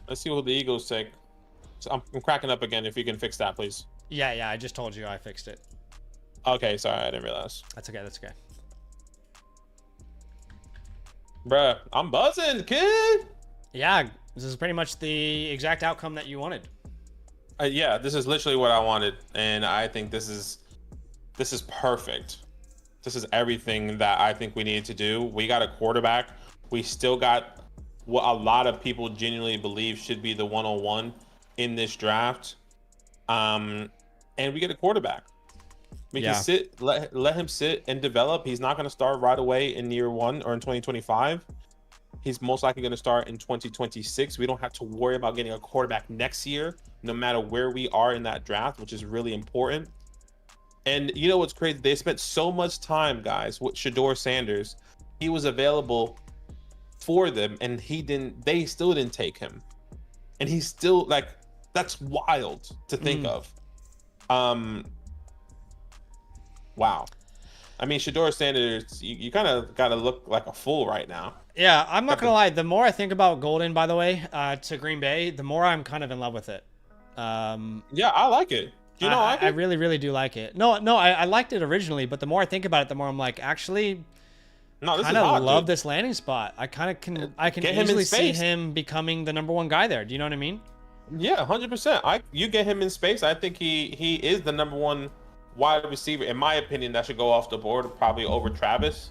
Let's see what the Eagles take. So I'm cracking up again. If you can fix that, please. Yeah, I just told you I fixed it. Okay, sorry, I didn't realize. That's okay. Bruh, I'm buzzing, kid. Yeah, this is pretty much the exact outcome that you wanted. Yeah, this is literally what I wanted, and I think this is perfect. This is everything that I think we needed to do. We got a quarterback. We still got what a lot of people genuinely believe should be the 101 in this draft. And we get a quarterback. We Yeah. can let him sit and develop. He's not going to start right away in year 1 or in 2025. He's most likely going to start in 2026. We don't have to worry about getting a quarterback next year, no matter where we are in that draft, which is really important. And you know what's crazy? They spent so much time, guys, with Shedeur Sanders. He was available for them, and they still didn't take him. And he's still like, that's wild to think of. Wow. I mean, Shedeur Sanders, you kind of got to look like a fool right now. Yeah, I'm not going to lie. The more I think about Golden, by the way, to Green Bay, the more I'm kind of in love with it. Yeah, I like it. Do you know I really, really do like it. No, I liked it originally, but the more I think about it, the more I'm like, actually, no, this kind is of hot, love dude. this landing spot. I can Get him in easily see space. him becoming the #1 guy there. Do you know what I mean? Yeah, 100%. You get him in space. I think he is the #1 wide receiver, in my opinion, that should go off the board, probably over Travis.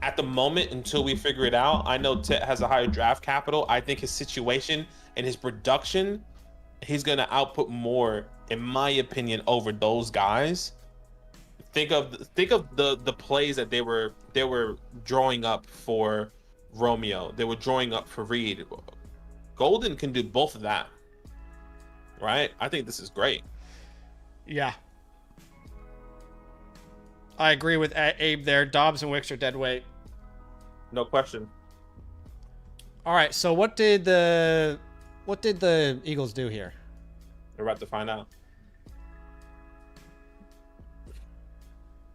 At the moment, until we figure it out, I know Tet has a higher draft capital. I think his situation and his production, he's going to output more, in my opinion, over those guys. Think of the plays that they were drawing up for Romeo. They were drawing up for Reed. Golden can do both of that, right? I think this is great. Yeah. I agree with Abe there. Dobbs and Wicks are dead weight. No question. All right, so what did the Eagles do here? We're about to find out.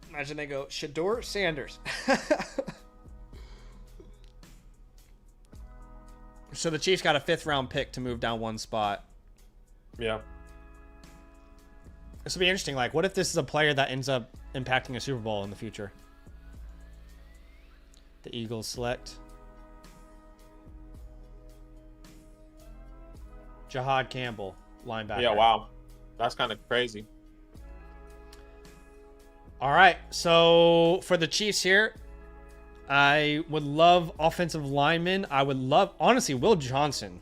Imagine they go Shedeur Sanders. So the Chiefs got a 5th round pick to move down 1 spot. Yeah. This will be interesting. Like, what if this is a player that ends up impacting a Super Bowl in the future? The Eagles select Jahad Campbell, linebacker. Yeah, wow. That's kind of crazy. All right, so for the Chiefs here, I would love offensive linemen. I would love, honestly, Will Johnson.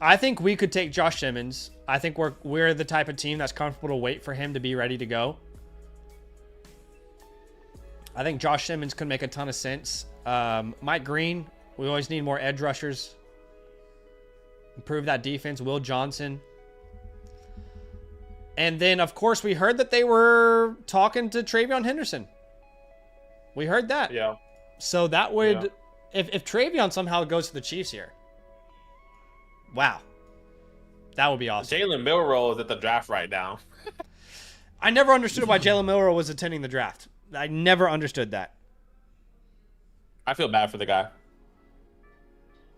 I think we could take Josh Simmons. I think we're the type of team that's comfortable to wait for him to be ready to go. I think Josh Simmons could make a ton of sense. Mike Green, we always need more edge rushers. Improve that defense. Will Johnson. And then, of course, we heard that they were talking to Travion Henderson. We heard that. Yeah. So that would, if Travion somehow goes to the Chiefs here, wow, that would be awesome. Jalen Milroe is at the draft right now. I never understood why Jalen Milroe was attending the draft. I never understood that. I feel bad for the guy.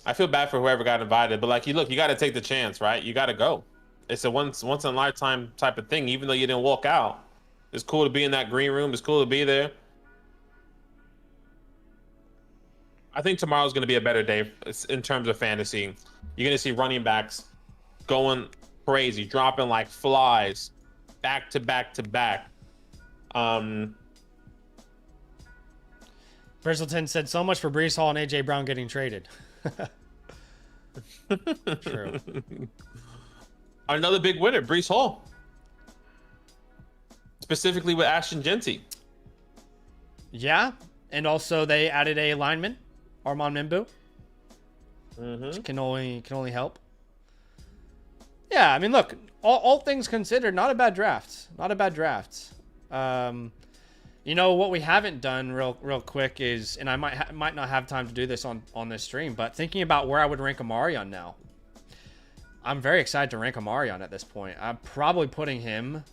I feel bad for whoever got invited, but like, you got to take the chance, right? You got to go. It's a once in a lifetime type of thing. Even though you didn't walk out, it's cool to be in that green room. It's cool to be there. I think tomorrow's going to be a better day in terms of fantasy. You're going to see running backs going crazy, dropping like flies, back to back to back. Bristleton said so much for Breece Hall and AJ Brown getting traded. True. Another big winner, Breece Hall. Specifically with Ashton Genty. Yeah, and also they added a lineman, Armand Mimbu. Which can only help. Yeah, I mean, look, all things considered, not a bad draft. Not a bad draft. You know what we haven't done real quick is, and I might not have time to do this on this stream, but thinking about where I would rank Amarion now. I'm very excited to rank Amarion at this point. I'm probably putting him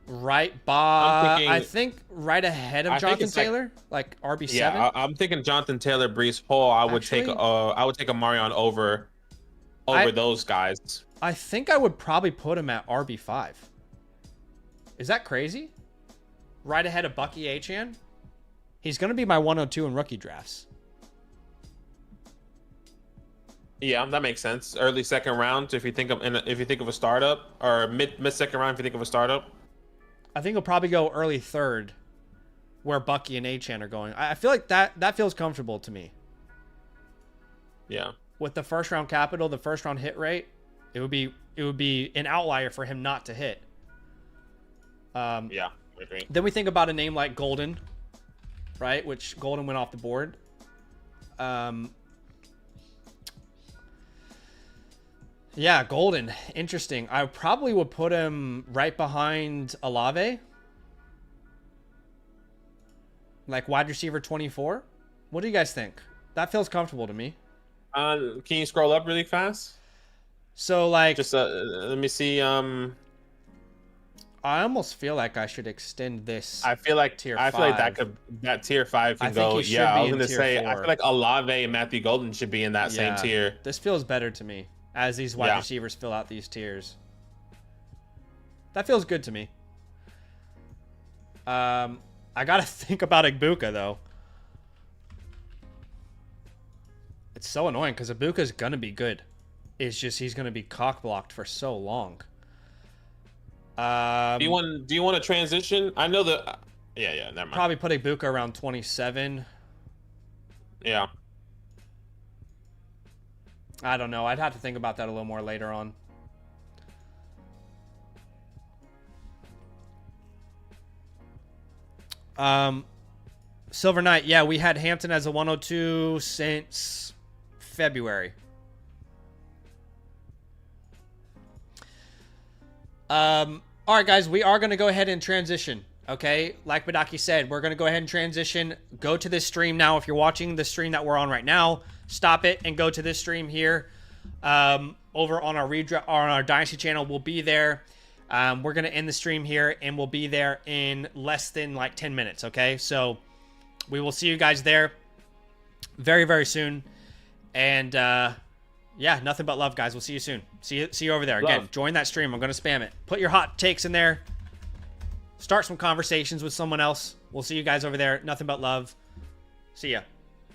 right by, I think right ahead of Jonathan Taylor, like RB7. Yeah, I'm thinking Jonathan Taylor, Breece Hall. I would take Amarion over those guys. I think I would probably put him at RB5. Is that crazy? Right ahead of Bucky Achane? He's going to be my 102 in rookie drafts. Yeah, that makes sense. Early second round, if you think of a startup, or mid second round if you think of a startup. I think he'll probably go early third, where Bucky and Achane are going. I feel like that feels comfortable to me. Yeah. With the first round capital, the first round hit rate, It would be an outlier for him not to hit. Yeah, I agree. Then we think about a name like Golden, right? Which Golden went off the board. Yeah, Golden. Interesting. I probably would put him right behind Olave. Like wide receiver 24. What do you guys think? That feels comfortable to me. Can you scroll up really fast? So like, Just let me see. I almost feel like I should extend this. I feel like tier I feel like five. that tier 5 can I think go. he should Yeah, be I was in gonna tier say I 4. feel like Olave and Matthew Golden should be in that same Yeah, tier. This feels better to me as these wide Yeah. receivers fill out these tiers. That feels good to me. I gotta think about Ibuka though. It's so annoying because Ibuka's gonna be good. It's just he's gonna be cock blocked for so long. Do you want to transition? I know that. Yeah, never mind. Probably put Ibuka around 27. Yeah. I don't know. I'd have to think about that a little more later on. Silver Knight. Yeah, we had Hampton as a 102 since February. All right, guys, we are going to go ahead and transition. Okay, like Badaki said, we're going to go ahead and transition. Go to this stream now. If you're watching the stream that we're on right now, stop it and go to this stream here. Over on our Dynasty channel, we'll be there. We're going to end the stream here, and we'll be there in less than like 10 minutes, okay? So we will see you guys there very, very soon. And yeah, nothing but love, guys. We'll see you soon. See you over there. Again, join that stream. I'm going to spam it. Put your hot takes in there. Start some conversations with someone else. We'll see you guys over there. Nothing but love. See ya.